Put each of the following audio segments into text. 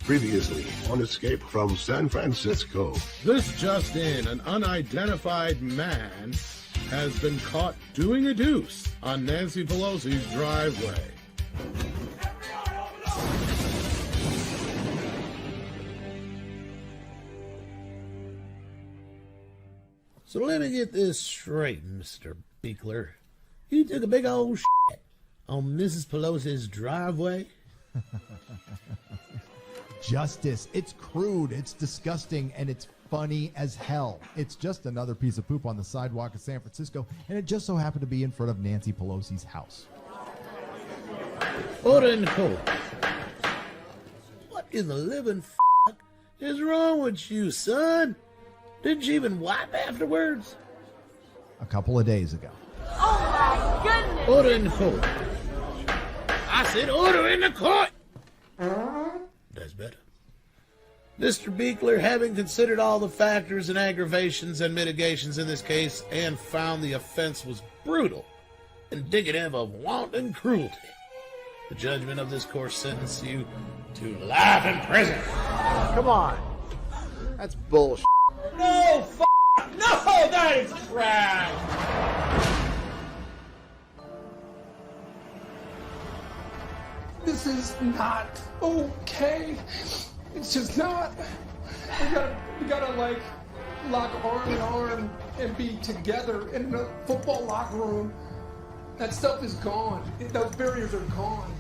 Previously on Escape from San Francisco. This just in, an unidentified man has been caught doing a deuce on Nancy Pelosi's driveway. So let me get this straight, Mr. Beekler. You took a big old shit on Mrs. Pelosi's driveway? Justice. It's crude, it's disgusting, and it's funny as hell. It's just another piece of poop on the sidewalk of San Francisco, and it just so happened to be in front of Nancy Pelosi's house. Order in the court. What in the living f*** is wrong with you, son? Didn't you even wipe afterwards? A couple of days ago. Oh my goodness! Order in the court. I said order in the court! That's better. Mr. Beekler, having considered all the factors and aggravations and mitigations in this case and found the offense was brutal, indicative of wanton cruelty, the judgment of this court sentenced you to life in prison. Come on. That's bullshit. No, no, that is trash. This is not okay. It's just not. We gotta like lock arm in arm and be together in a football locker room. That stuff is gone. Those barriers are gone.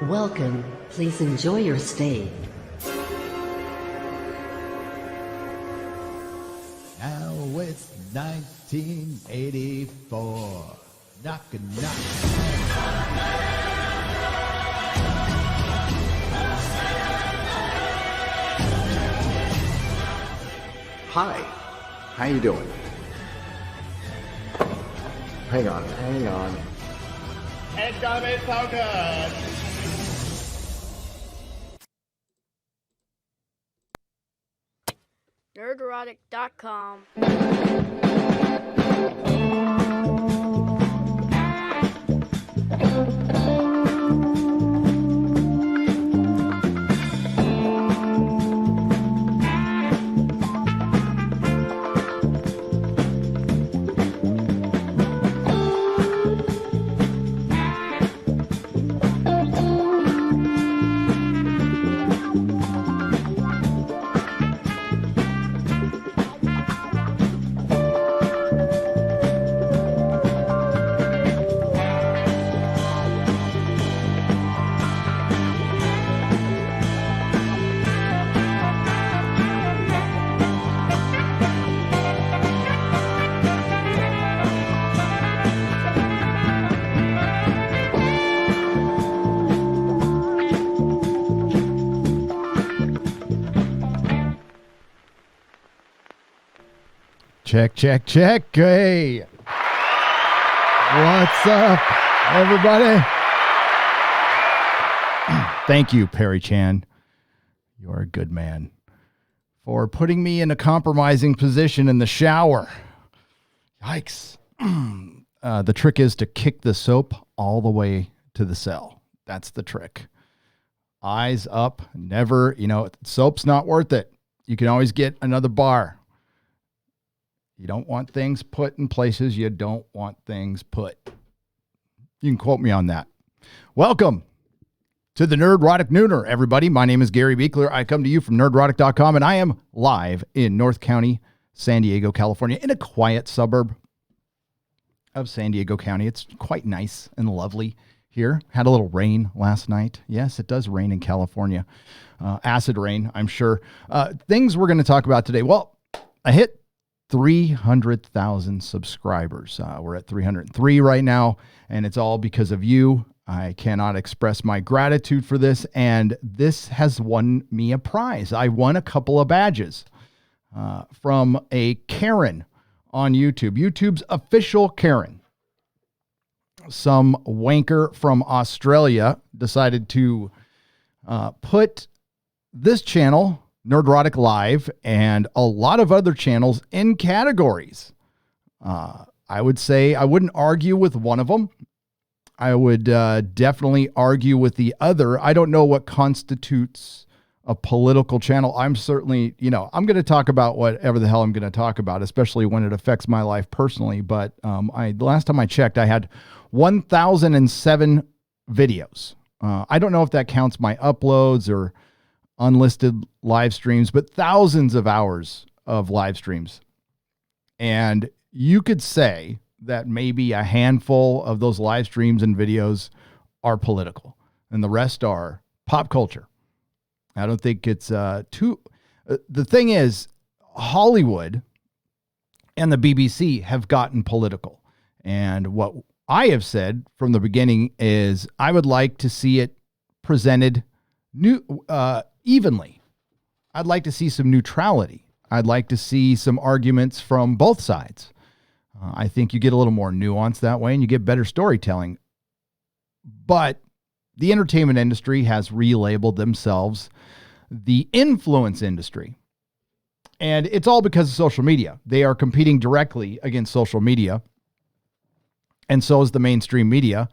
Welcome. Please enjoy your stay. Now it's 1984. Knock a knock. Hi. How you doing? Hang on. It's gonna be so good. Nerdrotic.com. Check. Hey. What's up, everybody? Thank you, Perry Chan. You're a good man. For putting me in a compromising position in the shower. Yikes. The trick is to kick the soap all the way to the cell. That's the trick. Eyes up. Never, soap's not worth it. You can always get another bar. You don't want things put in places you don't want things put. You can quote me on that. Welcome to the Nerdrotic Nooner, everybody. My name is Gary Beekler. I come to you from Nerdrotic.com, and I am live in North County, San Diego, California, in a quiet suburb of San Diego County. It's quite nice and lovely here. Had a little rain last night. Yes, it does rain in California. Acid rain, I'm sure. Things we're going to talk about today. Well, I hit 300,000 subscribers. We're at 303 right now, and it's all because of you. I cannot express my gratitude for this, and this has won me a prize. I won a couple of badges from a Karen on YouTube, YouTube's official Karen. some wanker from Australia decided to put this channel, Nerdrotic Live, and a lot of other channels in categories. I would say I wouldn't argue with one of them. I would definitely argue with the other. I don't know what constitutes a political channel. I'm certainly, I'm going to talk about whatever the hell I'm going to talk about, especially when it affects my life personally. But the last time I checked, I had 1,007 videos. I don't know if that counts my uploads or unlisted live streams, but thousands of hours of live streams. And you could say that maybe a handful of those live streams and videos are political, and the rest are pop culture. I don't think it's too... the thing is, Hollywood and the BBC have gotten political. And what I have said from the beginning is I would like to see it presented evenly. I'd like to see some neutrality. I'd like to see some arguments from both sides. I think you get a little more nuance that way, and you get better storytelling. But the entertainment industry has relabeled themselves the influence industry. And it's all because of social media. They are competing directly against social media. And so is the mainstream media.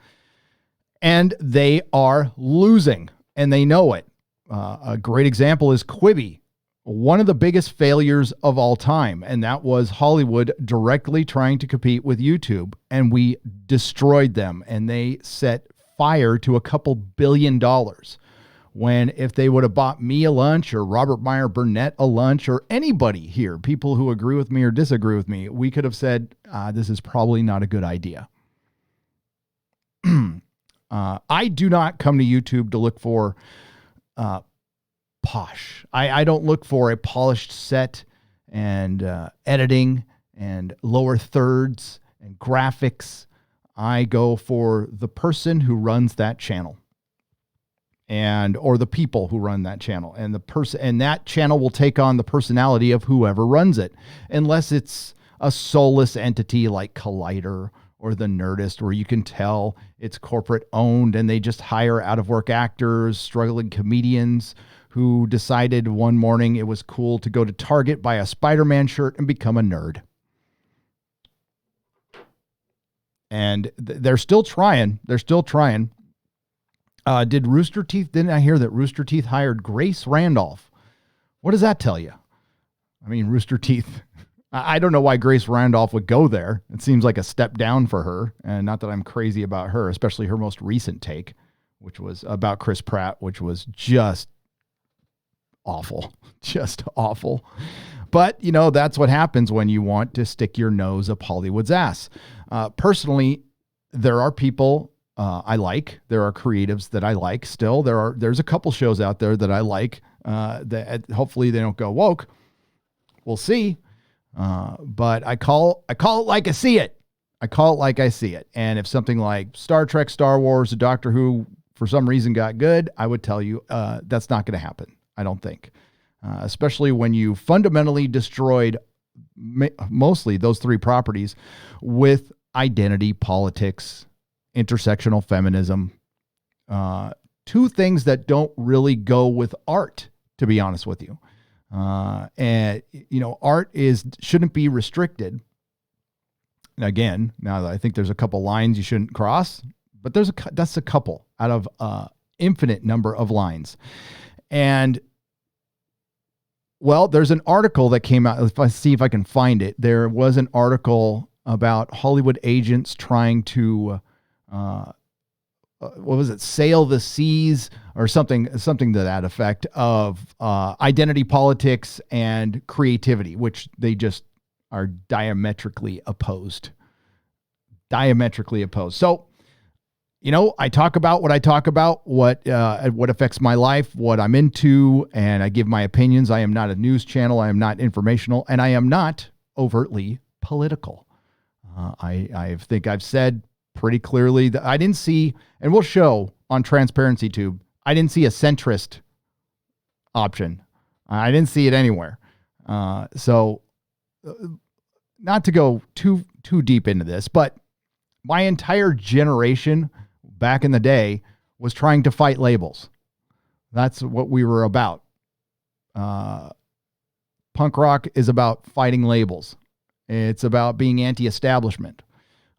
And they are losing, and they know it. A great example is Quibi, one of the biggest failures of all time. And that was Hollywood directly trying to compete with YouTube. And we destroyed them, and they set fire to a couple $2 billion. When if they would have bought me a lunch or Robert Meyer Burnett a lunch or anybody here, people who agree with me or disagree with me, we could have said, this is probably not a good idea. I do not come to YouTube to look for posh. I don't look for a polished set and editing and lower thirds and graphics. I go for the person who runs that channel. Or the people who run that channel, and that channel will take on the personality of whoever runs it, unless it's a soulless entity like Collider or the Nerdist, where you can tell it's corporate owned and they just hire out of work actors, struggling comedians who decided one morning it was cool to go to Target, buy a Spider-Man shirt, and become a nerd. And they're still trying. Didn't I hear that Rooster Teeth hired Grace Randolph? What does that tell you? I mean, Rooster Teeth, I don't know why Grace Randolph would go there. It seems like a step down for her. And not that I'm crazy about her, especially her most recent take, which was about Chris Pratt, which was just awful. Just awful. But, that's what happens when you want to stick your nose up Hollywood's ass. Personally, there are people I like. There are creatives that I like still. There's a couple shows out there that I like that hopefully they don't go woke. We'll see. But I call it like I see it. And if something like Star Trek, Star Wars, or Doctor Who for some reason got good, I would tell you that's not going to happen. I don't think. Especially when you fundamentally destroyed mostly those three properties with identity politics, intersectional feminism, two things that don't really go with art, to be honest with you. And art shouldn't be restricted. Again, now I think there's a couple lines you shouldn't cross, but that's a couple out of infinite number of lines. And well, there's an article that came out. If I see if I can find it, there was an article about Hollywood agents trying to sail the seas or something to that effect of identity politics and creativity, which they just are diametrically opposed. So, I talk about what I talk about, what affects my life, what I'm into, and I give my opinions. I am not a news channel. I am not informational, and I am not overtly political. I think I've said pretty clearly that I didn't see, and we'll show on Transparency Tube, I didn't see a centrist option. I didn't see it anywhere. So not to go too deep into this, but my entire generation back in the day was trying to fight labels. That's what we were about. Punk rock is about fighting labels. It's about being anti-establishment.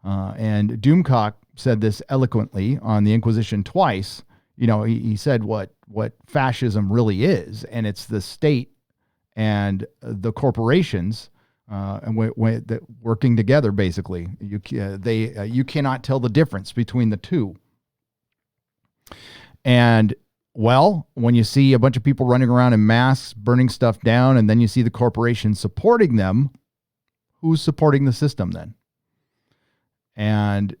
And Doomcock said this eloquently on the Inquisition twice. You know, he said what fascism really is, and it's the state and the corporations and working together. Basically, you cannot tell the difference between the two. And well, when you see a bunch of people running around in masks, burning stuff down, and then you see the corporations supporting them, who's supporting the system then? And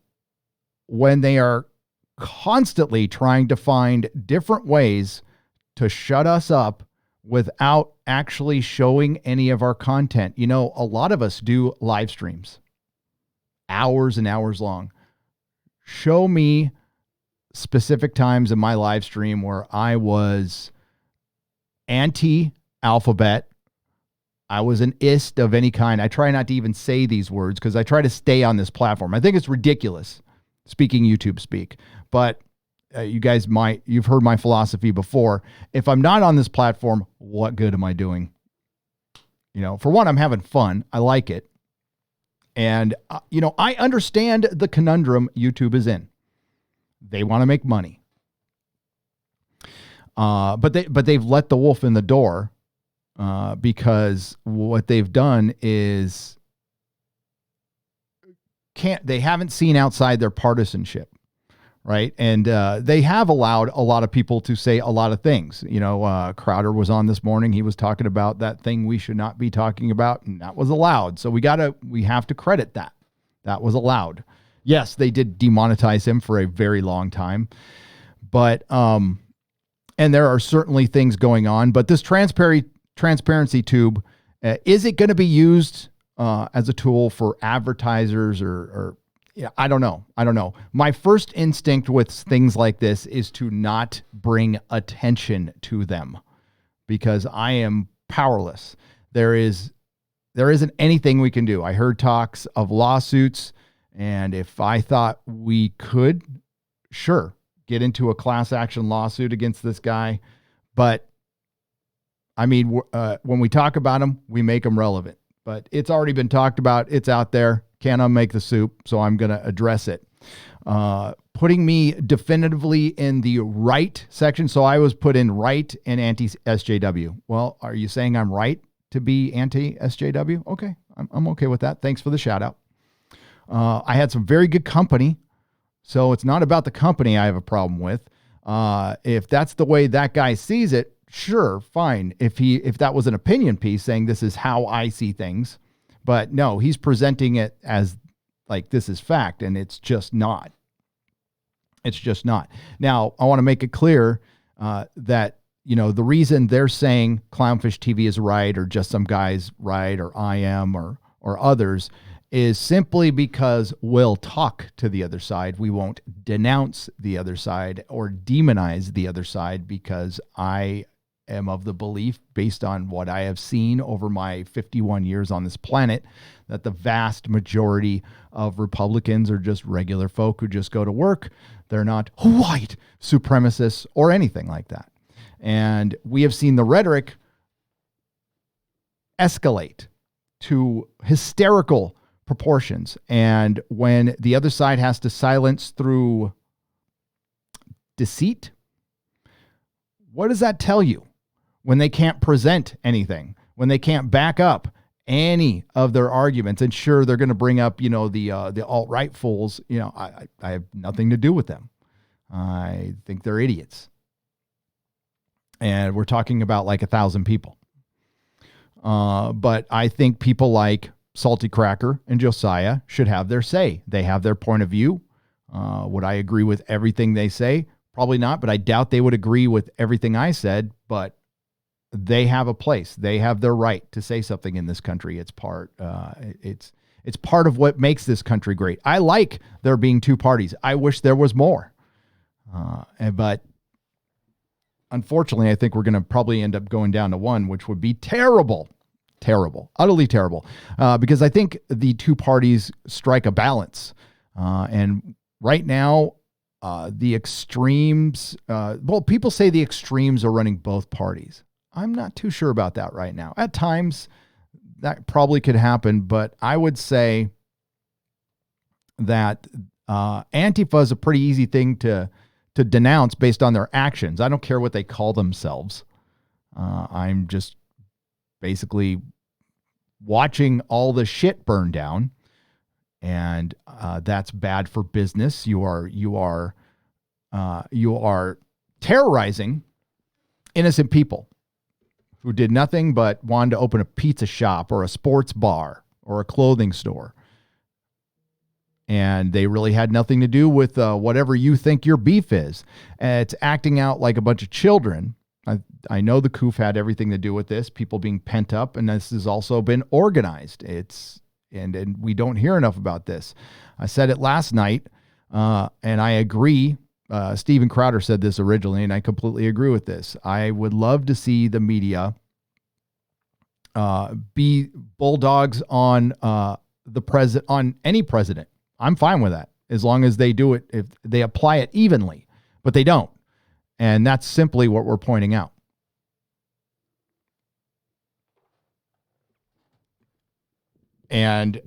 when they are constantly trying to find different ways to shut us up without actually showing any of our content. You know, a lot of us do live streams, hours and hours long. Show me specific times in my live stream where I was anti-alphabet. I was an ist of any kind. I try not to even say these words because I try to stay on this platform. I think it's ridiculous speaking YouTube speak, but you've heard my philosophy before. If I'm not on this platform, what good am I doing? You know, for one, I'm having fun. I like it. And, I understand the conundrum YouTube is in. They want to make money. But they've let the wolf in the door because what they've done is they haven't seen outside their partisanship, right? And they have allowed a lot of people to say a lot of things. You know, Crowder was on this morning. He was talking about that thing we should not be talking about, and that was allowed. So we have to credit that. That was allowed. Yes, they did demonetize him for a very long time, but and there are certainly things going on. But this transparency tube, is it going to be used as a tool for advertisers or I don't know. My first instinct with things like this is to not bring attention to them because I am powerless. There isn't anything we can do. I heard talks of lawsuits, and if I thought we could, sure, get into a class action lawsuit against this guy. But I mean, when we talk about him, we make him relevant. But it's already been talked about. It's out there. Can't unmake the soup, so I'm going to address it. Putting me definitively in the right section. So I was put in right and anti-SJW. Well, are you saying I'm right to be anti-SJW? Okay, I'm okay with that. Thanks for the shout out. I had some very good company, so it's not about the company I have a problem with. If that's the way that guy sees it, sure, fine. If that was an opinion piece saying this is how I see things, but no, he's presenting it as like this is fact, and it's just not. It's just not. Now, I want to make it clear that the reason they're saying Clownfish TV is right, or just some guys right, or I am, or others, is simply because we'll talk to the other side. We won't denounce the other side or demonize the other side, because I am of the belief, based on what I have seen over my 51 years on this planet, that the vast majority of Republicans are just regular folk who just go to work. They're not white supremacists or anything like that. And we have seen the rhetoric escalate to hysterical proportions. And when the other side has to silence through deceit, what does that tell you? When they can't present anything, when they can't back up any of their arguments, and sure, they're going to bring up, the alt-right fools. I have nothing to do with them. I think they're idiots. And we're talking about like 1,000 people. But I think people like Salty Cracker and Josiah should have their say. They have their point of view. Would I agree with everything they say? Probably not, but I doubt they would agree with everything I said. But they have a place. They have their right to say something in this country. It's part of what makes this country great. I like there being two parties. I wish there was more. But unfortunately, I think we're going to probably end up going down to one, which would be terrible, utterly terrible. Because I think the two parties strike a balance. And right now, the extremes, people say the extremes are running both parties. I'm not too sure about that right now. At times, that probably could happen, but I would say that Antifa is a pretty easy thing to denounce based on their actions. I don't care what they call themselves. I'm just basically watching all the shit burn down, and that's bad for business. You are terrorizing innocent people who did nothing but wanted to open a pizza shop or a sports bar or a clothing store. And they really had nothing to do with whatever you think your beef is. It's acting out like a bunch of children. I know the coup had everything to do with this, people being pent up, and this has also been organized. And we don't hear enough about this. I said it last night, and I agree. Steven Crowder said this originally, and I completely agree with this. I would love to see the media be bulldogs on on any president. I'm fine with that as long as they do it, if they apply it evenly, but they don't. And that's simply what we're pointing out. And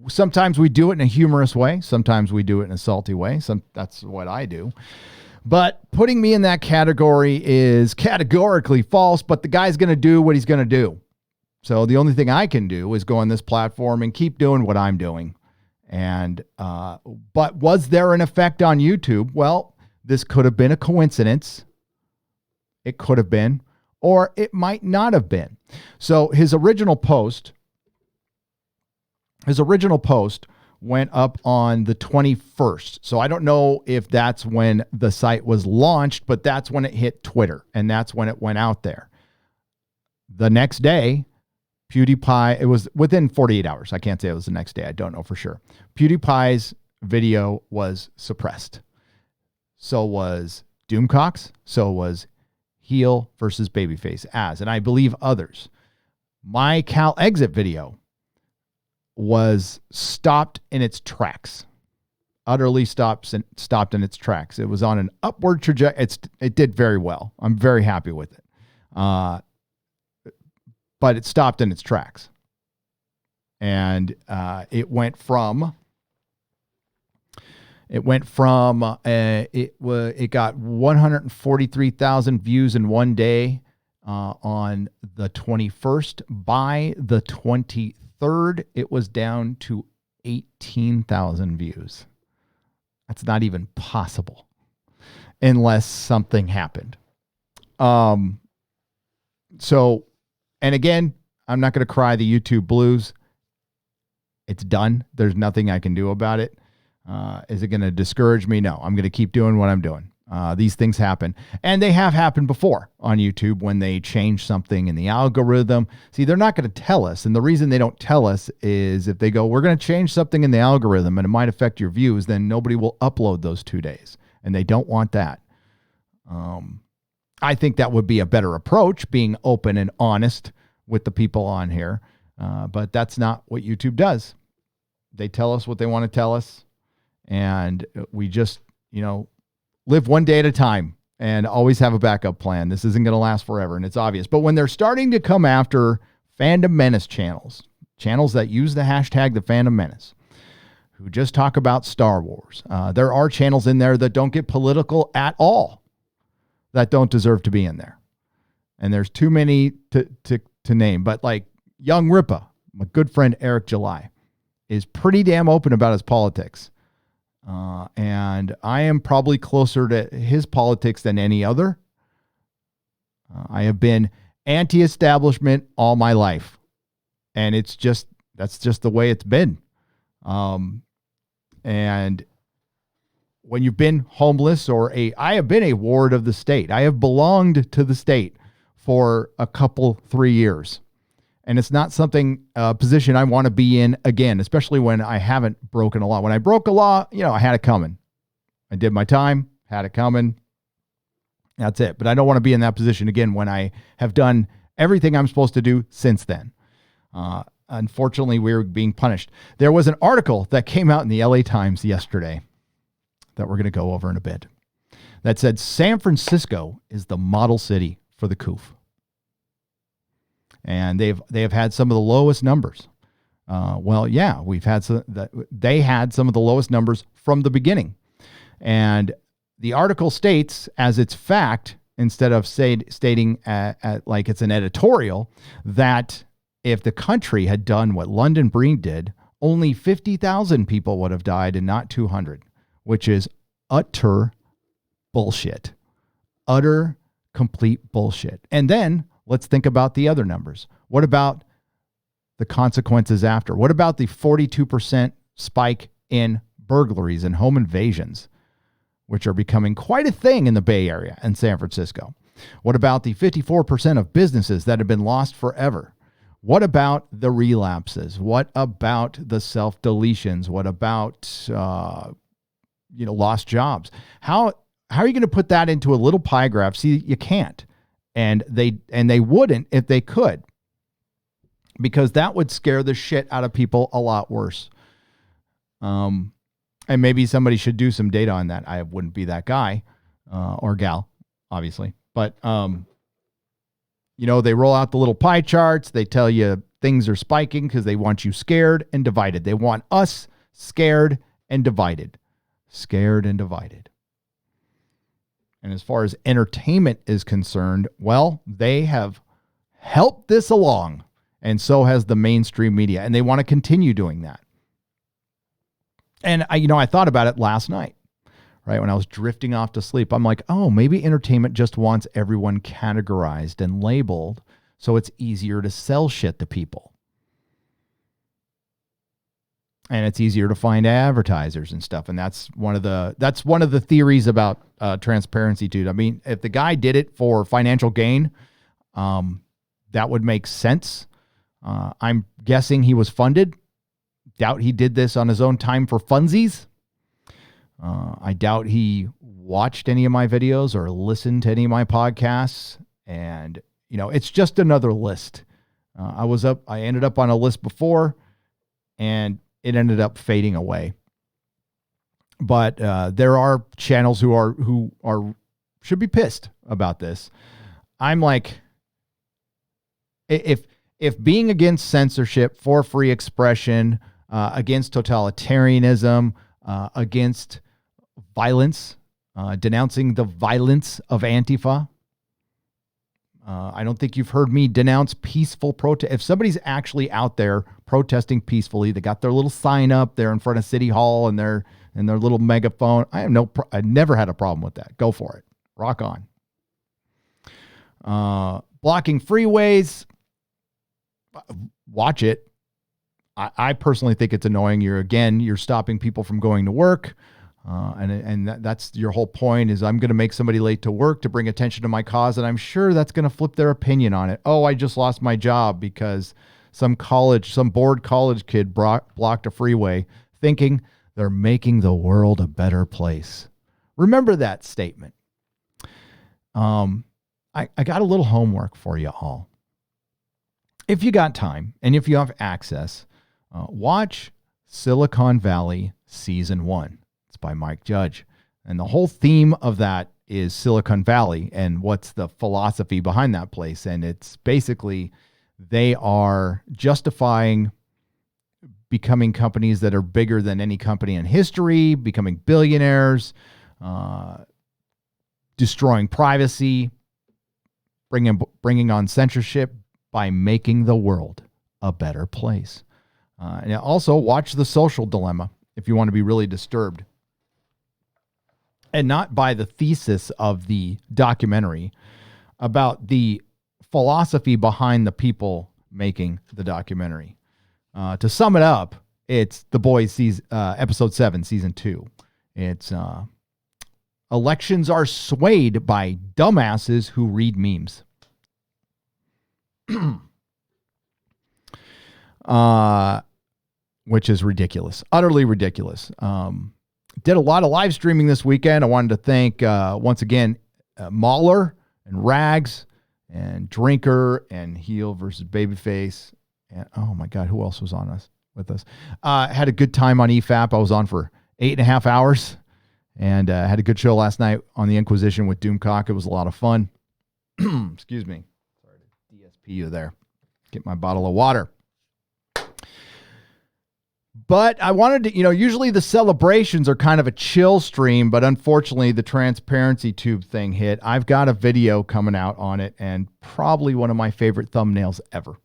sometimes we do it in a humorous way. Sometimes we do it in a salty way. That's what I do. But putting me in that category is categorically false, but the guy's going to do what he's going to do. So the only thing I can do is go on this platform and keep doing what I'm doing. And but was there an effect on YouTube? Well, this could have been a coincidence. It could have been, or it might not have been. So his original post went up on the 21st. So I don't know if that's when the site was launched, but that's when it hit Twitter, and that's when it went out there. The next day, PewDiePie, it was within 48 hours. I can't say it was the next day. I don't know for sure. PewDiePie's video was suppressed. So was Doomcock's. So was Heel versus Babyface and I believe others. My Cal Exit video was stopped in its tracks. Utterly stopped in its tracks. It was on an upward trajectory. It did very well. I'm very happy with it. But it stopped in its tracks. And it got 143,000 views in one day on the 21st. By the 23rd, it was down to 18,000 views. That's not even possible unless something happened. So, and again, I'm not going to cry the YouTube blues. It's done. There's nothing I can do about it. Is it going to discourage me? No, I'm going to keep doing what I'm doing. These things happen. And they have happened before on YouTube when they change something in the algorithm. See, they're not going to tell us. And the reason they don't tell us is if they go, we're going to change something in the algorithm and it might affect your views, then nobody will upload those 2 days. And they don't want that. I think that would be a better approach, being open and honest with the people on here. But that's not what YouTube does. They tell us what they want to tell us. And we just, live one day at a time and always have a backup plan. This isn't going to last forever, and it's obvious. But when they're starting to come after Fandom Menace channels that use the hashtag the Fandom Menace, who just talk about Star Wars, there are channels in there that don't get political at all, that don't deserve to be in there. And there's too many to name. But like Young Ripa, my good friend Eric July, is pretty damn open about his politics. And I am probably closer to his politics than any other. I have been anti-establishment all my life. And that's just the way it's been. And when you've been homeless I have been a ward of the state. I have belonged to the state for 3 years. And it's not a position I want to be in again, especially when I haven't broken a law. When I broke a law, I had it coming. I did my time, had it coming. That's it. But I don't want to be in that position again when I have done everything I'm supposed to do since then. unfortunately, we're being punished. There was an article that came out in the LA Times yesterday that we're going to go over in a bit that said San Francisco is the model city for the COOF. And they have had some of the lowest numbers. They had some of the lowest numbers from the beginning. And the article states, as its fact, instead of stating like it's an editorial, that if the country had done what London Breed did, only 50,000 people would have died and not 200, which is utter bullshit. Utter, complete bullshit. And then let's think about the other numbers. What about the consequences after? What about the 42% spike in burglaries and home invasions, which are becoming quite a thing in the Bay Area and San Francisco? What about the 54% of businesses that have been lost forever? What about the relapses? What about the self-deletions? What about lost jobs? How are you going to put that into a little pie graph? See, you can't. And they wouldn't if they could, because that would scare the shit out of people a lot worse. And maybe somebody should do some data on that. I wouldn't be that guy or gal, obviously. But, they roll out the little pie charts. They tell you things are spiking because they want you scared and divided. They want us scared and divided. Scared and divided. And as far as entertainment is concerned, well, they have helped this along. And so has the mainstream media. And they want to continue doing that. And I thought about it last night, right? When I was drifting off to sleep, I'm like, oh, maybe entertainment just wants everyone categorized and labeled so it's easier to sell shit to people. And it's easier to find advertisers and stuff. And that's one of the theories about transparency, dude. I mean, if the guy did it for financial gain, that would make sense. I'm guessing he was funded. Doubt he did this on his own time for funsies. I doubt he watched any of my videos or listened to any of my podcasts. And, it's just another list. I ended up on a list before, and it ended up fading away. But there are channels who should be pissed about this. I'm like, if being against censorship, for free expression, against totalitarianism, against violence, denouncing the violence of Antifa. I don't think you've heard me denounce peaceful protest. If somebody's actually out there protesting peacefully, they got their little sign up there in front of City Hall and their little megaphone. I never had a problem with that. Go for it. Rock on. Blocking freeways. Watch it. I personally think it's annoying. You're stopping people from going to work. And that's your whole point is I'm going to make somebody late to work to bring attention to my cause. And I'm sure that's going to flip their opinion on it. Oh, I just lost my job because some bored college kid blocked a freeway, thinking they're making the world a better place. Remember that statement. I got a little homework for you all. If you got time and if you have access, watch Silicon Valley Season 1. It's by Mike Judge. And the whole theme of that is Silicon Valley and what's the philosophy behind that place. And it's basically they are justifying becoming companies that are bigger than any company in history, becoming billionaires, destroying privacy, bringing on censorship by making the world a better place. And also watch The Social Dilemma if you want to be really disturbed. And not by the thesis of the documentary, about the philosophy behind the people making the documentary. To sum it up, it's The Boys episode 7, season 2. It's elections are swayed by dumbasses who read memes. Which is ridiculous, utterly ridiculous. Did a lot of live streaming this weekend. I wanted to thank, once again, Mahler and Rags and Drinker and Heel versus Babyface And oh my God, who else was on us with us? Had a good time on EFAP. I was on for 8.5 hours and had a good show last night on the Inquisition with Doomcock. It was a lot of fun. Excuse me. Sorry to DSP you there. Get my bottle of water. But I wanted to, usually the celebrations are kind of a chill stream, but unfortunately the transparency tube thing hit. I've got a video coming out on it and probably one of my favorite thumbnails ever.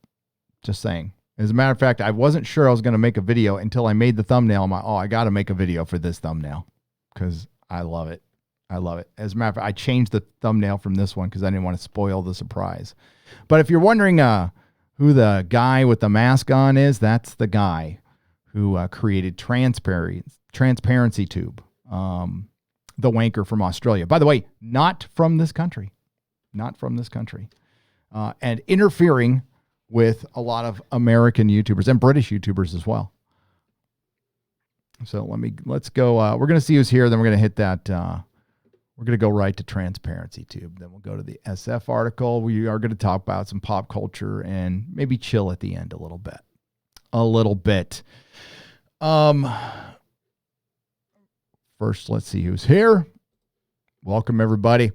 Just saying. As a matter of fact, I wasn't sure I was going to make a video until I made the thumbnail. I'm like, I got to make a video for this thumbnail because I love it. I love it. As a matter of fact, I changed the thumbnail from this one because I didn't want to spoil the surprise. But if you're wondering who the guy with the mask on is, that's the guy who created Transparency Tube, the wanker from Australia. By the way, not from this country. Not from this country. And interfering with a lot of American YouTubers and British YouTubers as well. So let's go. We're going to see who's here. Then we're going to hit that. We're going to go right to Transparency Tube. Then we'll go to the SF article. We are going to talk about some pop culture and maybe chill at the end a little bit. First, let's see who's here. Welcome, everybody.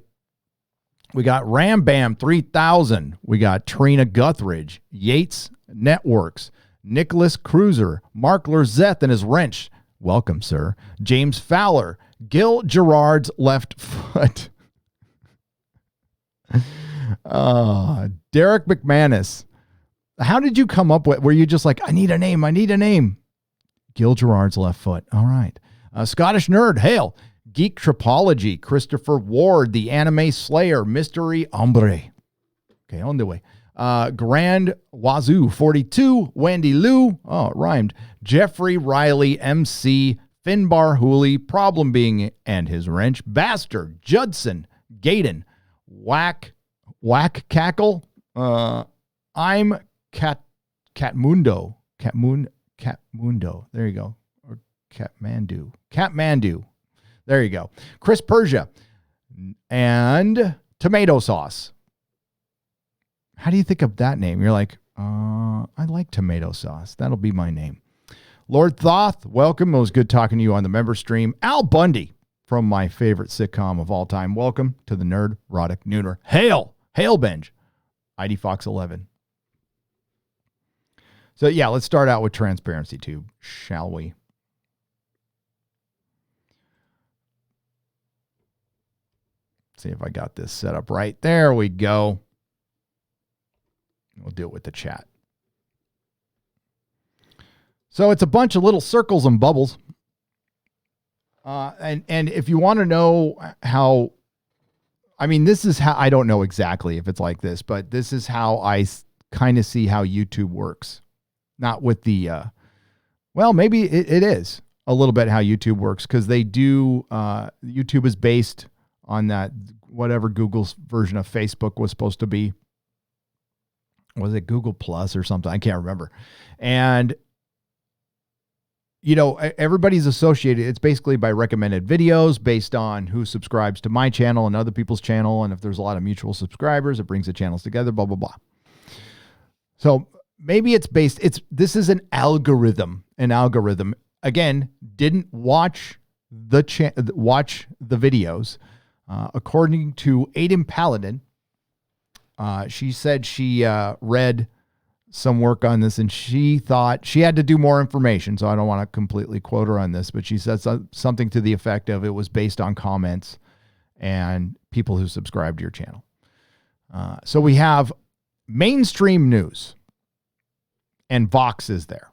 We got Ram Bam 3000. We got Trina Guthridge, Yates Networks, Nicholas Cruiser, Mark Lerzeth and his wrench. Welcome, sir. James Fowler, Gil Gerard's left foot. Derek McManus. How did you come up with, were you just like, I need a name. Gil Gerard's left foot. All right. Scottish Nerd, hail. Geek Tropology, Christopher Ward, the Anime Slayer, Mystery Hombre. Okay, on the way. Grand Wazoo 42, Wendy Lou. Oh, it rhymed. Jeffrey Riley, MC, Finbar Hooley, Problem Being and his wrench, Bastard, Judson, Gaydon, Whack Cackle. I'm Catmundo. Catmundo. There you go. Or Catmandu. There you go. Chris Persia and Tomato Sauce. How do you think of that name? You're like, I like tomato sauce. That'll be my name. Lord Thoth, welcome. It was good talking to you on the member stream. Al Bundy from my favorite sitcom of all time. Welcome to the Nerdrotic Nooner. Hail Benj. ID Fox 11. So yeah, let's start out with Transparency Tube, shall we? See if I got this set up right. There we go. We'll do it with the chat. So it's a bunch of little circles and bubbles. And if you want to know how, this is how, I don't know exactly if it's like this, but this is how I kind of see how YouTube works. Not with the, maybe it is a little bit how YouTube works because they do, YouTube is based on that, whatever Google's version of Facebook was supposed to be. Was it Google Plus or something? I can't remember. And, everybody's associated. It's basically by recommended videos based on who subscribes to my channel and other people's channel. And if there's a lot of mutual subscribers, it brings the channels together, blah, blah, blah. So maybe it's based, this is an algorithm. Again, didn't watch the videos. According to Aiden Paladin, she said she read some work on this and she thought she had to do more information. So I don't want to completely quote her on this, but she said something to the effect of it was based on comments and people who subscribe to your channel. So we have mainstream news and Vox is there.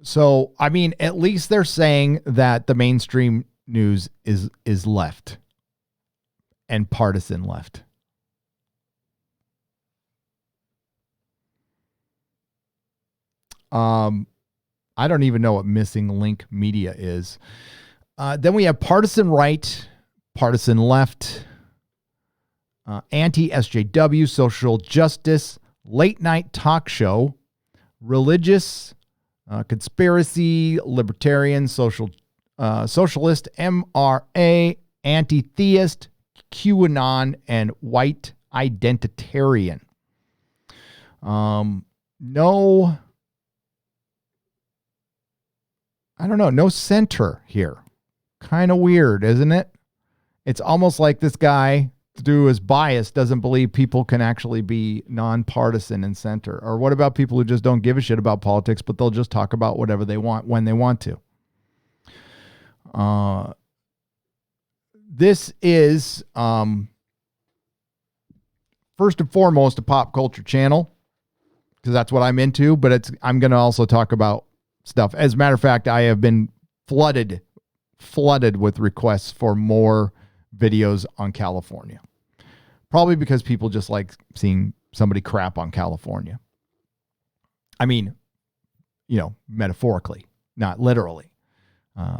So, at least they're saying that the mainstream news is left and partisan left. I don't even know what Missing Link Media is. Then we have partisan right, partisan left, anti-SJW, social justice, late night talk show, religious, conspiracy, libertarian, socialist, MRA, anti-theist, QAnon, and white identitarian. No, I don't know, no center here. Kind of weird, isn't it? It's almost like this guy, through his bias, doesn't believe people can actually be nonpartisan and center. Or what about people who just don't give a shit about politics, but they'll just talk about whatever they want when they want to? This is, first and foremost, a pop culture channel, because that's what I'm into, but I'm going to also talk about stuff. As a matter of fact, I have been flooded with requests for more videos on California. Probably because people just like seeing somebody crap on California. I mean, metaphorically, not literally,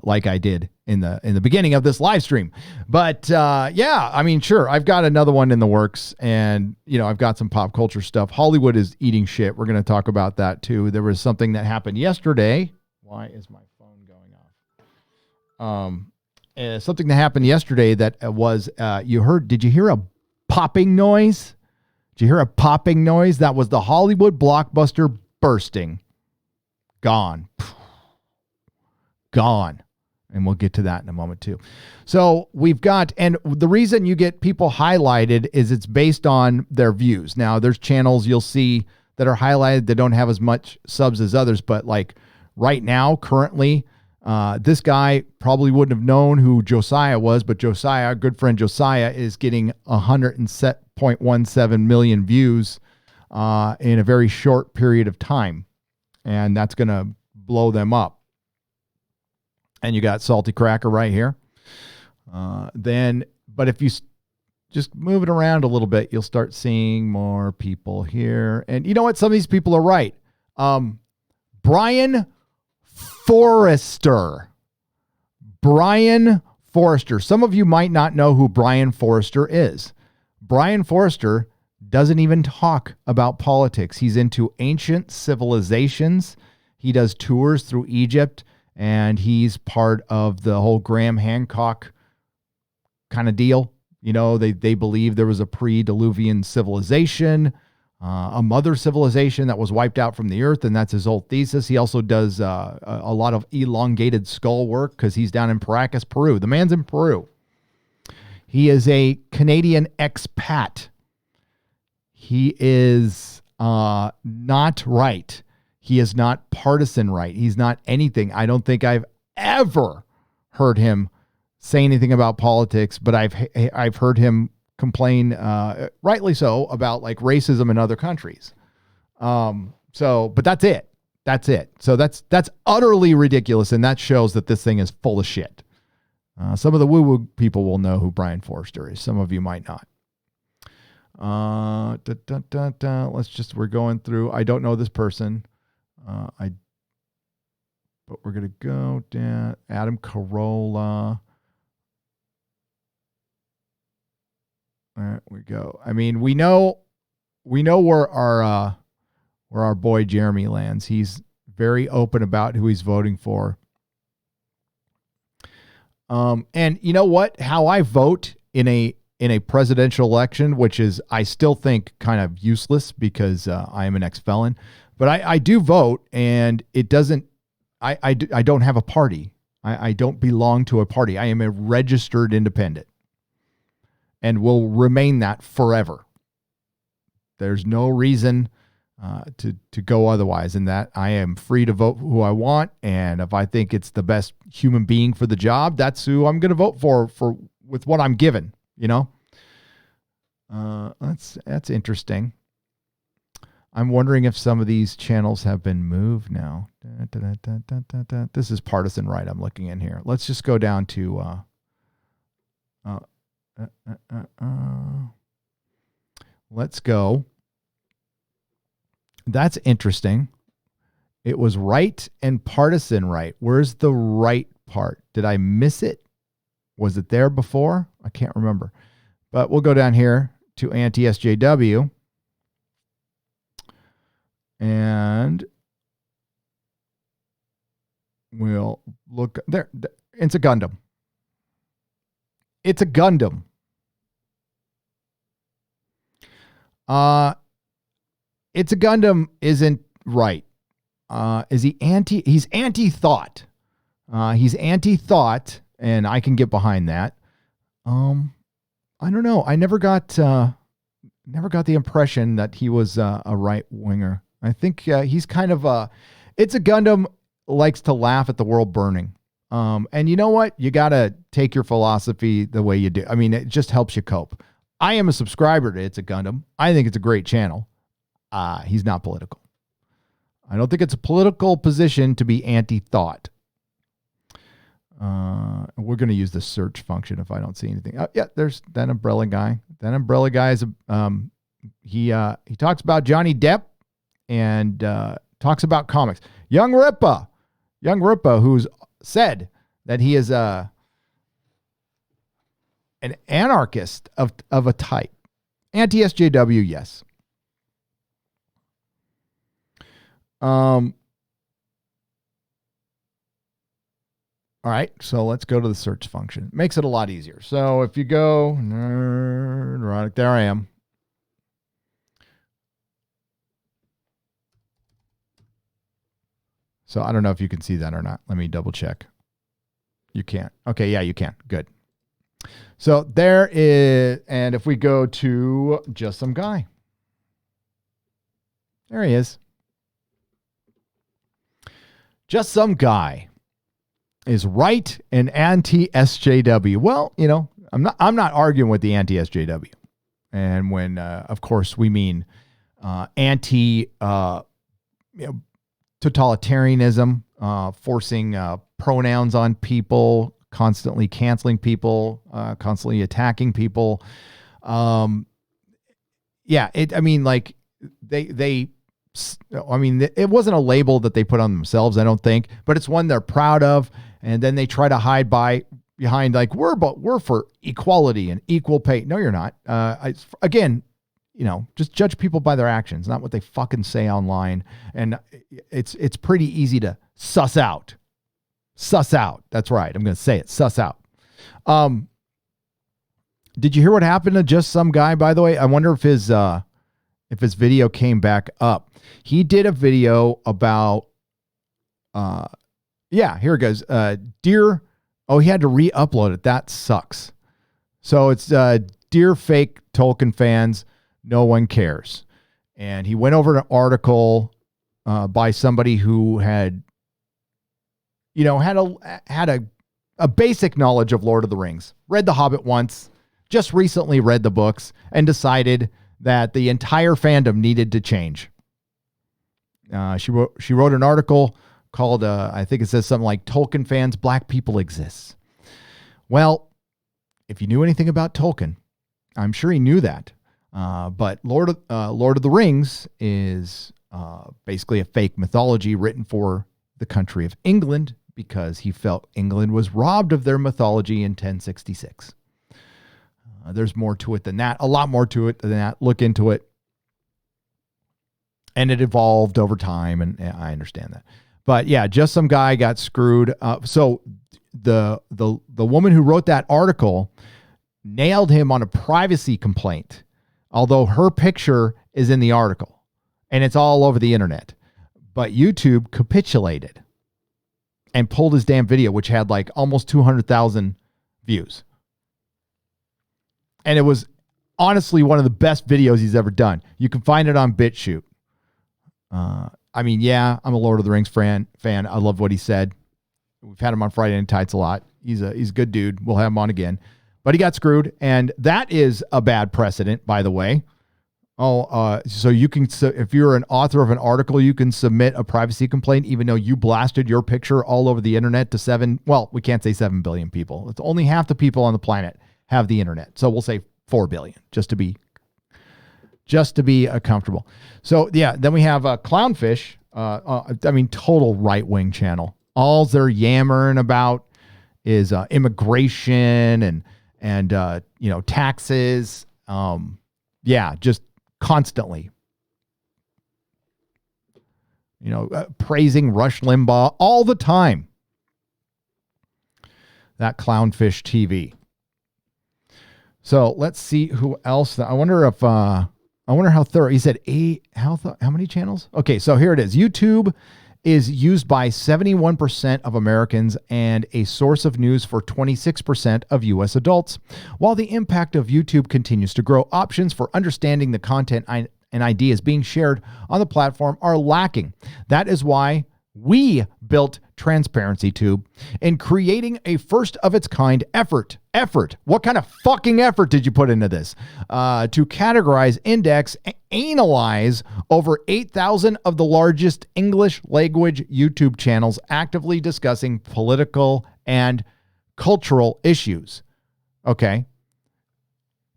like I did in the beginning of this live stream. But yeah, I mean, sure, I've got another one in the works, and I've got some pop culture stuff. Hollywood is eating shit. We're going to talk about that too. There was something that happened yesterday. Why is my phone going off? Something that happened yesterday that was did you hear a popping noise? Did you hear a popping noise? That was the Hollywood blockbuster bursting. Gone. Gone. And we'll get to that in a moment too. So we've got, and the reason you get people highlighted is it's based on their views. Now there's channels you'll see that are highlighted that don't have as much subs as others, but like right now, currently, this guy probably wouldn't have known who Josiah was, but Josiah, our good friend Josiah, is getting 100.17 million views in a very short period of time. And that's going to blow them up. And you got Salty Cracker right here. But if you just move it around a little bit, you'll start seeing more people here. And you know what? Some of these people are right. Brian Forrester. Brian Forrester. Some of you might not know who Brian Forrester is. Brian Forrester doesn't even talk about politics. He's into ancient civilizations. He does tours through Egypt, and he's part of the whole Graham Hancock kind of deal. They believe there was a pre-Diluvian civilization, a mother civilization that was wiped out from the earth, and that's his whole thesis. He also does a lot of elongated skull work because he's down in Paracas, Peru. The man's in Peru. He is a Canadian expat. He is not right. He is not partisan right. He's not anything. I don't think I've ever heard him say anything about politics, but I've heard him complain, rightly so, about like racism in other countries. But that's it. That's it. So that's utterly ridiculous, and that shows that this thing is full of shit. Some of the woo-woo people will know who Brian Forrester is. Some of you might not. We're going through. I don't know this person. But we're going to go down. Adam Carolla. There we go. I mean, we know where our boy Jeremy lands. He's very open about who he's voting for. And you know what? How I vote in a presidential election, which is, I still think, kind of useless because I am an ex-felon, but I do vote, and it doesn't. I don't have a party. I don't belong to a party. I am a registered independent, and will remain that forever. There's no reason to go otherwise, in that I am free to vote who I want, and if I think it's the best human being for the job, that's who I'm going to vote for with what I'm given. That's interesting. I'm wondering if some of these channels have been moved now. This is partisan right I'm looking in here. Let's just go down to let's go. That's interesting. It was right and partisan right. Where's the right part? Did I miss it? Was it there before? I can't remember. But we'll go down here to anti-SJW. And we'll look there. It's a Gundam. It's a Gundam. It's a Gundam isn't right. Is he anti? He's anti-thought. He's anti-thought, and I can get behind that. I don't know. I never got the impression that he was a right winger. I think he's kind of it's a Gundam likes to laugh at the world burning. And you know what? You got to take your philosophy the way you do. I mean, it just helps you cope. I am a subscriber to It's a Gundam. I think it's a great channel. He's not political. I don't think it's a political position to be anti-thought. We're going to use the search function if I don't see anything. Yeah, there's that umbrella guy. That umbrella guy is he talks about Johnny Depp and talks about comics. Young Ripa, who's said that he is an anarchist of a type. Anti-SJW, yes. All right, so let's go to the search function. Makes it a lot easier. So if you go Nerdrotic, there I am. So I don't know if you can see that or not. Let me double check. You can't. Okay, yeah, you can. Good. So there is, and if we go to Just Some Guy. There he is. Just Some Guy is right and anti-SJW. Well, you know, I'm not arguing with the anti-SJW. And when, of course, we mean anti totalitarianism, forcing pronouns on people, constantly canceling people, constantly attacking people. Yeah, it wasn't a label that they put on themselves, I don't think, but it's one they're proud of. And then they try to hide behind like, we're for equality and equal pay. No, you're not. Again, you know, just judge people by their actions, not what they fucking say online. And it's pretty easy to suss out. Suss out. That's right. I'm going to say it. Suss out. Did you hear what happened to Just Some Guy, by the way? I wonder if his video came back up. He did a video about, here it goes. He had to re-upload it. That sucks. So it's, dear fake Tolkien fans, no one cares. And he went over an article by somebody who had a basic knowledge of Lord of the Rings, read The Hobbit once, just recently read the books, and decided that the entire fandom needed to change. She wrote an article called, I think it says something like, Tolkien fans, black people exist. Well, if you knew anything about Tolkien, I'm sure he knew that. But Lord of the Rings is basically a fake mythology written for the country of England because he felt England was robbed of their mythology in 1066. There's more to it than that. A lot more to it than that. Look into it. And it evolved over time, and I understand that. But yeah, Just Some Guy got screwed. So the woman who wrote that article nailed him on a privacy complaint, although her picture is in the article and it's all over the internet. But YouTube capitulated and pulled his damn video, which had like almost 200,000 views. And it was honestly one of the best videos he's ever done. You can find it on BitChute. I'm a Lord of the Rings fan. I love what he said. We've had him on Friday Night Tights a lot. He's a good dude. We'll have him on again. But he got screwed, and that is a bad precedent, by the way. So you can, if you're an author of an article, you can submit a privacy complaint, even though you blasted your picture all over the internet to we can't say 7 billion people. It's only half the people on the planet have the internet. So we'll say 4 billion, just to be comfortable. So yeah, then we have Clownfish. Total right-wing channel. All they're yammering about is immigration and taxes. Just constantly. Praising Rush Limbaugh all the time. That Clownfish TV. So let's see who else. I wonder if I wonder how thorough. He said how many channels? Okay, so here it is. YouTube is used by 71% of Americans and a source of news for 26% of U.S. adults. While the impact of YouTube continues to grow, options for understanding the content and ideas being shared on the platform are lacking. That is why we built Transparency Tube in creating a first of its kind effort. What kind of fucking effort did you put into this? To categorize, index, analyze over 8,000 of the largest English language YouTube channels actively discussing political and cultural issues. Okay.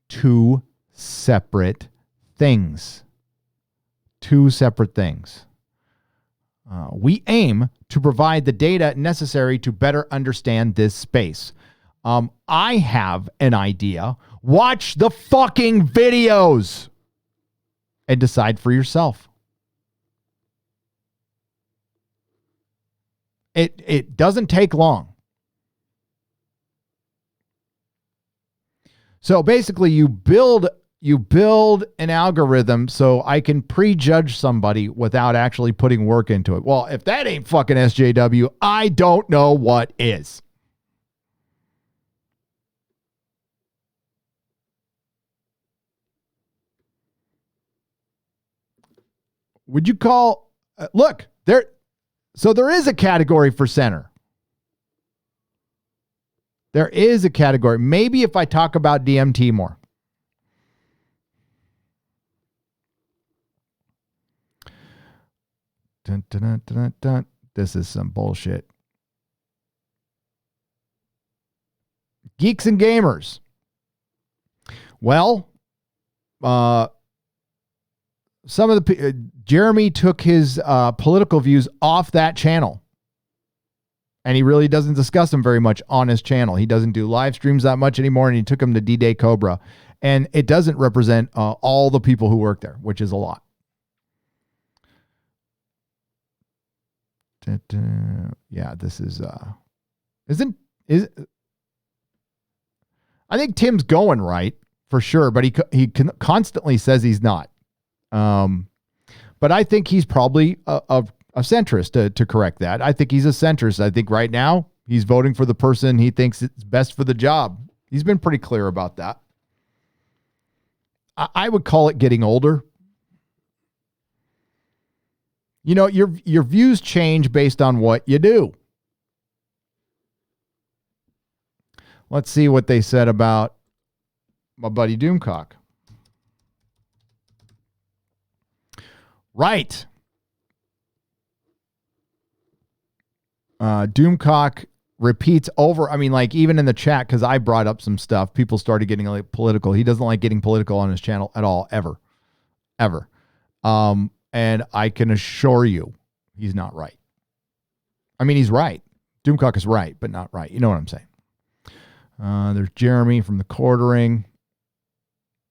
2 separate things. We aim to provide the data necessary to better understand this space. I have an idea. Watch the fucking videos and decide for yourself. It doesn't take long. So basically you build an algorithm so I can prejudge somebody without actually putting work into it. Well, if that ain't fucking SJW, I don't know what is. Would you call, look, there is a category for center. There is a category. Maybe if I talk about DMT more. Dun, dun, dun, dun, dun. This is some bullshit. Geeks and gamers. Well, some of the Jeremy took his political views off that channel, and he really doesn't discuss them very much on his channel. He doesn't do live streams that much anymore, and he took them to D-Day Cobra, and it doesn't represent all the people who work there, which is a lot. Yeah, this is I think Tim's going right for sure, but he constantly says he's not. But I think he's probably a centrist to correct that. I think he's a centrist. I think right now he's voting for the person he thinks is best for the job. He's been pretty clear about that. I would call it getting older. You know, your views change based on what you do. Let's see what they said about my buddy Doomcock. Right. Doomcock repeats over. I mean, like even in the chat, because I brought up some stuff, people started getting like political. He doesn't like getting political on his channel at all, ever. And I can assure you he's not right. I mean, he's right. Doomcock is right, but not right. You know what I'm saying? There's Jeremy from the Quartering.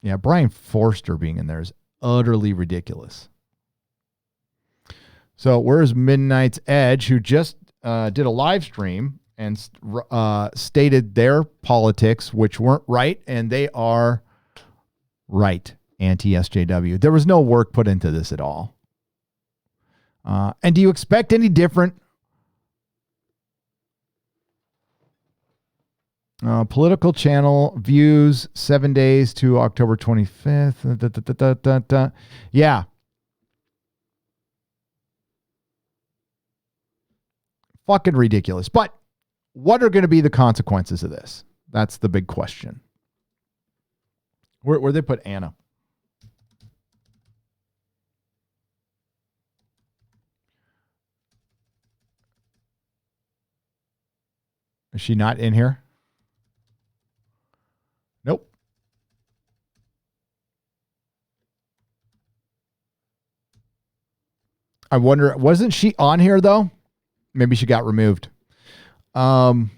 Yeah, Brian Forster being in there is utterly ridiculous. So where's Midnight's Edge, who just did a live stream and stated their politics, which weren't right, and they are right. Anti-SJW. There was no work put into this at all. And do you expect any different? Political channel views 7 days to October 25th. Yeah. Fucking ridiculous. But what are going to be the consequences of this? That's the big question. Where they put Anna? Is she not in here? Nope. I wonder, wasn't she on here though? Maybe she got removed. What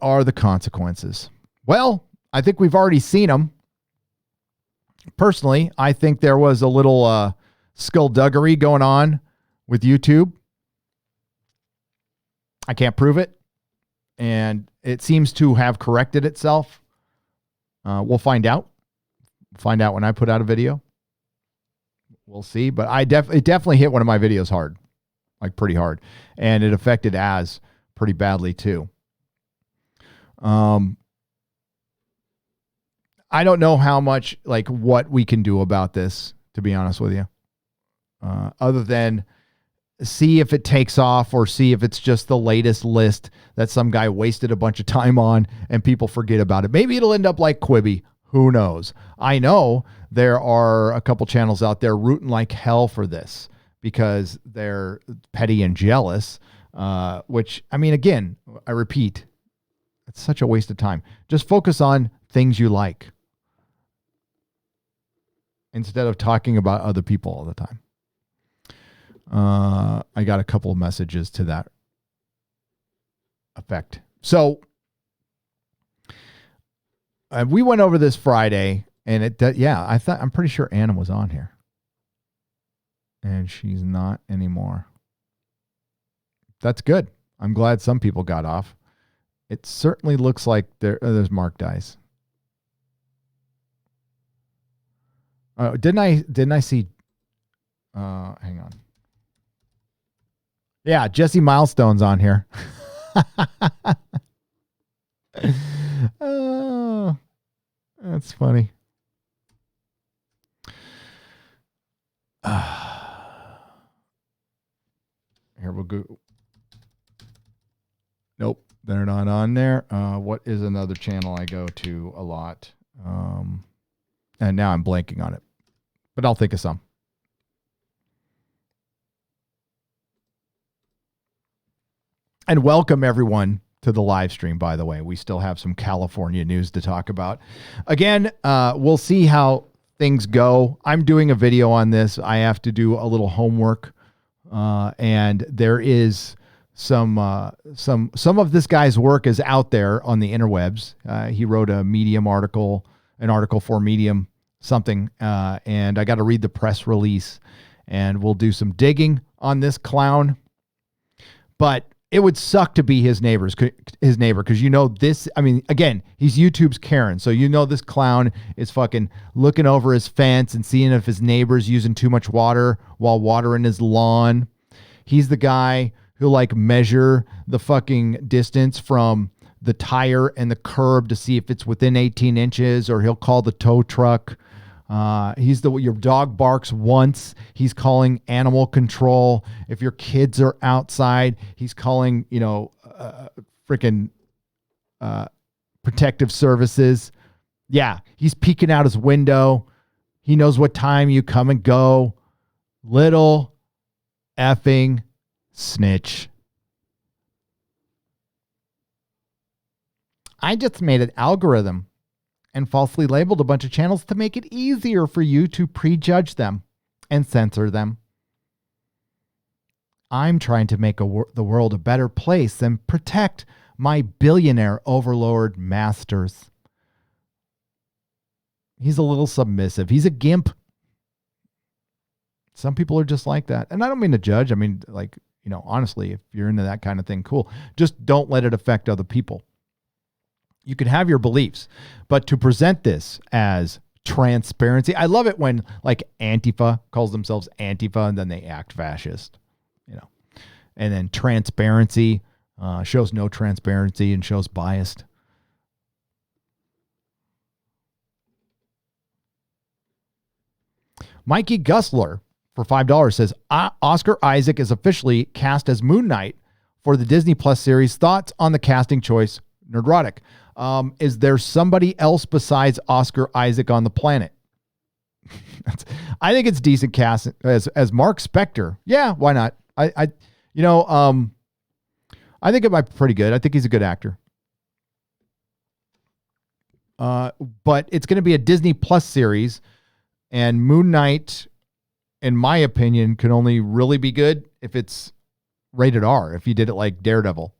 are the consequences? Well, I think we've already seen them. Personally, I think there was a little skullduggery going on with YouTube. I can't prove it. And it seems to have corrected itself. We'll find out. Find out when I put out a video. We'll see. But it definitely hit one of my videos hard, like pretty hard, and it affected Az pretty badly too. I don't know how much, like, what we can do about this, to be honest with you, other than see if it takes off or see if it's just the latest list that some guy wasted a bunch of time on and people forget about it. Maybe it'll end up like Quibi. Who knows? I know there are a couple channels out there rooting like hell for this because they're petty and jealous, which, I mean, again, I repeat, it's such a waste of time. Just focus on things you like instead of talking about other people all the time. I got a couple of messages to that effect. So we went over this Friday, and I'm pretty sure Anna was on here, and she's not anymore. That's good. I'm glad some people got off. It certainly looks like there's Mark Dice. Didn't I see? Hang on. Yeah, Jesse Milestone's on here. Oh, that's funny. Here we'll go. Nope, they're not on there. What is another channel I go to a lot? And now I'm blanking on it, but I'll think of some. And welcome everyone to the live stream, by the way. We still have some California news to talk about. Again, we'll see how things go. I'm doing a video on this. I have to do a little homework. And there is some of this guy's work is out there on the interwebs. He wrote a Medium article, an article for Medium, something. And I got to read the press release, and we'll do some digging on this clown. But it would suck to be his neighbor, because you know this. I mean, again, he's YouTube's Karen, so you know this clown is fucking looking over his fence and seeing if his neighbor's using too much water while watering his lawn. He's the guy who like measure the fucking distance from the tire and the curb to see if it's within 18 inches, or he'll call the tow truck. He's your dog barks once, he's calling animal control. If your kids are outside, he's calling, freaking protective services. Yeah, he's peeking out his window. He knows what time you come and go. Little effing snitch. I just made an algorithm and falsely labeled a bunch of channels to make it easier for you to prejudge them and censor them. I'm trying to make the world a better place and protect my billionaire overlord masters. He's a little submissive. He's a gimp. Some people are just like that. And I don't mean to judge. I mean, honestly, if you're into that kind of thing, cool. Just don't let it affect other people. You can have your beliefs, but to present this as transparency, I love it when like Antifa calls themselves Antifa and then they act fascist, and then transparency shows no transparency and shows biased. Mikey Gusler for $5 says Oscar Isaac is officially cast as Moon Knight for the Disney Plus series. Thoughts on the casting choice, Nerdrotic? Is there somebody else besides Oscar Isaac on the planet? I think it's decent cast as Mark Spector. Yeah, why not? I think it might be pretty good. I think he's a good actor. But it's going to be a Disney Plus series, and Moon Knight, in my opinion, can only really be good if it's rated R. If you did it like Daredevil,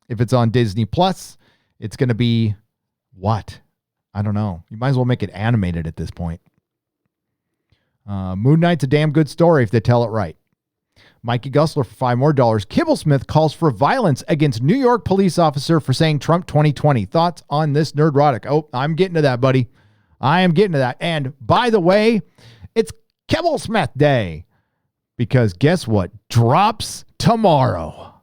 if it's on Disney Plus, it's going to be what? I don't know. You might as well make it animated at this point. Moon Knight's a damn good story if they tell it right. Mikey Gusler for $5 more. Kibblesmith calls for violence against New York police officer for saying Trump 2020. Thoughts on this Nerdrotic? Oh, I'm getting to that, buddy. I am getting to that. And by the way, it's Kibblesmith Day. Because guess what? Drops tomorrow.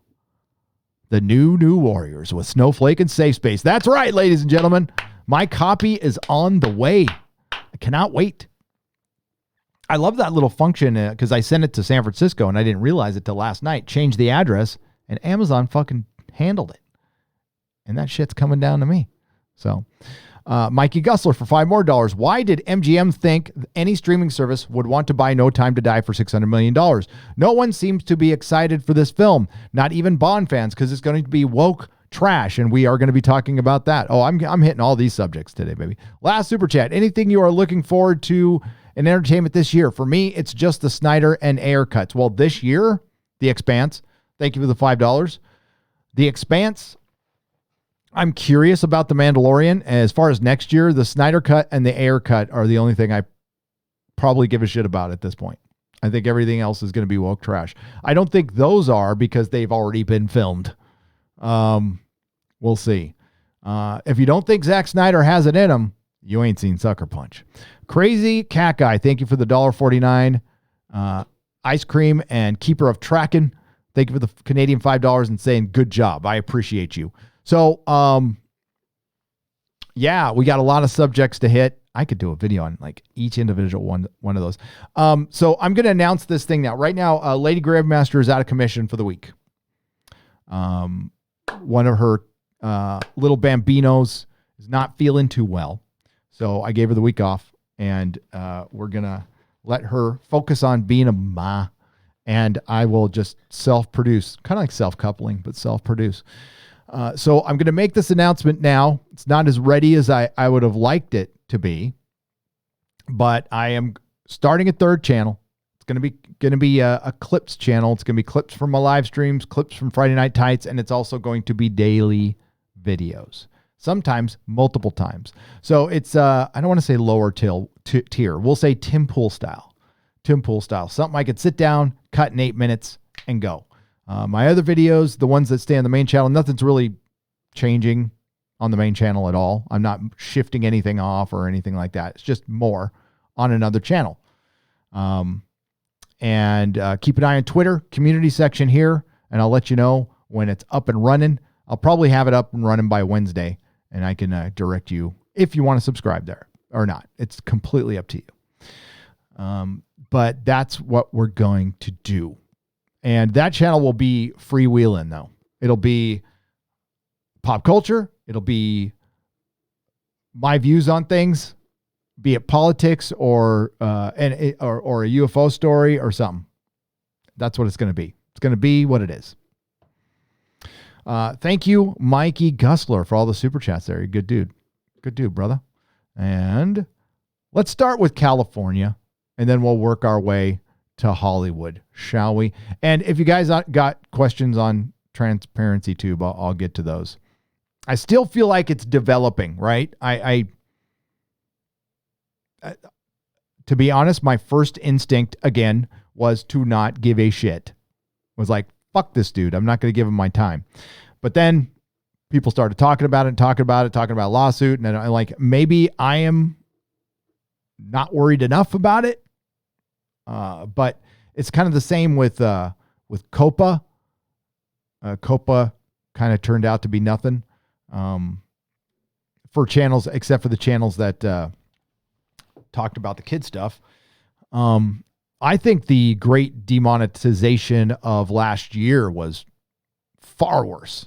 The new Warriors with Snowflake and Safe Space. That's right, ladies and gentlemen. My copy is on the way. I cannot wait. I love that little function because I sent it to San Francisco and I didn't realize it till last night. Changed the address and Amazon fucking handled it. And that shit's coming down to me. So, Mikey Gusler for $5 more. Why did MGM think any streaming service would want to buy No Time to Die for $600 million? No one seems to be excited for this film. Not even Bond fans, because it's going to be woke trash, and we are going to be talking about that. Oh, I'm hitting all these subjects today, baby. Last super chat. Anything you are looking forward to in entertainment this year? For me, it's just the Snyder and Ayer cuts. Well, this year, The Expanse. Thank you for the $5. The Expanse. I'm curious about The Mandalorian. As far as next year, the Snyder cut and the Ayer cut are the only thing I probably give a shit about at this point. I think everything else is going to be woke trash. I don't think those are because they've already been filmed. We'll see. If you don't think Zack Snyder has it in him, you ain't seen Sucker Punch. Crazy Cat Guy, thank you for the $1.49. Ice Cream and Keeper of Trackin', thank you for the Canadian $5 and saying good job. I appreciate you. So, yeah, we got a lot of subjects to hit. I could do a video on like each individual one of those. So I'm going to announce this thing now. Right now, Lady Grandmaster is out of commission for the week. One of her little bambinos is not feeling too well. So I gave her the week off, and we're going to let her focus on being a ma, and I will just self-produce, kind of like self-coupling, but self-produce. So I'm going to make this announcement now. It's not as ready as I would have liked it to be, but I am starting a third channel. It's going to be a clips channel. It's going to be clips from my live streams, clips from Friday Night Tights, and it's also going to be daily videos, sometimes multiple times. So it's I don't want to say lower tier. We'll say Tim Pool style. Something I could sit down, cut in 8 minutes, and go. My other videos, the ones that stay on the main channel, nothing's really changing on the main channel at all. I'm not shifting anything off or anything like that. It's just more on another channel. And keep an eye on Twitter, community section here, and I'll let you know when it's up and running. I'll probably have it up and running by Wednesday, and I can direct you if you want to subscribe there or not. It's completely up to you. But that's what we're going to do. And that channel will be freewheeling, though. It'll be pop culture. It'll be my views on things, be it politics or a UFO story or something. That's what it's going to be. It's going to be what it is. Thank you, Mikey Gusler, for all the super chats there. You're a good dude. Good dude, brother. And let's start with California, and then we'll work our way to Hollywood, shall we? And if you guys got questions on Transparency Tube, I'll get to those. I still feel like it's developing, right? To be honest, my first instinct, again, was to not give a shit. Was like, fuck this dude. I'm not going to give him my time. But then people started talking about a lawsuit. And I'm like, maybe I am not worried enough about it. But it's kind of the same with Copa. Copa kind of turned out to be nothing for channels, except for the channels that talked about the kid stuff. I think the great demonetization of last year was far worse.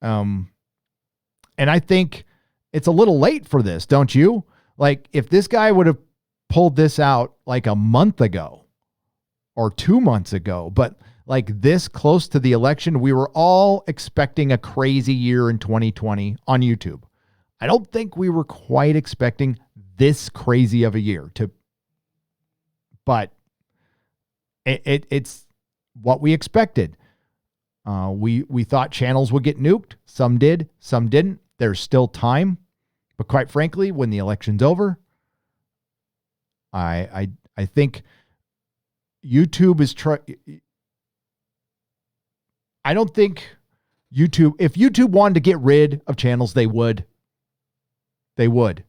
And I think it's a little late for this, don't you? Like, if this guy would have pulled this out like a month ago or 2 months ago, but like this close to the election, we were all expecting a crazy year in 2020 on YouTube. I don't think we were quite expecting this crazy of a year but it's what we expected. We thought channels would get nuked. Some did, some didn't. There's still time, but quite frankly, when the election's over, I think YouTube is I don't think YouTube, if YouTube wanted to get rid of channels, they would. They would.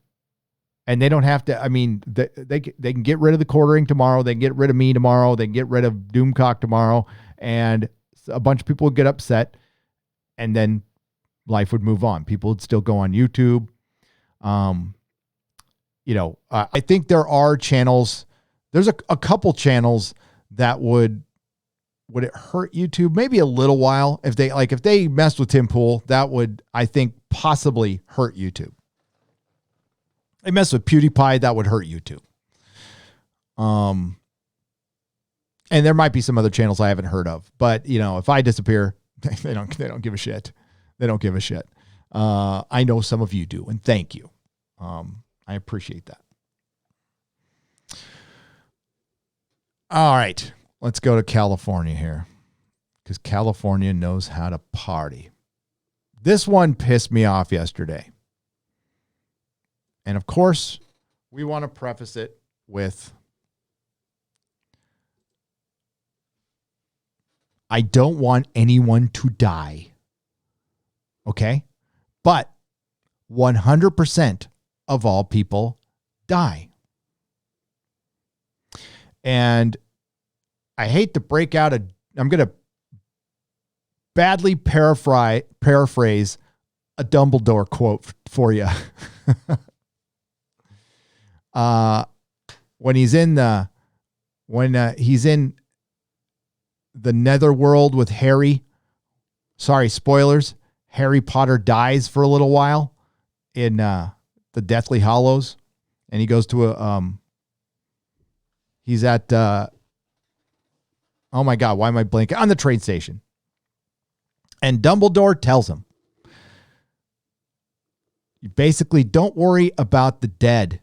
And they don't have to, I mean, they can get rid of the quartering tomorrow. They can get rid of me tomorrow. They can get rid of Doomcock tomorrow. And a bunch of people would get upset. And then life would move on. People would still go on YouTube. I think there are channels. There's a couple channels that would it hurt YouTube? Maybe a little while. If they messed with Tim Pool, that would, I think, possibly hurt YouTube. They mess with PewDiePie, that would hurt YouTube. And there might be some other channels I haven't heard of, but if I disappear, they don't give a shit. They don't give a shit. I know some of you do, and thank you. I appreciate that. All right, let's go to California here, because California knows how to party. This one pissed me off yesterday. And of course, we want to preface it with, I don't want anyone to die. Okay? But 100% of all people die. And I hate to break out I'm going to badly paraphrase a Dumbledore quote for you. When he's in the netherworld with Harry, sorry, spoilers, Harry Potter dies for a little while in the Deathly Hallows, and he goes to he's at oh my God, why am I blanking? On the train station. And Dumbledore tells him, you basically don't worry about the dead.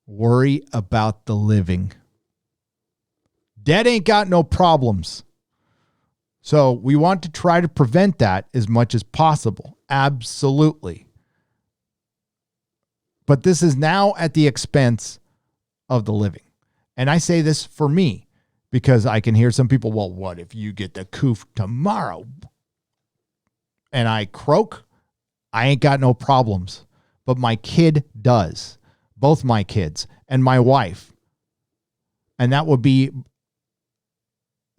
Worry about the living. Dead ain't got no problems. So we want to try to prevent that as much as possible. Absolutely. But this is now at the expense of the living. And I say this for me because I can hear some people, well, what if you get the coof tomorrow? And I croak? I ain't got no problems. But my kid does. Both my kids and my wife. And that would be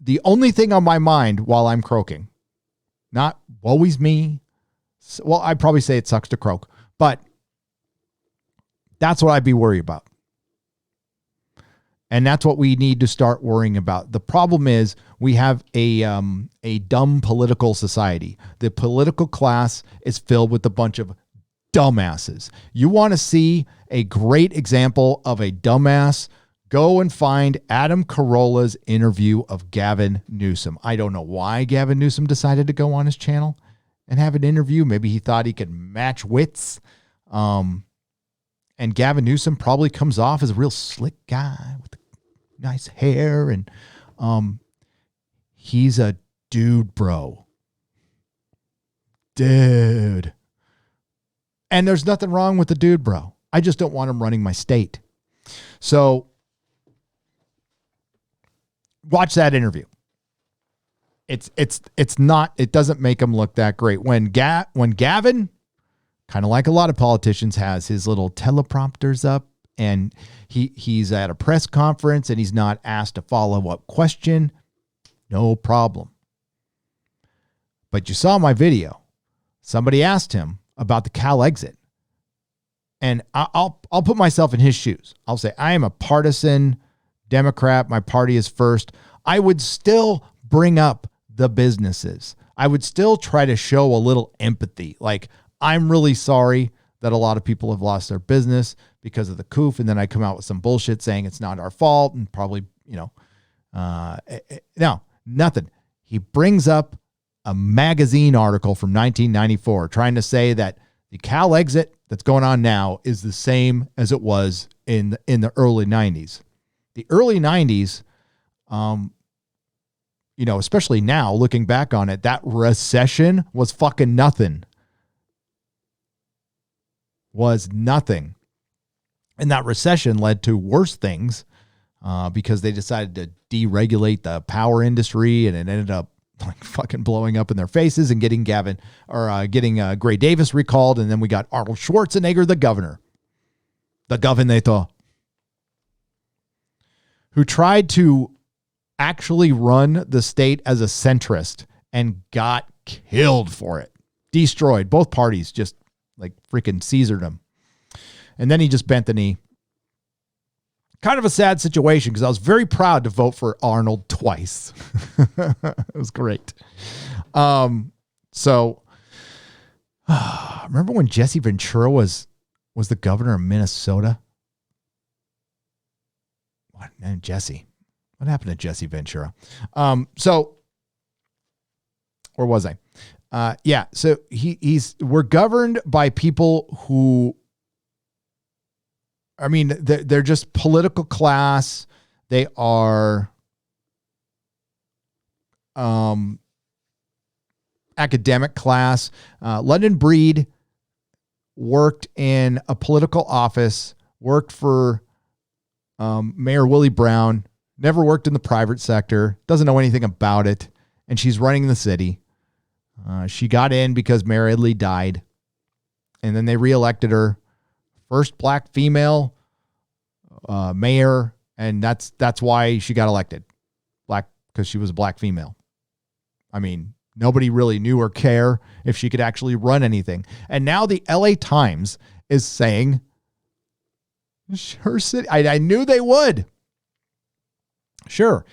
the only thing on my mind while I'm croaking. Not always me. Well, I'd probably say it sucks to croak, but that's what I'd be worried about. And that's what we need to start worrying about. The problem is we have a dumb political society. The political class is filled with a bunch of dumbasses. You want to see a great example of a dumbass? Go and find Adam Carolla's interview of Gavin Newsom. I don't know why Gavin Newsom decided to go on his channel and have an interview. Maybe he thought he could match wits. And Gavin Newsom probably comes off as a real slick guy with nice hair. And he's a dude, bro. Dude. And there's nothing wrong with the dude, bro. I just don't want him running my state. So watch that interview. It doesn't make him look that great. When Gavin, kind of like a lot of politicians, has his little teleprompters up and he's at a press conference and he's not asked a follow-up question, no problem. But you saw my video. Somebody asked him about the Cal exit. And I'll put myself in his shoes. I'll say, I am a partisan Democrat. My party is first. I would still bring up the businesses. I would still try to show a little empathy. Like, I'm really sorry that a lot of people have lost their business because of the coof. And then I come out with some bullshit saying it's not our fault. And probably, no, nothing. He brings up a magazine article from 1994 trying to say that the Cal exit that's going on now is the same as it was in the early 90s. The early 90s, especially now looking back on it, that recession was fucking nothing. Was nothing. And that recession led to worse things because they decided to deregulate the power industry, and it ended up like fucking blowing up in their faces and getting Gray Davis recalled. And then we got Arnold Schwarzenegger, the governor, who tried to actually run the state as a centrist and got killed for it. Destroyed. Both parties just like freaking Caesared him. And then he just bent the knee. Kind of a sad situation because I was very proud to vote for Arnold twice. It was great. So remember when Jesse Ventura was the governor of Minnesota? What? Man, Jesse. What happened to Jesse Ventura? So where was I? Yeah. So we're governed by people who, I mean, they're just political class. They are academic class. London Breed worked in a political office, worked for Mayor Willie Brown, never worked in the private sector, doesn't know anything about it, and she's running the city. She got in because Mayor Ridley died, and then they reelected her. First black female mayor, and that's why she got elected. Black, because she was a black female. I mean, nobody really knew or care if she could actually run anything. And now the LA Times is saying her city, I knew they would. Sure,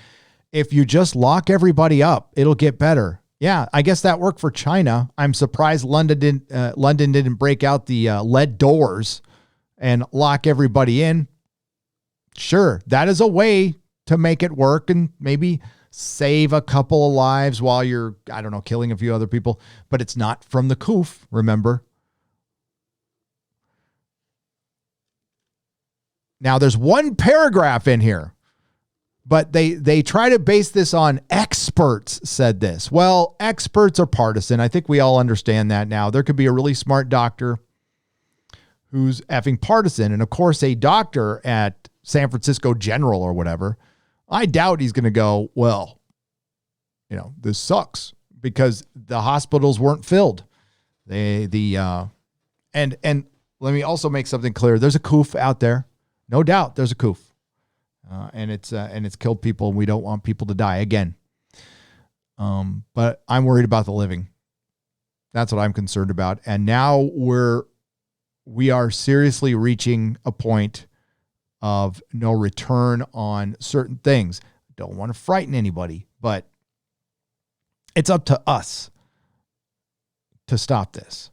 if you just lock everybody up, it'll get better. Yeah, I guess that worked for China. I'm surprised London didn't break out the lead doors and lock everybody in. Sure, that is a way to make it work and maybe save a couple of lives while you're, I don't know, killing a few other people. But it's not from the coof, remember? Now, there's one paragraph in here, but they try to base this on experts said this. Well, experts are partisan. I think we all understand that now. There could be a really smart doctor who's effing partisan. And of course, a doctor at San Francisco General or whatever, I doubt he's going to go, well, this sucks because the hospitals weren't filled. And let me also make something clear. There's a coof out there. No doubt there's a coof. And it's killed people, and we don't want people to die again. But I'm worried about the living. That's what I'm concerned about. And now we are seriously reaching a point of no return on certain things. Don't want to frighten anybody, but it's up to us to stop this.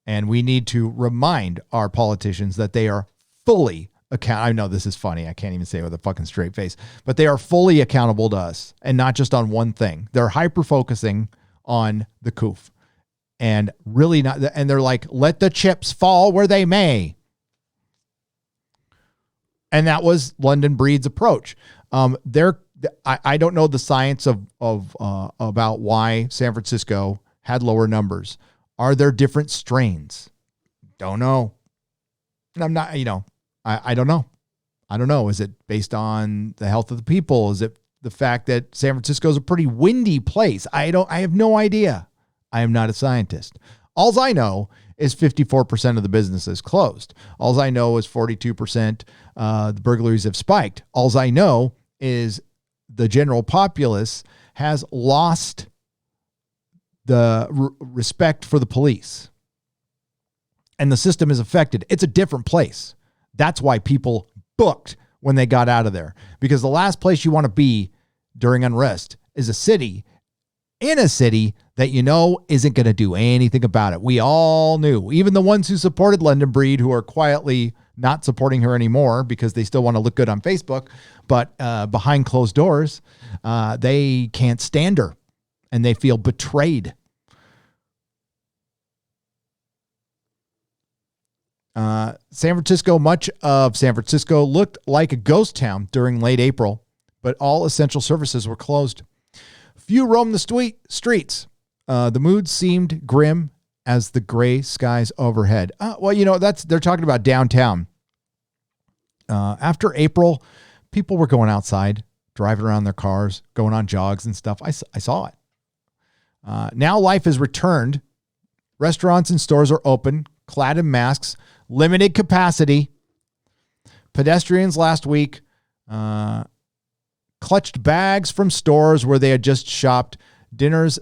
And we need to remind our politicians that they are fully I know this is funny. I can't even say it with a fucking straight face, but they are fully accountable to us and not just on one thing. They're hyper-focusing on the coof and really not. And they're like, let the chips fall where they may. And that was London Breed's approach. I don't know the science of about why San Francisco had lower numbers. Are there different strains? Don't know. I'm not, I don't know. I don't know. Is it based on the health of the people? Is it the fact that San Francisco is a pretty windy place? I have no idea. I am not a scientist. All I know is 54% of the businesses closed. All I know is 42% the burglaries have spiked. All I know is the general populace has lost the respect for the police. And the system is affected. It's a different place. That's why people booked when they got out of there. Because the last place you want to be during unrest is a city that isn't going to do anything about it. We all knew. Even the ones who supported London Breed, who are quietly not supporting her anymore because they still want to look good on Facebook, but behind closed doors, they can't stand her and they feel betrayed. Much of San Francisco looked like a ghost town during late April, but all essential services were closed. Few roamed the streets. The mood seemed grim as the gray skies overhead. They're talking about downtown. After April, People were going outside, driving around their cars, going on jogs and stuff. I saw it. Now life has returned. Restaurants and stores are open, clad in masks, limited capacity. Pedestrians last week clutched bags from stores where they had just shopped. Diners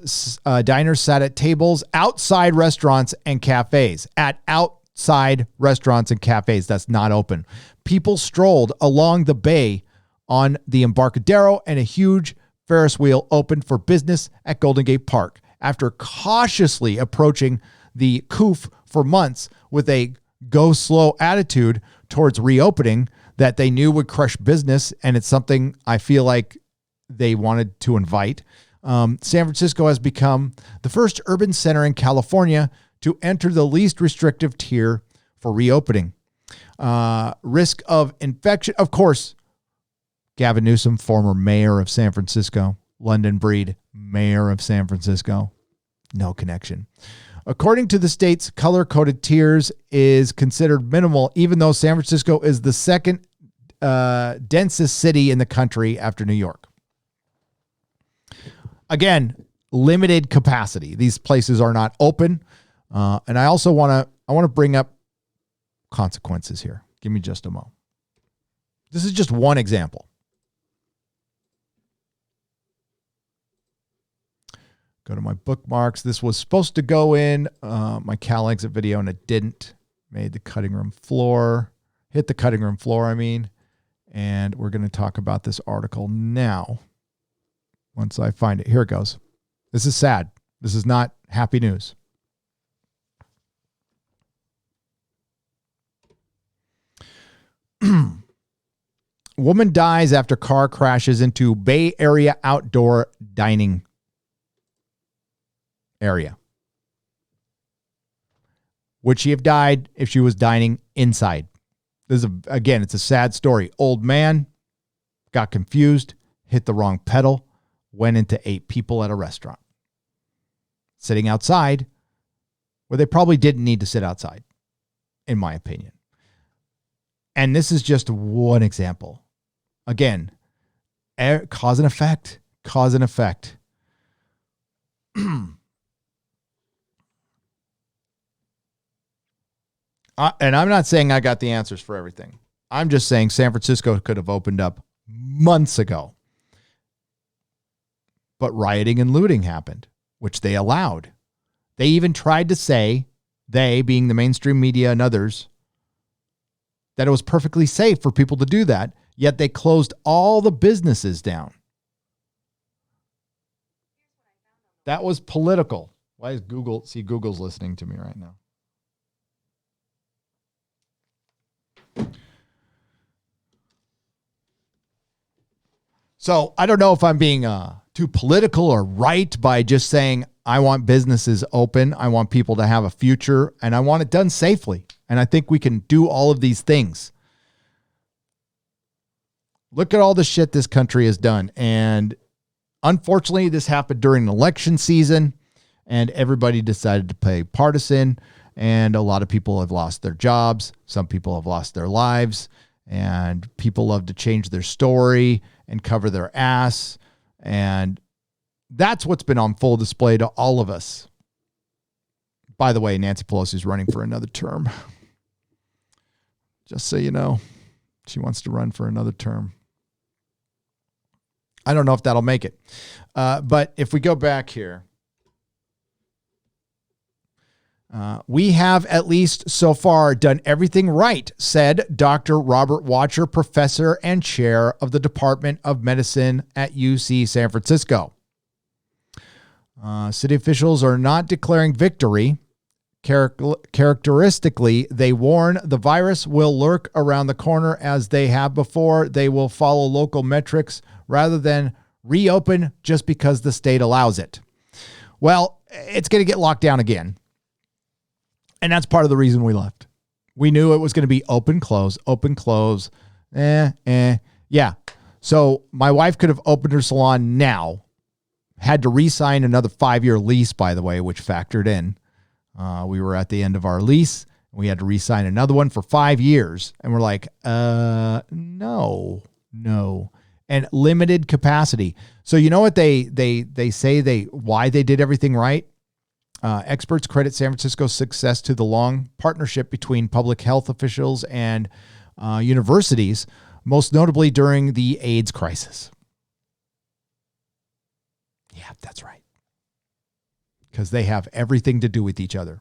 sat at tables outside restaurants and cafes. At outside restaurants and cafes, that's not open. People strolled along the bay on the Embarcadero, and a huge Ferris wheel opened for business at Golden Gate Park. After cautiously approaching the COOF for months with a go slow attitude towards reopening that they knew would crush business, and it's something I feel like they wanted to invite. San Francisco has become the first urban center in California to enter the least restrictive tier for reopening. Risk of infection, of course, Gavin Newsom, former mayor of San Francisco. London Breed, mayor of San Francisco. No connection. According to the state's color-coded tiers is considered minimal, even though San Francisco is the second densest city in the country after New York. Again, limited capacity. These places are not open. And I also want to bring up consequences here. Give me just a moment. This is just one example. Go to my bookmarks. This was supposed to go in my Cal exit video, and it didn't. Made the cutting room floor. Hit the cutting room floor, I mean. And we're going to talk about this article now. Once I find it. Here it goes. This is sad. This is not happy news. Woman dies after car crashes into Bay Area outdoor dining area. Would she have died if she was dining inside? This is again, it's a sad story. Old man got confused, hit the wrong pedal, went into 8 people at a restaurant. Sitting outside where they probably didn't need to sit outside, in my opinion. And this is just one example. Again, cause and effect. Cause and effect. And I'm not saying I got the answers for everything. I'm just saying San Francisco could have opened up months ago. But rioting and looting happened, which they allowed. They even tried to say, they being the mainstream media and others, that it was perfectly safe for people to do that, yet they closed all the businesses down. That was political. Why is Google? See, Google's listening to me right now. So I don't know if I'm being too political or right by just saying I want businesses open. I want people to have a future, and I want it done safely. And I think we can do all of these things. Look at all the shit this country has done. And unfortunately, this happened during election season, and everybody decided to play partisan. And a lot of people have lost their jobs. Some people have lost their lives. And people love to change their story and cover their ass. And that's what's been on full display to all of us. By the way, Nancy Pelosi is running for another term. Just so you know, she wants to run for another term. I don't know if that'll make it. But if we go back here, we have at least so far done everything right, said Dr. Robert Watcher, professor and chair of the Department of Medicine at UC San Francisco. City officials are not declaring victory. Characteristically, they warn the virus will lurk around the corner as they have before. They will follow local metrics rather than reopen just because the state allows it. Well, it's going to get locked down again. And that's part of the reason we left. We knew it was going to be open, close, open, close. Yeah. So my wife could have opened her salon now, had to re-sign another 5-year lease, by the way, which factored in. We were at the end of our lease. We had to re-sign another one for 5 years. And we're like, no, No. And limited capacity. So you know what they say why they did everything right? Experts credit San Francisco's success to the long partnership between public health officials and universities, most notably during the AIDS crisis. Yeah, that's right. Because they have everything to do with each other.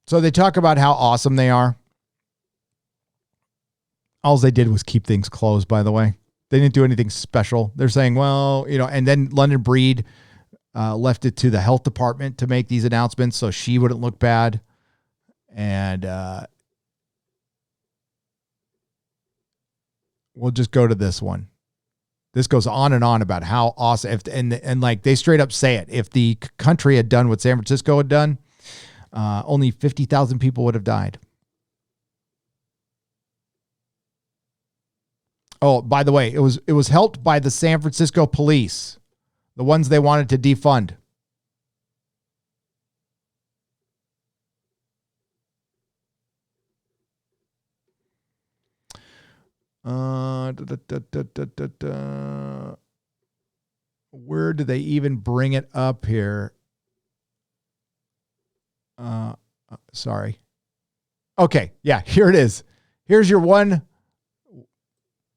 So they talk about how awesome they are. All they did was keep things closed, by the way. They didn't do anything special. They're saying, well, and then London Breed left it to the health department to make these announcements so she wouldn't look bad. And we'll just go to this one. This goes on and on about how awesome, and like they straight up say it. If the country had done what San Francisco had done, only 50,000 people would have died. Oh, by the way, it was helped by the San Francisco police, the ones they wanted to defund. Where do they even bring it up here? Sorry. Okay, yeah, here it is. Here's your one,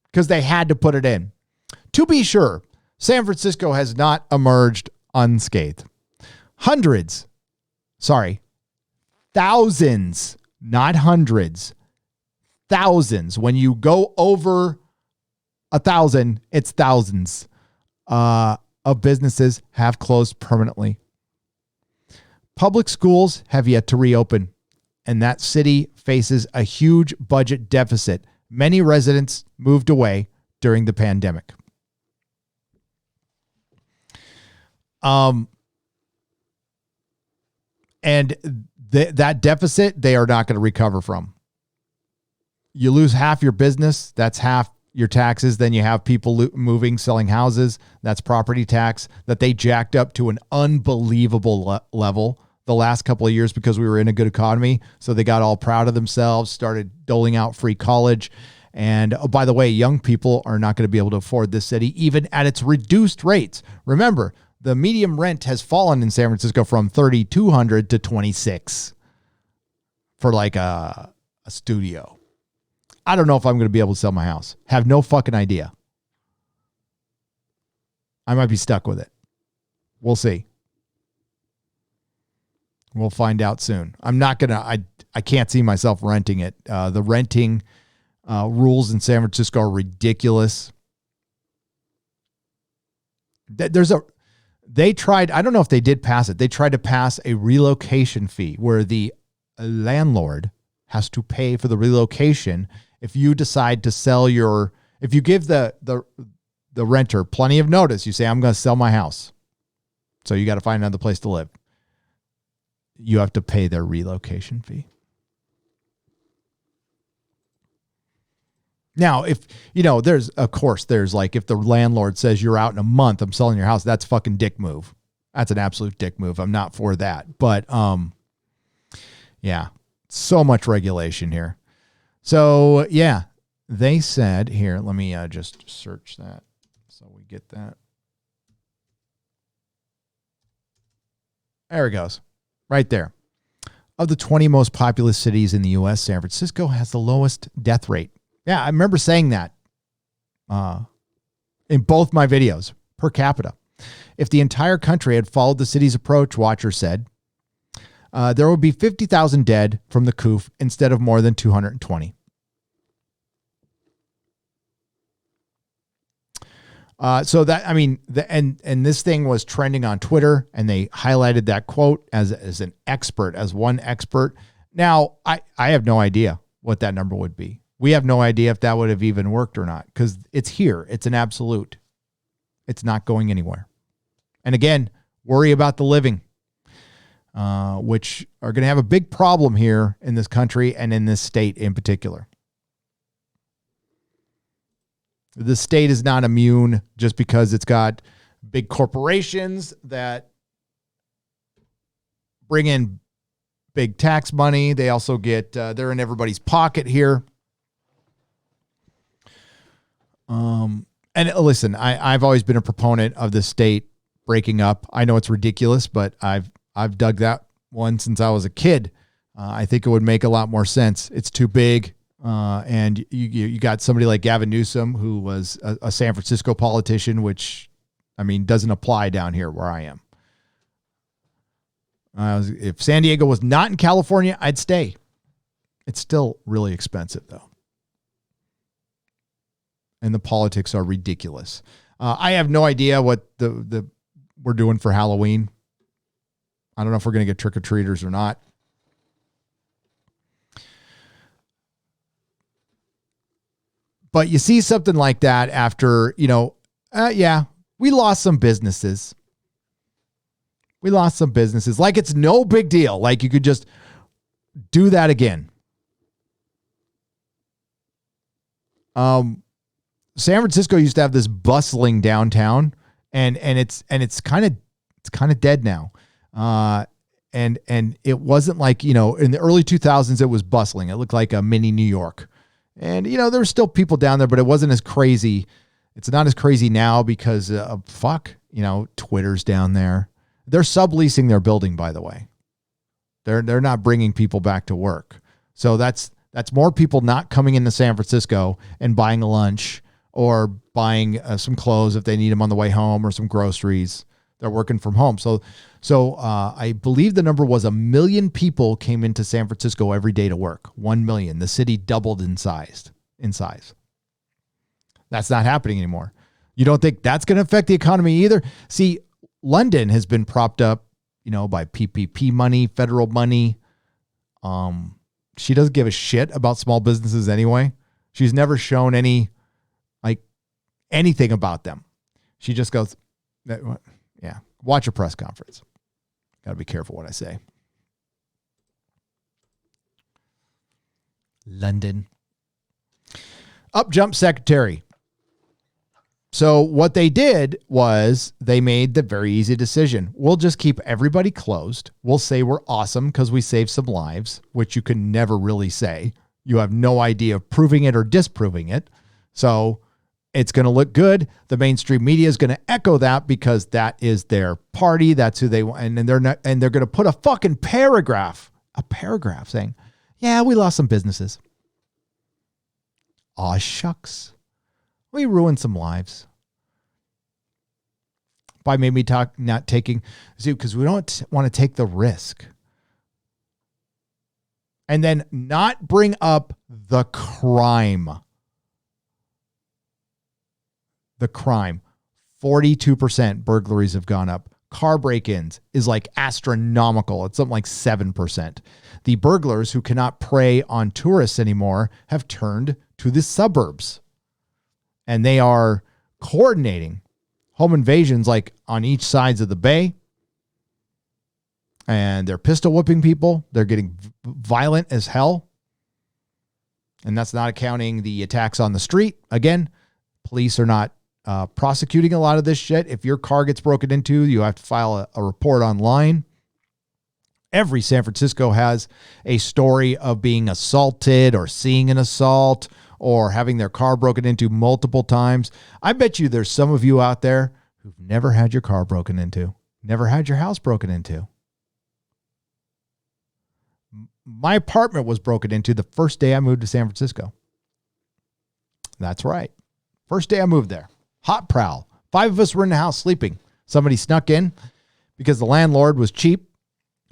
because they had to put it in. To be sure, San Francisco has not emerged unscathed. Thousands, not hundreds, thousands. When you go over 1,000, it's thousands of businesses have closed permanently. Public schools have yet to reopen, and that city faces a huge budget deficit. Many residents moved away during the pandemic. And that deficit, they are not going to recover from. You lose half your business, that's half your taxes. Then you have people moving, selling houses. That's property tax that they jacked up to an unbelievable level the last couple of years because we were in a good economy. So they got all proud of themselves, started doling out free college. And oh, by the way, young people are not going to be able to afford this city, even at its reduced rates. Remember, the median rent has fallen in San Francisco from $3,200 to $26 for like a studio. I don't know if I'm going to be able to sell my house. Have no fucking idea. I might be stuck with it. We'll see. We'll find out soon. I'm not going to, I can't see myself renting it. The renting rules in San Francisco are ridiculous. They tried, I don't know if they did pass it. They tried to pass a relocation fee where the landlord has to pay for the relocation if you decide to sell if you give the renter plenty of notice, you say, I'm going to sell my house. So you got to find another place to live. You have to pay their relocation fee. Now, if, there's like, if the landlord says you're out in a month, I'm selling your house, that's fucking dick move. That's an absolute dick move. I'm not for that. But, yeah, so much regulation here. So, yeah, they said here, let me just search that so we get that. There it goes. Right there. Of the 20 most populous cities in the U.S., San Francisco has the lowest death rate. Yeah, I remember saying that in both my videos, per capita. If the entire country had followed the city's approach, Watcher said, there would be 50,000 dead from the COOF instead of more than 220. So that, I mean, and this thing was trending on Twitter, and they highlighted that quote as an expert, as one expert. Now, I have no idea what that number would be. We have no idea if that would have even worked or not, because it's here. It's an absolute. It's not going anywhere. And again, worry about the living, which are going to have a big problem here in this country and in this state in particular. The state is not immune just because it's got big corporations that bring in big tax money. They also get, they're in everybody's pocket here. And listen, I've always been a proponent of the state breaking up. I know it's ridiculous, but I've dug that one since I was a kid. I think it would make a lot more sense. It's too big. And you got somebody like Gavin Newsom, who was a San Francisco politician, which, I mean, doesn't apply down here where I am. If San Diego was not in California, I'd stay. It's still really expensive, though. And the politics are ridiculous. I have no idea what we're doing for Halloween. I don't know if we're going to get trick-or-treaters or not. But you see something like that after, we lost some businesses. Like it's no big deal. Like you could just do that again. San Francisco used to have this bustling downtown, and it's kind of dead now. And it wasn't like, in the early 2000s it was bustling. It looked like a mini New York. And there were still people down there, but it wasn't as crazy. It's not as crazy now because Twitter's down there. They're subleasing their building, by the way. They're not bringing people back to work. So that's more people not coming into San Francisco and buying a lunch or buying some clothes if they need them on the way home or some groceries. They're working from home. So I believe the number was 1 million people came into San Francisco every day to work. 1 million. The city doubled in size. That's not happening anymore. You don't think that's going to affect the economy either? See, London has been propped up, by PPP money, federal money. She doesn't give a shit about small businesses anyway. She's never shown anything about them. She just goes, yeah, watch a press conference. Got to be careful what I say. London. Up jump secretary. So what they did was they made the very easy decision. We'll just keep everybody closed. We'll say we're awesome because we saved some lives, which you can never really say. You have no idea of proving it or disproving it. So it's going to look good. The mainstream media is going to echo that because that is their party. That's who they want. And they're going to put a fucking paragraph saying, yeah, we lost some businesses. Aw, shucks. We ruined some lives by maybe not taking, because we don't want to take the risk. And then not bring up the crime. The crime. 42% burglaries have gone up. Car break-ins is like astronomical. It's something like 7%. The burglars who cannot prey on tourists anymore have turned to the suburbs. And they are coordinating home invasions like on each sides of the bay. And they're pistol whipping people. They're getting violent as hell. And that's not accounting the attacks on the street. Again, police are not prosecuting a lot of this shit. If your car gets broken into, you have to file a report online. Every San Francisco has a story of being assaulted or seeing an assault or having their car broken into multiple times. I bet you there's some of you out there who've never had your car broken into, never had your house broken into. My apartment was broken into the first day I moved to San Francisco. That's right. First day I moved there. Hot prowl. 5 of us were in the house sleeping. Somebody snuck in because the landlord was cheap,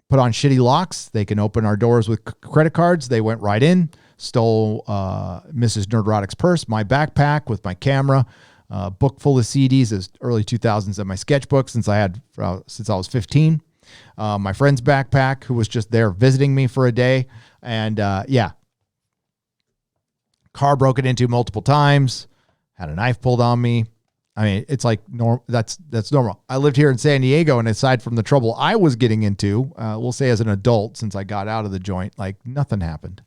put on shitty locks. They can open our doors with credit cards. They went right in, stole Mrs. Nerdrotic's purse, my backpack with my camera, book full of CDs, as early 2000s, and my sketchbook since I was 15. My friend's backpack, who was just there visiting me for a day. And car broken into multiple times, had a knife pulled on me. I mean, it's like that's normal. I lived here in San Diego, and aside from the trouble I was getting into, we'll say as an adult, since I got out of the joint, like nothing happened.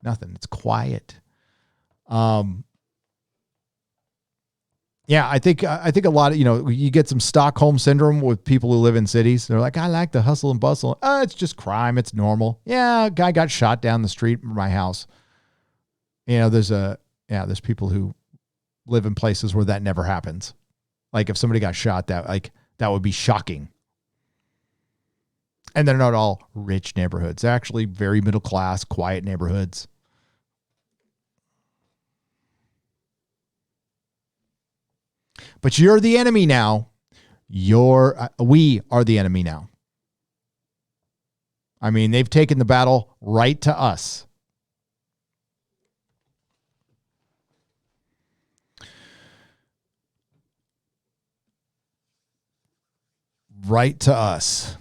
Nothing. It's quiet. Yeah, I think a lot of, you get some Stockholm syndrome with people who live in cities. They're like, I like the hustle and bustle. It's just crime. It's normal. Yeah, a guy got shot down the street from my house. There's people who live in places where that never happens. Like if somebody got shot, that would be shocking. And they're not all rich neighborhoods. They're actually very middle class, quiet neighborhoods. But you're the enemy now. We are the enemy now. I mean, they've taken the battle right to us. Right to us.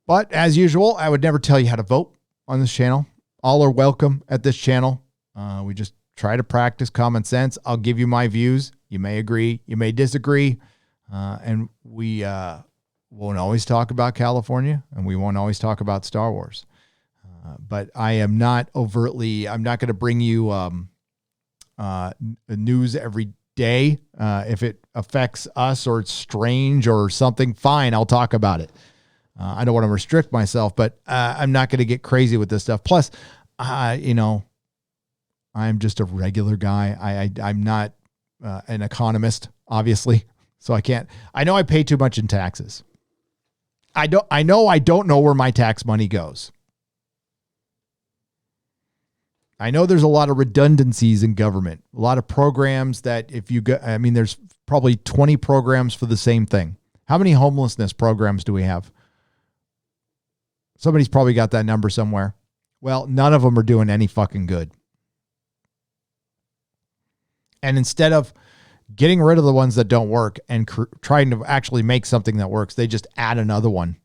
But as usual, I would never tell you how to vote on this channel. All are welcome at this channel. We just try to practice common sense. I'll give you my views. You may agree, you may disagree. And we won't always talk about California, and we won't always talk about Star Wars. But I am not overtly, I'm not going to bring you news every day. If it affects us or it's strange or something, fine, I'll talk about it. I don't want to restrict myself, but I'm not going to get crazy with this stuff. Plus, I'm just a regular guy. I'm not an economist, obviously, so I can't. I know I pay too much in taxes. I don't know where my tax money goes. I know there's a lot of redundancies in government, a lot of programs that if you go, I mean, there's probably 20 programs for the same thing. How many homelessness programs do we have? Somebody's probably got that number somewhere. Well, none of them are doing any fucking good. And instead of getting rid of the ones that don't work and trying to actually make something that works, they just add another one.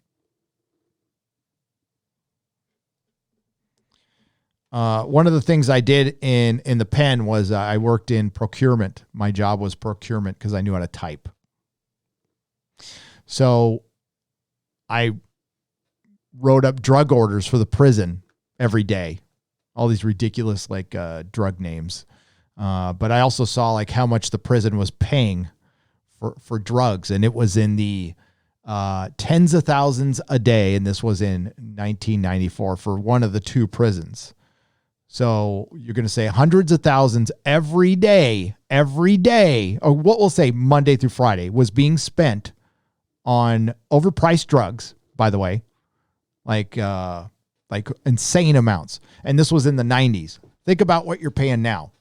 One of the things I did in the pen was I worked in procurement. My job was procurement because I knew how to type. So I wrote up drug orders for the prison every day. All these ridiculous drug names. But I also saw how much the prison was paying for drugs. And it was in the tens of thousands a day. And this was in 1994 for one of the two prisons. So you're going to say hundreds of thousands every day, or what we'll say Monday through Friday was being spent on overpriced drugs, by the way, like insane amounts. And this was in the 90s. Think about what you're paying now.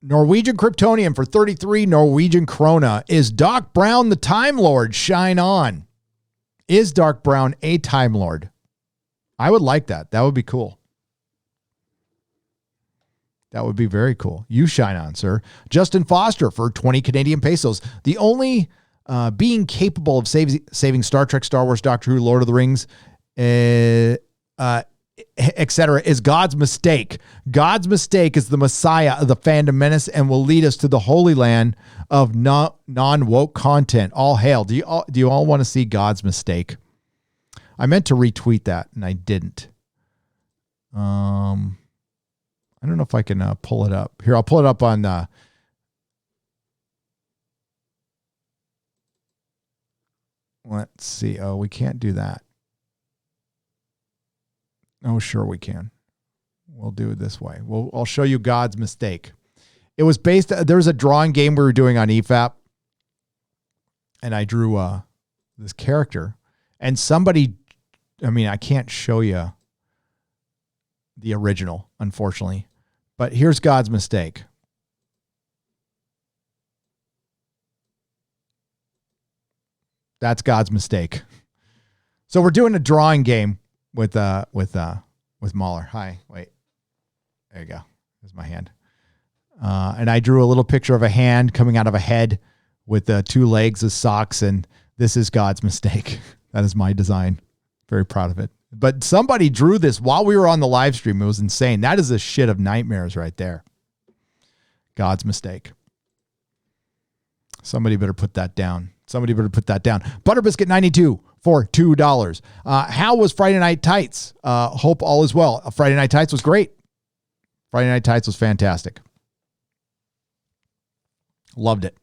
Norwegian Kryptonian for 33 Norwegian krona. Is Doc Brown the Time Lord? Shine on. Is Doc Brown a Time Lord? I would like that. That would be cool. That would be very cool. You shine on, sir. Justin Foster for 20 Canadian pesos. The only being capable of saving Star Trek, Star Wars, Doctor Who, Lord of the Rings, etc., is God's mistake. God's mistake is the Messiah of the fandom menace and will lead us to the holy land of non-woke content. All hail. Do you all want to see God's mistake? I meant to retweet that and I didn't. I don't know if I can pull it up. Here, I'll pull it up on let's see. Oh, we can't do that. Oh, sure we can. We'll do it this way. I'll show you God's mistake. It was there was a drawing game we were doing on EFAP, and I drew this character, and somebody, I can't show you the original, unfortunately, but here's God's mistake. That's God's mistake. So we're doing a drawing game with Mahler. Hi, wait. There you go. There's my hand. And I drew a little picture of a hand coming out of a head with 2 legs as socks, and this is God's mistake. That is my design. Very proud of it. But somebody drew this while we were on the live stream. It was insane. That is a shit of nightmares right there. God's mistake. Somebody better put that down. Butterbiscuit92 for $2. How was Friday Night Tights? Hope all is well. Friday Night Tights was great. Friday Night Tights was fantastic. Loved it.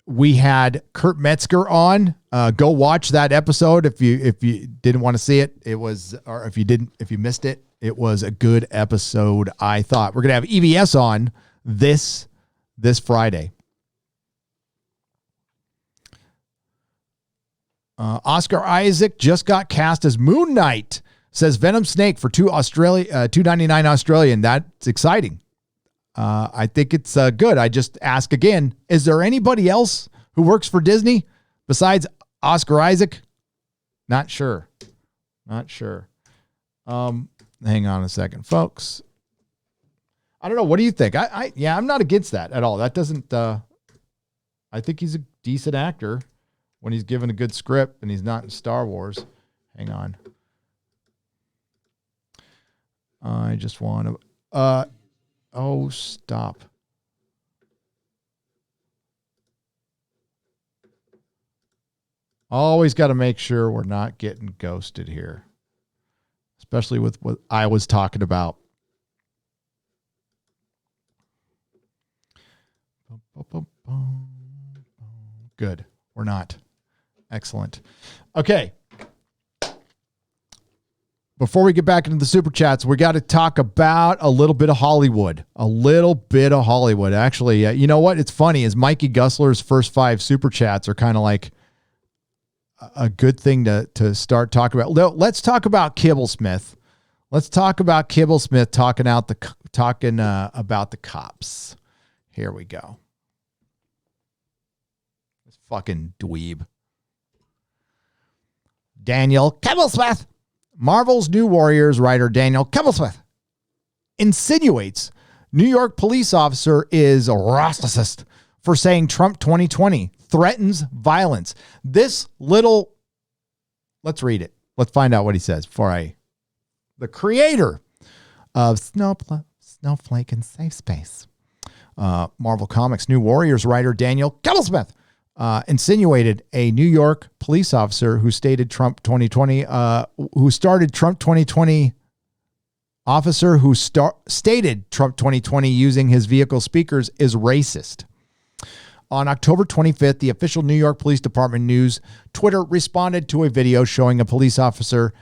We had Kurt Metzger on. Go watch that episode if you didn't want to see it. It was, or if you missed it, it was a good episode, I thought. We're gonna have EVS on this Friday. Oscar Isaac just got cast as Moon Knight. Says Venom Snake for $2.99 Australian. That's exciting. I think it's good. I just ask again, is there anybody else who works for Disney besides Oscar Isaac? Not sure. Hang on a second, folks. I don't know. What do you think? I'm not against that at all. That doesn't, I think he's a decent actor when he's given a good script and he's not in Star Wars. Hang on. I just want to, oh, stop. Always got to make sure we're not getting ghosted here, especially with what I was talking about. Good. We're not. Excellent. Okay. Before we get back into the super chats, we got to talk about a little bit of Hollywood. Actually, you know what? It's funny is Mikey Gussler's first 5 super chats are kind of like a good thing to start talking about. Let's talk about Kibblesmith. Let's talk about Kibblesmith talking about the cops. Here we go. This fucking dweeb. Daniel Kibblesmith. Marvel's New Warriors writer Daniel Kibblesmith insinuates New York police officer is a racist for saying Trump 2020 threatens violence. Let's read it. Let's find out what he says the creator of Snowflake and Safe Space. Marvel Comics New Warriors writer Daniel Kibblesmith insinuated a New York police officer who started Trump 2020 officer who stated Trump 2020 using his vehicle speakers is racist. On October 25th, the official New York Police Department news Twitter responded to a video showing a police officer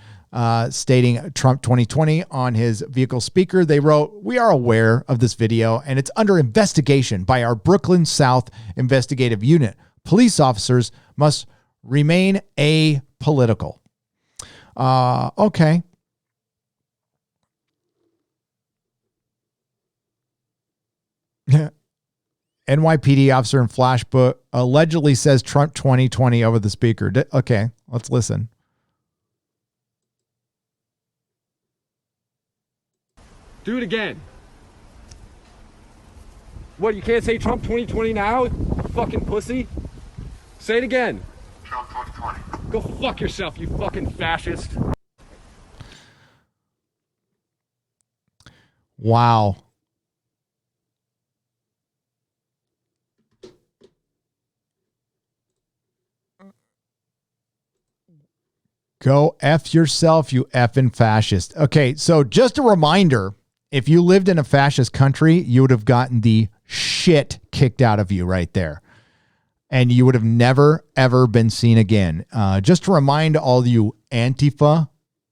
stating Trump 2020 on his vehicle speaker. They wrote, "We are aware of this video and it's under investigation by our Brooklyn South Investigative Unit. Police officers must remain apolitical." Okay. NYPD officer in Flashbook allegedly says Trump 2020 over the speaker. Okay, let's listen. Do it again. What, you can't say Trump 2020 now? Fucking pussy. Say it again. Trump 2020. Go fuck yourself, you fucking fascist. Wow. Go F yourself, you effing fascist. Okay, so just a reminder, if you lived in a fascist country, you would have gotten the shit kicked out of you right there. And you would have never, ever been seen again. Just to remind all you Antifa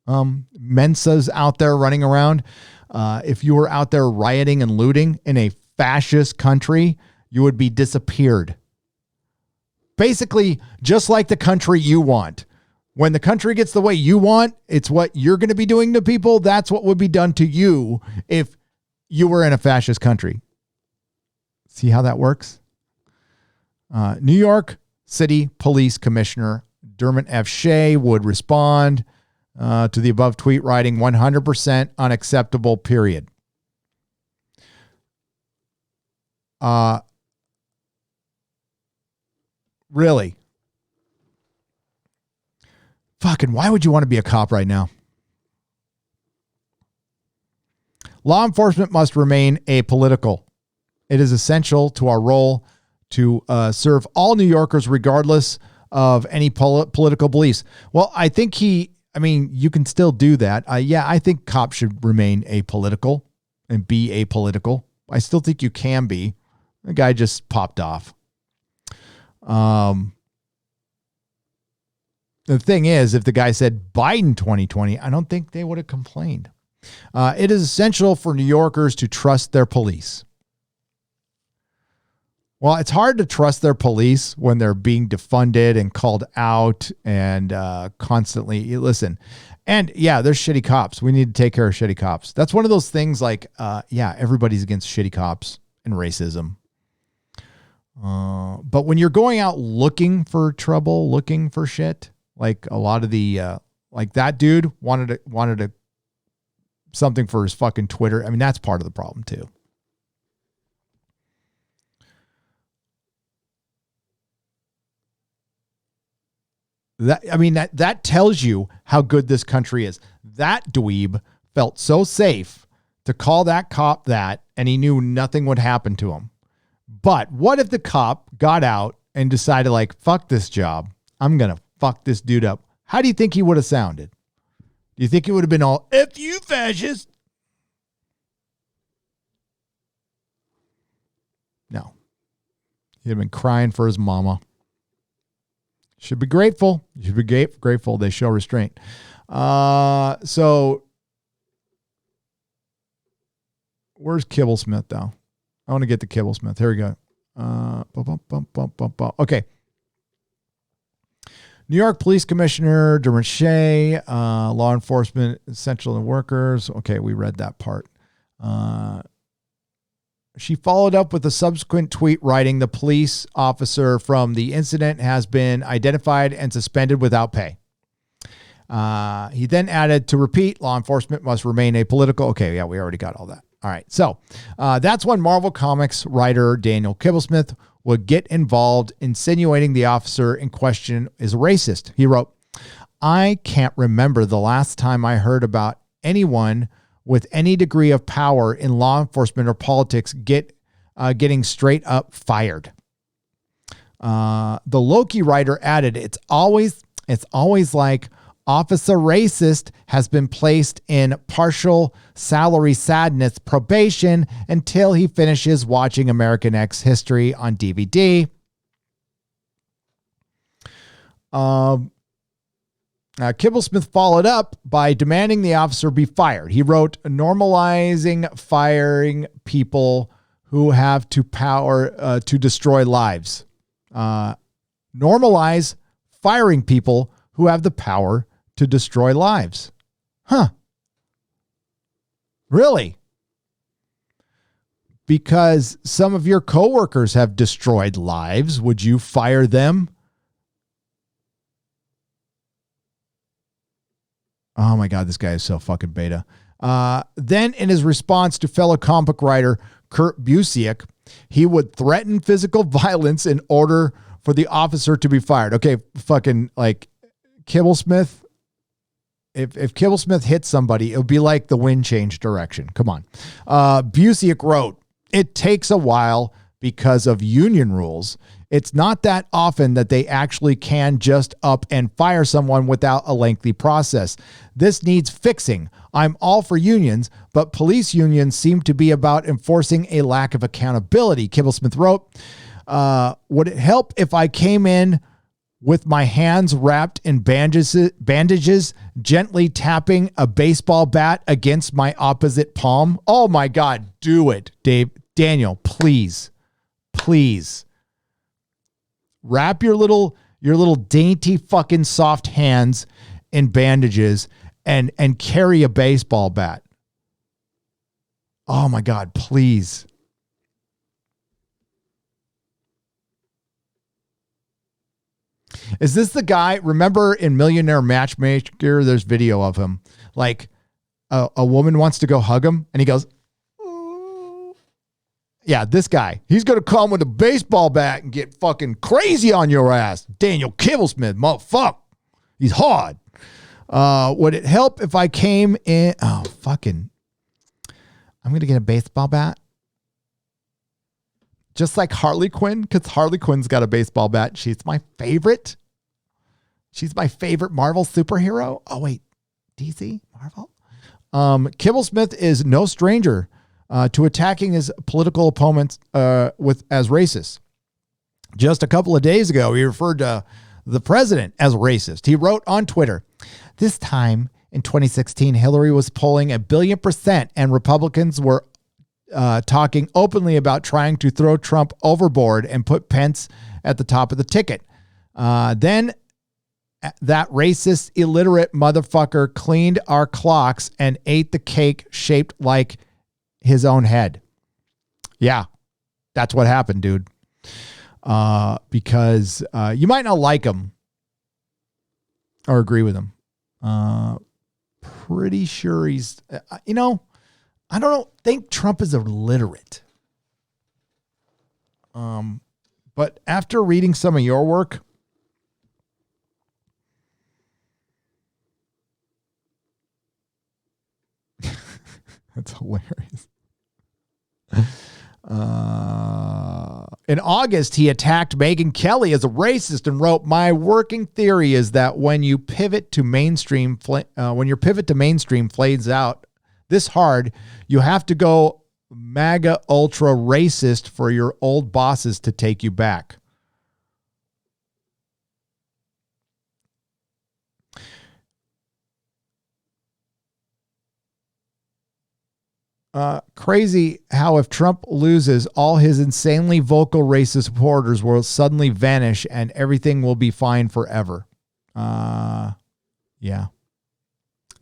mensas out there running around, if you were out there rioting and looting in a fascist country, you would be disappeared. Basically, just like the country you want. When the country gets the way you want, it's what you're going to be doing to people. That's what would be done to you if you were in a fascist country. See how that works? New York City Police Commissioner Dermot F. Shea would respond to the above tweet, writing 100% unacceptable, period. Really? Fucking, why would you want to be a cop right now? Law enforcement must remain apolitical. It is essential to our role to serve all New Yorkers regardless of any political beliefs. Well, I think you can still do that. I think cops should remain apolitical and be apolitical. I still think you can be. The guy just popped off. The thing is, if the guy said Biden 2020, I don't think they would have complained. It is essential for New Yorkers to trust their police. Well, it's hard to trust their police when they're being defunded and called out and constantly listen. And yeah, there's shitty cops. We need to take care of shitty cops. That's one of those things like, everybody's against shitty cops and racism. But when you're going out looking for trouble, looking for shit, like a lot of the, like that dude wanted something for his fucking Twitter. I mean, that's part of the problem too. That tells you how good this country is. That dweeb felt so safe to call that cop that, and he knew nothing would happen to him. But what if the cop got out and decided, like, fuck this job, I'm going to fuck this dude up? How do you think he would have sounded? Do you think he would have been all, F you, fascist? No. He'd have been crying for his mama. Should be grateful. You should be grateful they show restraint. So where's Kibblesmith, though? I want to get to Kibblesmith. Here we go. Okay. New York Police Commissioner Dermot Shea, law enforcement, essential to workers. Okay, we read that part. She followed up with a subsequent tweet writing, the police officer from the incident has been identified and suspended without pay. He then added, to repeat, law enforcement must remain apolitical. Okay, yeah, we already got all that. All right, so that's when Marvel Comics writer Daniel Kibblesmith would get involved, insinuating the officer in question is a racist. He wrote, I can't remember the last time I heard about anyone with any degree of power in law enforcement or politics getting straight up fired. The Loki writer added, it's always like Officer Racist has been placed in partial salary sadness probation until he finishes watching American X History on DVD. Kibblesmith followed up by demanding the officer be fired. He wrote, normalizing firing people who have to power to destroy lives. Normalize firing people who have the power to destroy lives. Huh. Really? Because some of your coworkers have destroyed lives, would you fire them? Oh my God, this guy is so fucking beta. Then in his response to fellow comic writer Kurt Busiek, he would threaten physical violence in order for the officer to be fired. Okay, fucking like Kibblesmith. If Kibblesmith hits somebody, it would be like the wind changed direction. Come on. Busiek wrote, it takes a while because of union rules. It's not that often that they actually can just up and fire someone without a lengthy process. This needs fixing. I'm all for unions, but police unions seem to be about enforcing a lack of accountability. Kibblesmith wrote, would it help if I came in with my hands wrapped in bandages, gently tapping a baseball bat against my opposite palm? Oh my God, do it, Daniel, please. Wrap your little dainty fucking soft hands in bandages and carry a baseball bat. Oh my God, please. Is this the guy? Remember in Millionaire Matchmaker, there's video of him. Like a woman wants to go hug him and he goes, ooh. Yeah, this guy. He's going to come with a baseball bat and get fucking crazy on your ass. Daniel Kibblesmith, motherfucker. He's hard. Would it help if I came in? Oh, fucking. I'm going to get a baseball bat. just like Harley Quinn, because Harley Quinn's got a baseball bat. She's my favorite. She's my favorite Marvel superhero. Oh, wait. DC? Marvel? Kibblesmith is no stranger to attacking his political opponents as racist. Just a couple of days ago, he referred to the president as racist. He wrote on Twitter, "This time in 2016, Hillary was polling 1 billion% and Republicans were talking openly about trying to throw Trump overboard and put Pence at the top of the ticket. Then that racist, illiterate motherfucker cleaned our clocks and ate the cake shaped like his own head." Yeah, that's what happened, dude. Because you might not like him or agree with him. Pretty sure he's, I don't think Trump is illiterate. But after reading some of your work, that's hilarious. In August, he attacked Megyn Kelly as a racist and wrote, "My working theory is that when your pivot to mainstream flames out this hard, you have to go MAGA ultra racist for your old bosses to take you back." Crazy how if Trump loses, all his insanely vocal racist supporters will suddenly vanish and everything will be fine forever. Yeah.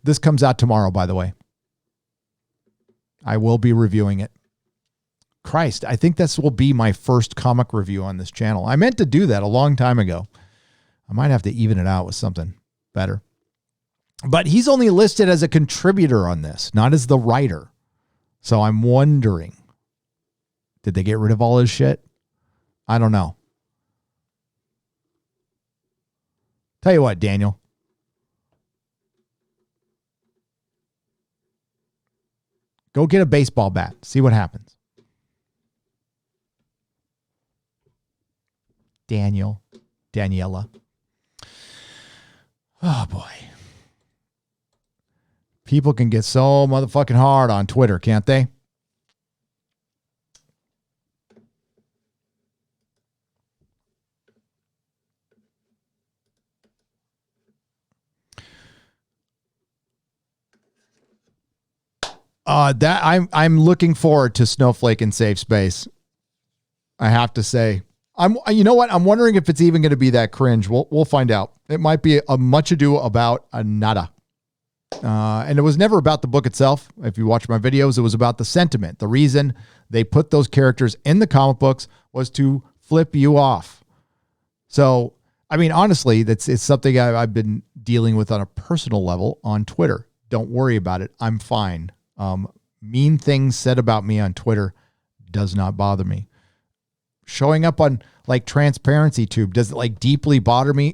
This comes out tomorrow, by the way. I will be reviewing it. Christ, I think this will be my first comic review on this channel. I meant to do that a long time ago. I might have to even it out with something better. But he's only listed as a contributor on this, not as the writer. So I'm wondering, did they get rid of all his shit? I don't know. Tell you what, Daniel. Go get a baseball bat. See what happens. Daniela. Oh, boy. People can get so motherfucking hard on Twitter, can't they? I'm looking forward to Snowflake and Safe Space. I have to say, you know what? I'm wondering if it's even going to be that cringe. We'll find out. It might be a much ado about a nada. And it was never about the book itself. If you watch my videos, it was about the sentiment. The reason they put those characters in the comic books was to flip you off. So, I mean, honestly, it's something I've been dealing with on a personal level on Twitter. Don't worry about it. I'm fine. Mean things said about me on Twitter does not bother me. Showing up on like Transparency Tube, does it like deeply bother me?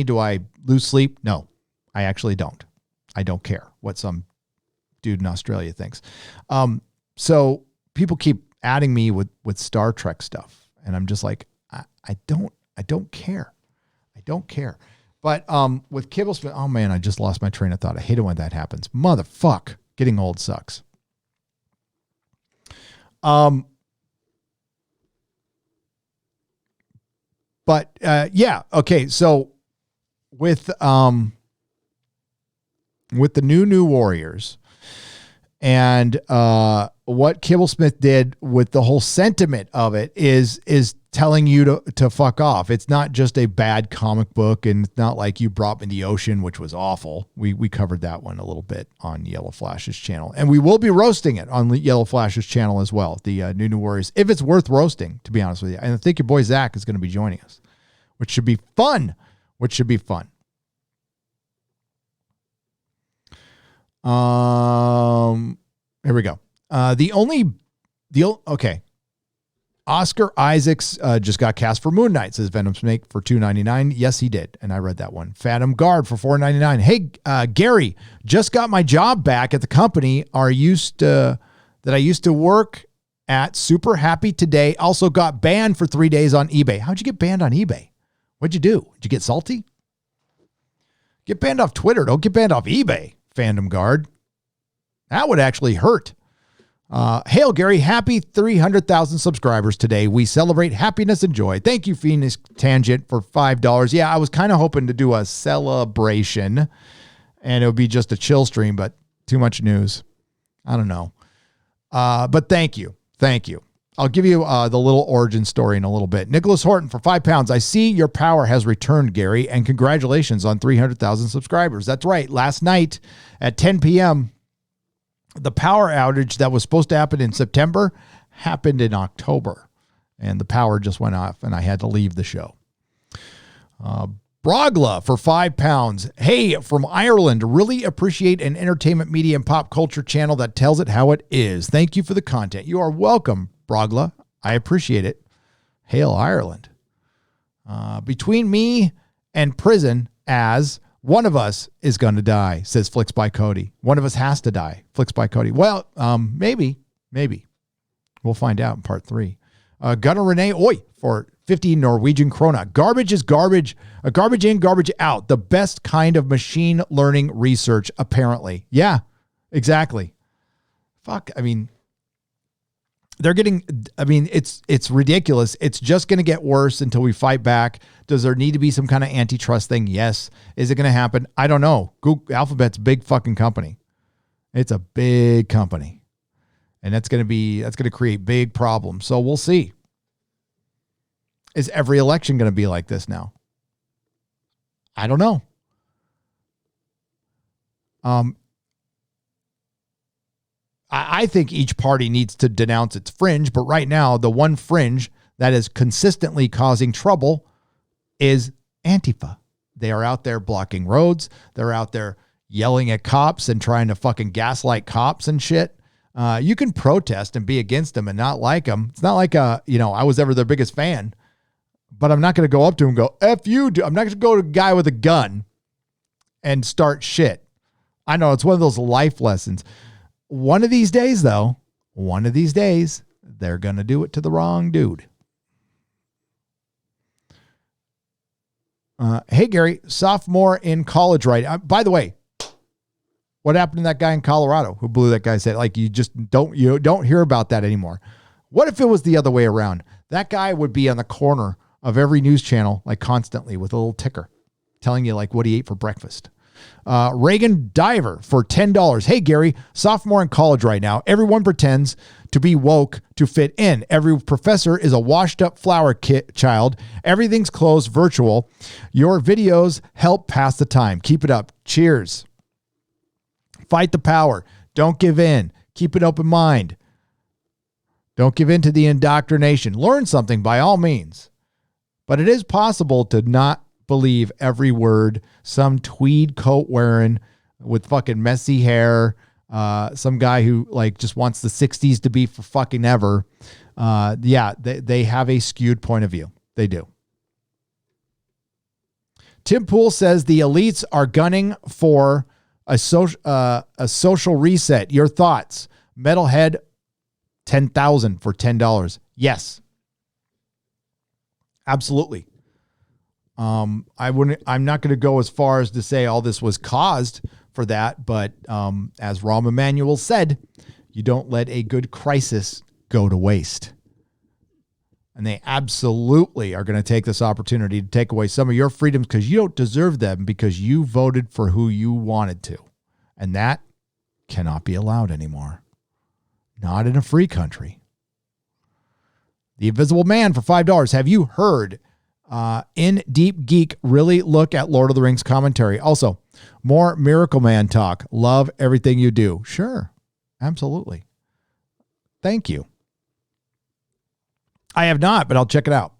Do I lose sleep? No, I actually don't. I don't care what some dude in Australia thinks. So people keep adding me with Star Trek stuff. And I'm just like, I don't care. I don't care. But with Kibblesmith, oh man, I just lost my train of thought. I hate it when that happens. Motherfuck. Getting old sucks. But yeah, okay. So with the new Warriors and what Kibblesmith did with the whole sentiment of it is telling you to fuck off. It's not just a bad comic book, and it's not like You Brought Me the Ocean, which was awful. We covered that one a little bit on Yellow Flash's channel, and we will be roasting it on Yellow Flash's channel as well, the new Warriors, if it's worth roasting, to be honest with you. And I think your boy Zach is going to be joining us, which should be fun. Here we go. Okay. Oscar Isaacs just got cast for Moon Knight, says Venom Snake for $2.99. Yes, he did. And I read that one. Phantom Guard for $4.99. Hey, Gary, just got my job back at the company that I used to work at Super Happy Today. Also got banned for 3 days on eBay. How'd you get banned on eBay? What'd you do? Did you get salty? Get banned off Twitter. Don't get banned off eBay, Fandom Guard. That would actually hurt. Hail, Gary. Happy 300,000 subscribers today. We celebrate happiness and joy. Thank you, Phoenix Tangent, for $5. Yeah, I was kind of hoping to do a celebration, and it would be just a chill stream, but too much news. I don't know. But thank you. Thank you. I'll give you the little origin story in a little bit. Nicholas Horton for £5. I see your power has returned, Gary, and congratulations on 300,000 subscribers. That's right. Last night at 10 p.m., the power outage that was supposed to happen in September happened in October, and the power just went off, and I had to leave the show. Brogla for £5. Hey, from Ireland, really appreciate an entertainment, media, and pop culture channel that tells it how it is. Thank you for the content. You are welcome, Brogla. I appreciate it. Hail Ireland. Between me and prison, as one of us is going to die, says Flicks by Cody. One of us has to die, Flicks by Cody. Well, maybe. We'll find out in part 3. Gunnar Renee Oi for 50 Norwegian krona. Garbage is garbage. Garbage in, garbage out. The best kind of machine learning research, apparently. Yeah, exactly. Fuck. I mean, it's ridiculous. It's just going to get worse until we fight back. Does there need to be some kind of antitrust thing? Yes. Is it going to happen? I don't know. Google, Alphabet's a big fucking company. It's a big company. And that's going to create big problems. So we'll see. Is every election going to be like this now? I don't know. I think each party needs to denounce its fringe, but right now, the one fringe that is consistently causing trouble is Antifa. They are out there blocking roads. They're out there yelling at cops and trying to fucking gaslight cops and shit. You can protest and be against them and not like them. It's not like, I was ever their biggest fan, but I'm not going to go up to him and go, F you. I'm not going to go to a guy with a gun and start shit. I know it's one of those life lessons. One of these days, though, they're going to do it to the wrong dude. Hey, Gary, sophomore in college, right? By the way, what happened to that guy in Colorado who blew that guy's head? Like, you don't hear about that anymore. What if it was the other way around? That guy would be on the corner of every news channel, like constantly with a little ticker telling you like what he ate for breakfast. Reagan Diver for $10. Hey, Gary, sophomore in college right now. Everyone pretends to be woke to fit in. Every professor is a washed up flower child. Everything's closed virtual. Your videos help pass the time. Keep it up. Cheers. Fight the power. Don't give in. Keep an open mind. Don't give in to the indoctrination. Learn something by all means. But it is possible to not believe every word some tweed coat wearing with fucking messy hair, some guy who like just wants the 60s to be for fucking ever. They have a skewed point of view. They do. Tim Pool says the elites are gunning for a social reset. Your thoughts? Metalhead 10,000 for $10. Yes. Absolutely. I'm not going to go as far as to say all this was caused for that, but as Rahm Emanuel said, you don't let a good crisis go to waste. And they absolutely are going to take this opportunity to take away some of your freedoms because you don't deserve them because you voted for who you wanted to. And that cannot be allowed anymore. Not in a free country. The Invisible Man for $5. Have you heard In Deep Geek really look at Lord of the Rings commentary? Also, more Miracle Man talk. Love everything you do. Sure. Absolutely. Thank you. I have not, but I'll check it out.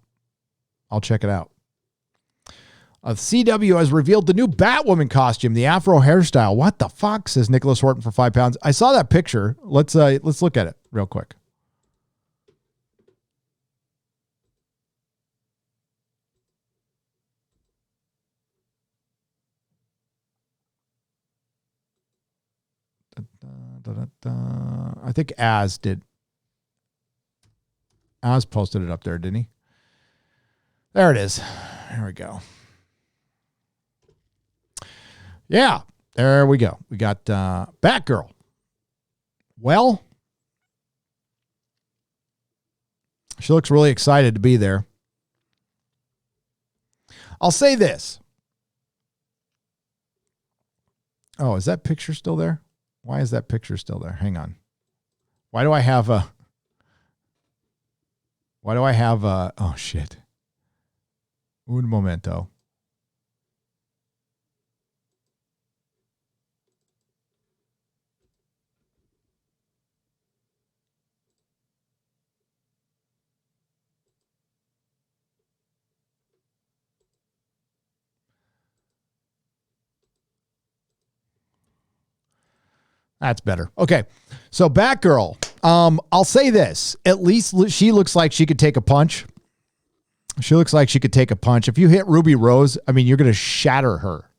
CW has revealed the new Batwoman costume, the Afro hairstyle. What the fuck, says Nicholas Horton for £5. I saw that picture. Let's look at it real quick. I think Az did. Oz posted it up there, didn't he? There it is. There we go. Yeah, there we go. We got Batgirl. Well, she looks really excited to be there. I'll say this. Oh, is that picture still there? Why is that picture still there? Hang on. Why do I have oh shit. Un momento. That's better. Okay. So Batgirl, I'll say this. At least she looks like she could take a punch. She looks like she could take a punch. If you hit Ruby Rose, I mean, you're going to shatter her.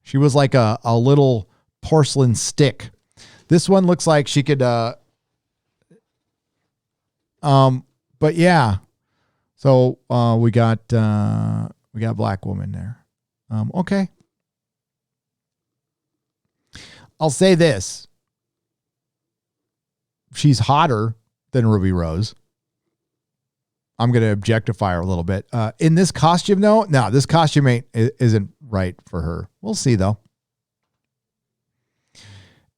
She was like a little porcelain stick. This one looks like she could, but yeah. So, we got Black Woman there. Okay. I'll say this. She's hotter than Ruby Rose. I'm going to objectify her a little bit. In this costume, though, no, this costume isn't right for her. We'll see, though.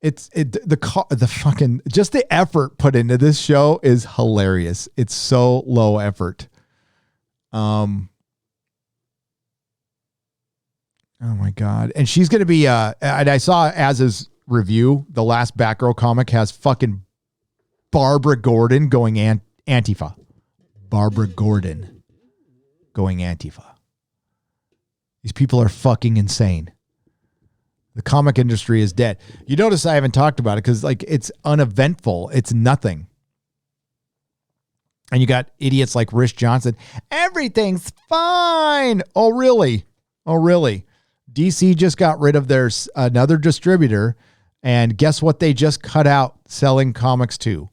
The fucking just the effort put into this show is hilarious. It's so low effort. Oh my God. And she's going to be, and I saw Az's review, the last Batgirl comic has fucking Barbara Gordon going Antifa. Barbara Gordon going Antifa. These people are fucking insane. The comic industry is dead. You notice I haven't talked about it because like it's uneventful. It's nothing. And you got idiots like Rich Johnson. Everything's fine. Oh, really? Oh, really? DC just got rid of their another distributor. And guess what they just cut out selling comics to?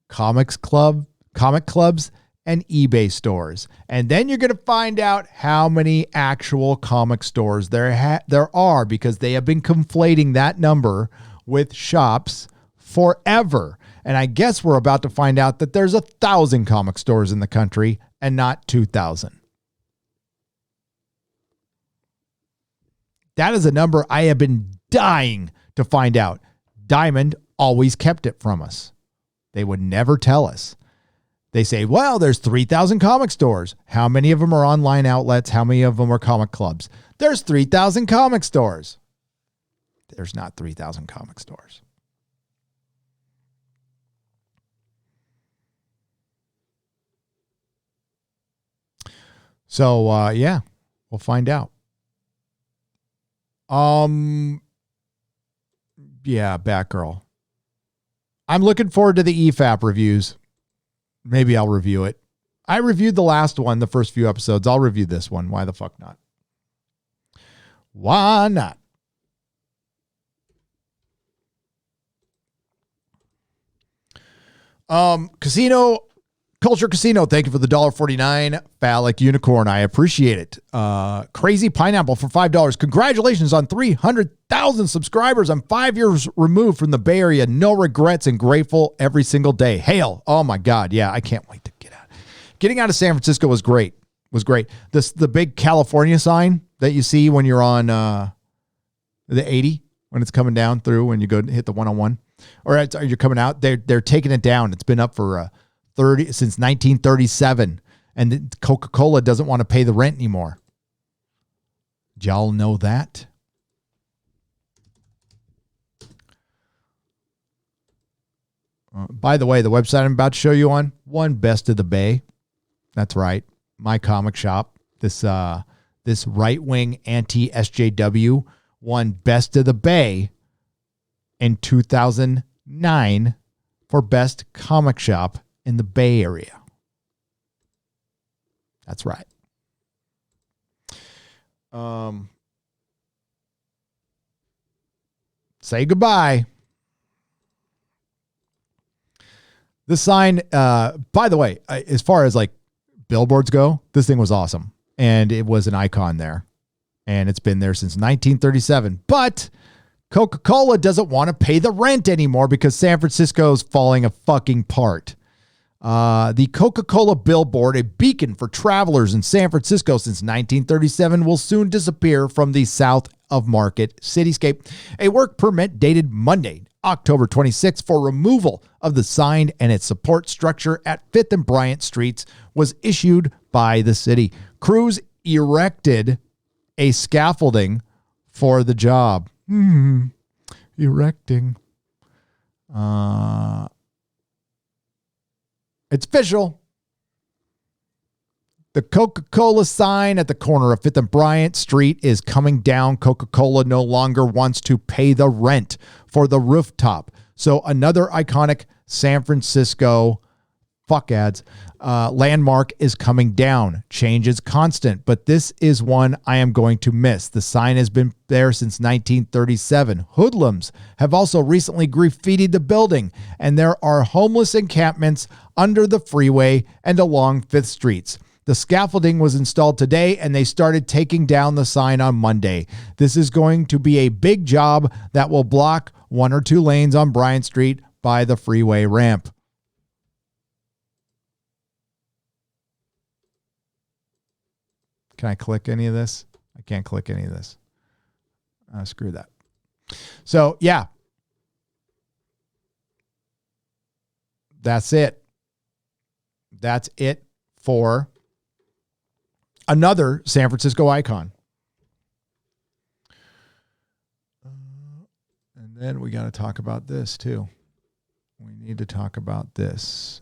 Comic clubs, and eBay stores. And then you're going to find out how many actual comic stores there are because they have been conflating that number with shops forever. And I guess we're about to find out that there's 1,000 comic stores in the country and not 2,000. That is a number I have been dying to find out. Diamond always kept it from us. They would never tell us. They say, well, there's 3,000 comic stores. How many of them are online outlets? How many of them are comic clubs? There's 3,000 comic stores. There's not 3,000 comic stores. So, yeah, we'll find out. Yeah, Batgirl. I'm looking forward to the EFAP reviews. Maybe I'll review it. I reviewed the last one, the first few episodes. I'll review this one. Why the fuck not? Why not? Culture Casino, thank you for the $1.49 phallic unicorn. I appreciate it. Crazy Pineapple for $5. Congratulations on 300,000 subscribers. I'm 5 years removed from the Bay Area. No regrets and grateful every single day. Hail. Oh my God. Yeah, I can't wait to get out. Getting out of San Francisco was great. The big California sign that you see when you're on the 80, when it's coming down through, when you go hit the 101, or you're coming out, they're taking it down. It's been up for since 1937, and Coca-Cola doesn't want to pay the rent anymore. Did y'all know that? By the way, the website I'm about to show you on, one Best of the Bay. That's right, my comic shop. This right-wing anti-SJW won Best of the Bay in 2009 for best comic shop in the Bay Area. That's right. Say goodbye. The sign, by the way, as far as like billboards go, this thing was awesome. And it was an icon there. And it's been there since 1937. But Coca-Cola doesn't want to pay the rent anymore because San Francisco's falling a fucking apart. The Coca-Cola billboard, a beacon for travelers in San Francisco since 1937, will soon disappear from the South of Market cityscape. A work permit dated Monday, October 26th, for removal of the sign and its support structure at 5th and Bryant Streets was issued by the city. Crews erected a scaffolding for the job. Erecting. It's official. The Coca-Cola sign at the corner of 5th and Bryant Street is coming down. Coca-Cola no longer wants to pay the rent for the rooftop. So another iconic San Francisco landmark is coming down. Change is constant, but this is one I am going to miss. The sign has been there since 1937. Hoodlums have also recently graffitied the building, and there are homeless encampments under the freeway and along 5th Streets. The scaffolding was installed today, and they started taking down the sign on Monday. This is going to be a big job that will block 1 or 2 lanes on Bryant Street by the freeway ramp. Can I click any of this? I can't click any of this. Screw that. So, yeah. That's it. That's it for another San Francisco icon. And then we got to talk about this too. We need to talk about this.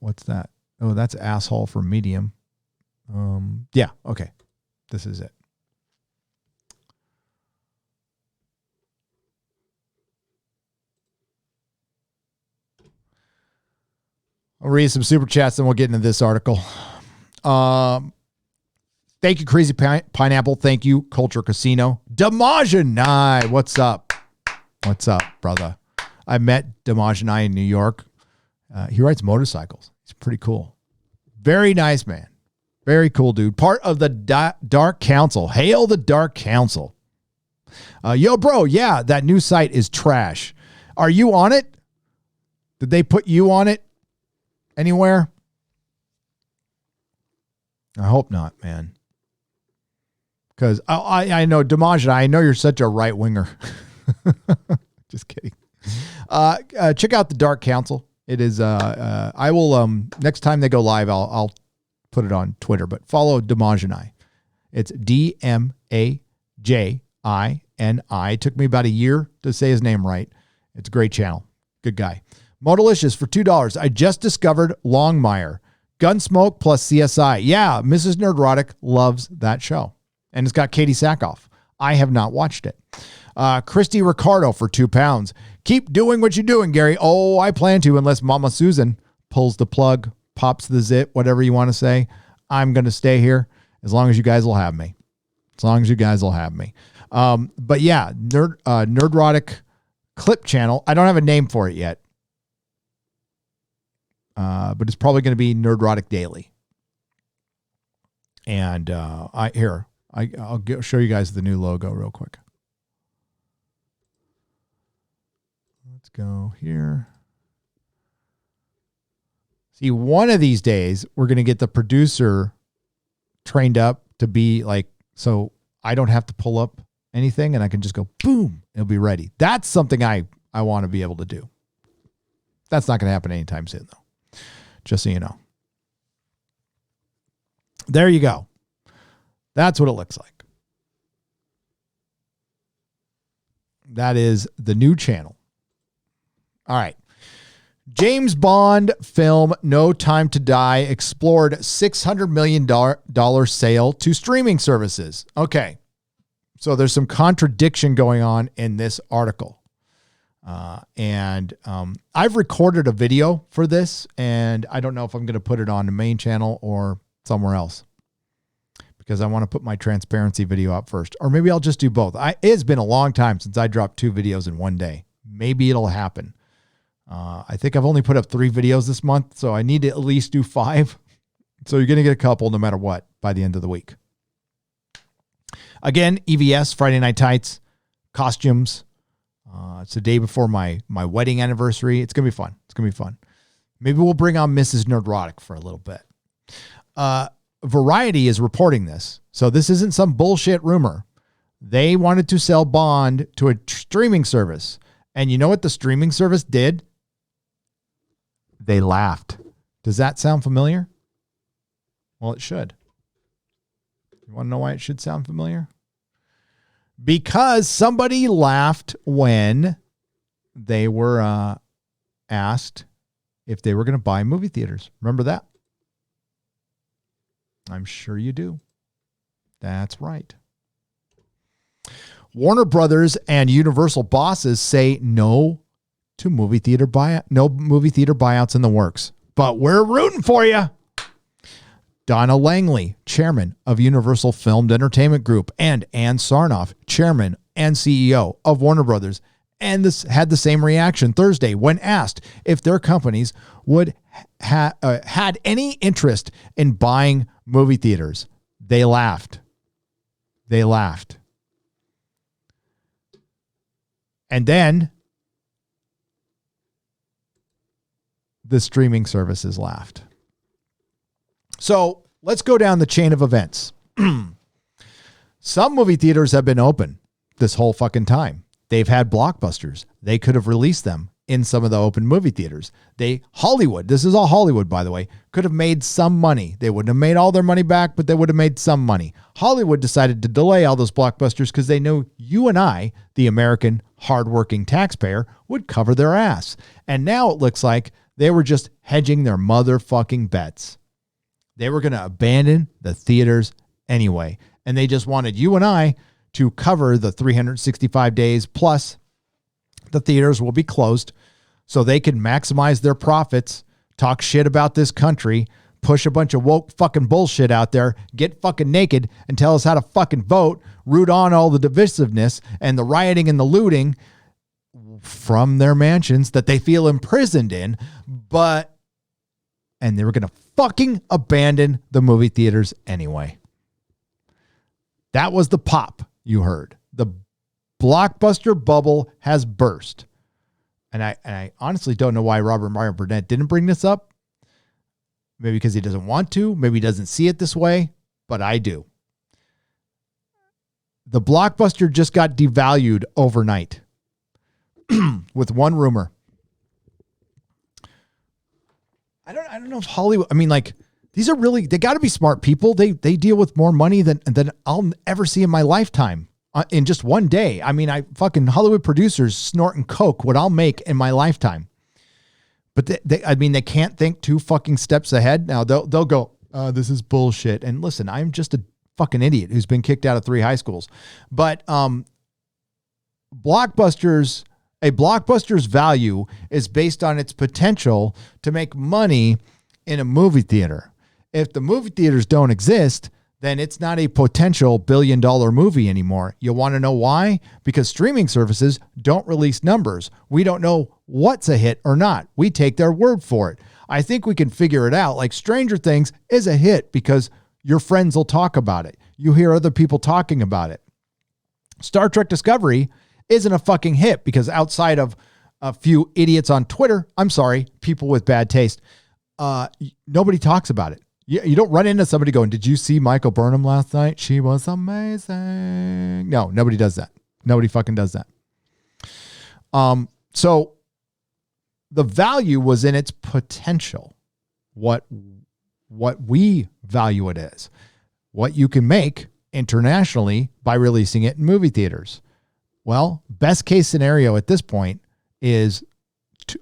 What's that? Oh, that's asshole for medium. Yeah, okay. This is it. I'll read some super chats, then we'll get into this article. Thank you, Crazy Pineapple. Thank you, Culture Casino. Damajanai, what's up? What's up, brother? I met Damajanai in New York. He rides motorcycles. He's pretty cool. Very nice man. Very cool dude. Part of the Dark Council. Hail the Dark Council. Yo, bro, yeah, that new site is trash. Are you on it? Did they put you on it anywhere? I hope not, man. Because I know, Damaj, I know you're such a right winger. Just kidding. Check out the Dark Council. It is, I will, next time they go live, I'll put it on Twitter, but follow Damajani. It's DMAJINI. It took me about a year to say his name right. It's a great channel. Good guy. Modelicious for $2. I just discovered Longmire. Gunsmoke plus CSI. Yeah, Mrs. Nerdrotic loves that show. And it's got Katie Sackhoff. I have not watched it. Christy Ricardo for £2. Keep doing what you're doing, Gary. Oh, I plan to, unless Mama Susan pulls the plug, pops the zip, whatever you want to say. I'm going to stay here as long as you guys will have me. As long as you guys will have me. But yeah, Nerdrotic clip channel. I don't have a name for it yet. But it's probably going to be Nerdrotic Daily. And I'll show you guys the new logo real quick. Let's go here. See, one of these days, we're going to get the producer trained up to be like, so I don't have to pull up anything and I can just go, boom, it'll be ready. That's something I want to be able to do. That's not going to happen anytime soon, though. Just so you know. There you go. That's what it looks like. That is the new channel. All right. James Bond film No Time to Die explored $600 million sale to streaming services. Okay. So there's some contradiction going on in this article. And I've recorded a video for this, and I don't know if I'm going to put it on the main channel or somewhere else because I want to put my transparency video up first. Or maybe I'll just do both. It's been a long time since I dropped 2 videos in one day. Maybe it'll happen. I think I've only put up 3 videos this month, so I need to at least do 5. So you're going to get a couple no matter what by the end of the week. Again, EVS, Friday Night Tights, costumes. It's the day before my wedding anniversary. It's going to be fun. It's going to be fun. Maybe we'll bring on Mrs. Nerdrotic for a little bit. Variety is reporting this. So this isn't some bullshit rumor. They wanted to sell Bond to a streaming service. And you know what the streaming service did? They laughed. Does that sound familiar? Well, it should. You want to know why it should sound familiar? Because somebody laughed when they were asked if they were going to buy movie theaters. Remember that? I'm sure you do. That's right. Warner Brothers and Universal bosses say no to movie theater buyouts in the works. But we're rooting for you. Donna Langley, chairman of Universal Filmed Entertainment Group, and Ann Sarnoff, chairman and CEO of Warner Brothers, and this had the same reaction Thursday when asked if their companies would had any interest in buying movie theaters. They laughed. They laughed. And then the streaming services laughed. So let's go down the chain of events. Some movie theaters have been open this whole fucking time. They've had blockbusters. They could have released them in some of the open movie theaters. Hollywood, this is all Hollywood, by the way, could have made some money. They wouldn't have made all their money back, but they would have made some money. Hollywood decided to delay all those blockbusters because they knew you and I, the American hardworking taxpayer, would cover their ass. And now it looks like they were just hedging their motherfucking bets. They were going to abandon the theaters anyway. And they just wanted you and I to cover the 365 days plus the theaters will be closed so they can maximize their profits, talk shit about this country, push a bunch of woke fucking bullshit out there, get fucking naked and tell us how to fucking vote, root on all the divisiveness and the rioting and the looting from their mansions that they feel imprisoned in, and they were going to fucking abandon the movie theaters anyway. That was the pop you heard. The blockbuster bubble has burst. And I honestly don't know why Robert Meyer Burnett didn't bring this up. Maybe because he doesn't want to. Maybe he doesn't see it this way. But I do. The blockbuster just got devalued overnight with one rumor. I don't know if Hollywood, these are really, they got to be smart people. They deal with more money than I'll ever see in my lifetime in just one day. Fucking Hollywood producers snorting coke, what I'll make in my lifetime. But they can't think 2 fucking steps ahead. Now they'll go, this is bullshit. And listen, I'm just a fucking idiot who's been kicked out of 3 high schools. But a blockbuster's value is based on its potential to make money in a movie theater. If the movie theaters don't exist, then it's not a potential billion-dollar movie anymore. You want to know why? Because streaming services don't release numbers. We don't know what's a hit or not. We take their word for it. I think we can figure it out. Like Stranger Things is a hit because your friends will talk about it. You hear other people talking about it. Star Trek Discovery isn't a fucking hit because outside of a few idiots on Twitter, I'm sorry, people with bad taste, nobody talks about it. You don't run into somebody going, did you see Michael Burnham last night? She was amazing. No, nobody does that. Nobody fucking does that. So the value was in its potential. What we value it as. What you can make internationally by releasing it in movie theaters. Well, best case scenario at this point is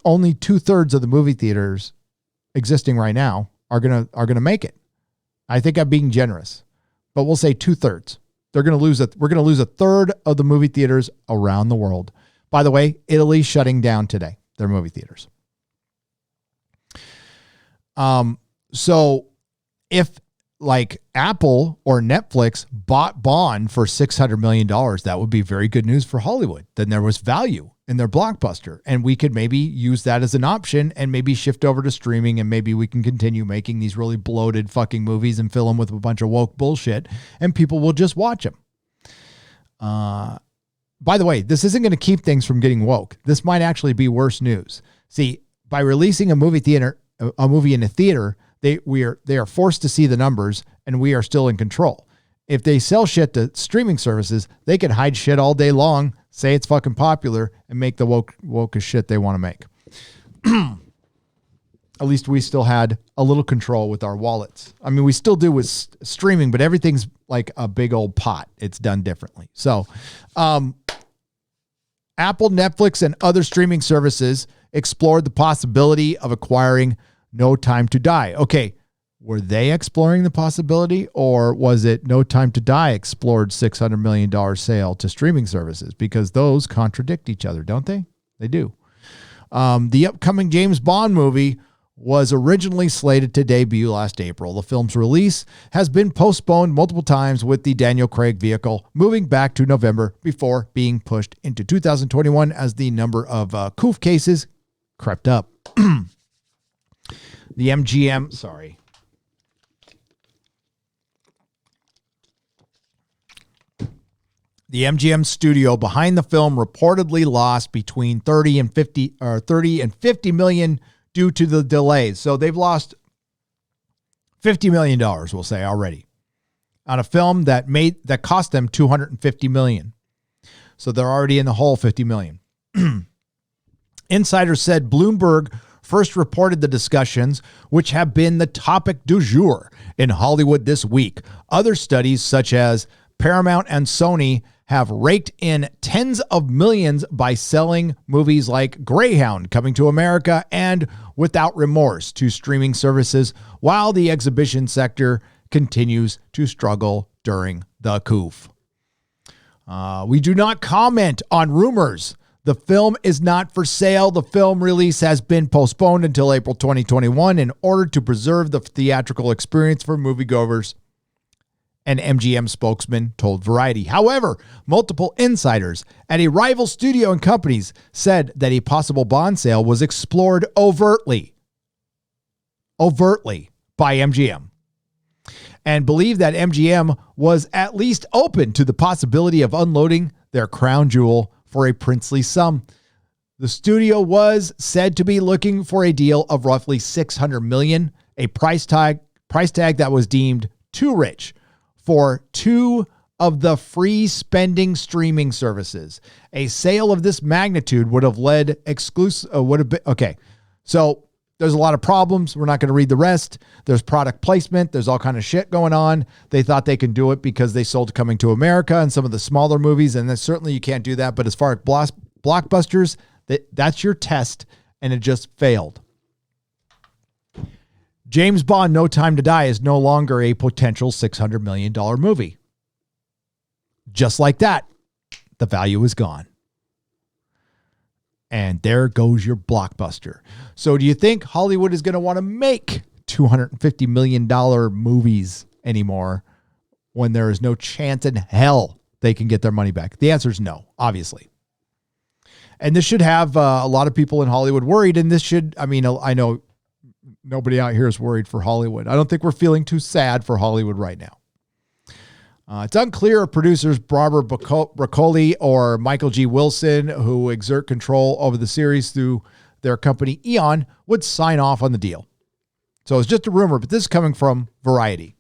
only 2/3 of the movie theaters existing right now are gonna make it. I think I'm being generous, but we'll say 2/3. We're gonna lose 1/3 of the movie theaters around the world. By the way, Italy's shutting down today, their movie theaters. So if like Apple or Netflix bought Bond for $600 million, that would be very good news for Hollywood. Then there was value Blockbuster, and we could maybe use that as an option and maybe shift over to streaming, and maybe we can continue making these really bloated fucking movies and fill them with a bunch of woke bullshit, and people will just watch them. By the way, this isn't going to keep things from getting woke. This might actually be worse news. See, by releasing a movie in a theater, they are forced to see the numbers, and we are still in control. If they sell shit to streaming services, they can hide shit all day long, say it's fucking popular, and make the wokest shit they want to make. At least we still had a little control with our wallets. I mean, we still do with streaming, but everything's like a big old pot. It's done differently. So, Apple, Netflix, and other streaming services explored the possibility of acquiring No Time to Die. Okay, were they exploring the possibility, or was it No Time to Die explored $600 million sale to streaming services? Because those contradict each other, don't they? They do. The upcoming James Bond movie was originally slated to debut last April. The film's release has been postponed multiple times, with the Daniel Craig vehicle moving back to November before being pushed into 2021 as the number of COOF cases crept up. The MGM studio behind the film reportedly lost between 30 and 50 million due to the delays. So they've lost $50 million, we'll say, already on a film that cost them $250 million. So they're already in the hole, $50 million. Insiders said Bloomberg first reported the discussions, which have been the topic du jour in Hollywood this week. Other studies, such as Paramount and Sony, have raked in tens of millions by selling movies like Greyhound, Coming to America, and Without Remorse to streaming services, while the exhibition sector continues to struggle during the COOF. We do not comment on rumors. The film is not for sale. The film release has been postponed until April 2021 in order to preserve the theatrical experience for moviegoers, an MGM spokesman told Variety. However, multiple insiders at a rival studio and companies said that a possible Bond sale was explored overtly by MGM, and believe that MGM was at least open to the possibility of unloading their crown jewel for a princely sum. The studio was said to be looking for a deal of roughly $600 million, a price tag that was deemed too rich for two of the free spending streaming services. A sale of this magnitude would have led okay. So there's a lot of problems. We're not going to read the rest. There's product placement. There's all kind of shit going on. They thought they can do it because they sold Coming to America and some of the smaller movies. And then certainly you can't do that. But as far as blockbusters, that's your test. And it just failed. James Bond, No Time to Die is no longer a potential $600 million movie. Just like that, the value is gone. And there goes your blockbuster. So do you think Hollywood is going to want to make $250 million movies anymore when there is no chance in hell they can get their money back? The answer is no, obviously. And this should have a lot of people in Hollywood worried. And this should, I know nobody out here is worried for Hollywood. I don't think we're feeling too sad for Hollywood right now. It's unclear if producers Barbara Broccoli or Michael G. Wilson, who exert control over the series through their company Eon, would sign off on the deal. So it's just a rumor, but this is coming from Variety.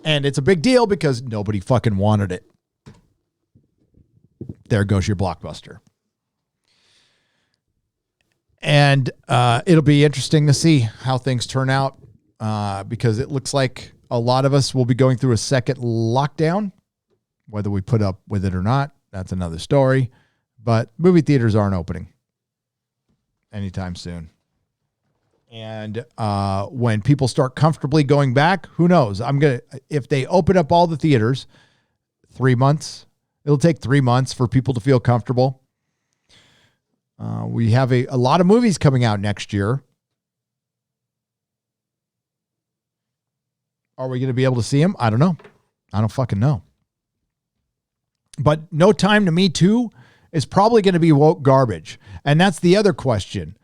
And it's a big deal because nobody fucking wanted it. There goes your blockbuster. And it'll be interesting to see how things turn out because it looks like a lot of us will be going through a second lockdown. Whether we put up with it or not, that's another story. But movie theaters aren't opening anytime soon. And when people start comfortably going back, who knows? If they open up all the theaters, 3 months, it'll take 3 months for people to feel comfortable. We have a lot of movies coming out next year. Are we going to be able to see them? I don't know. I don't fucking know. But No Time to Me Too is probably going to be woke garbage. And that's the other question.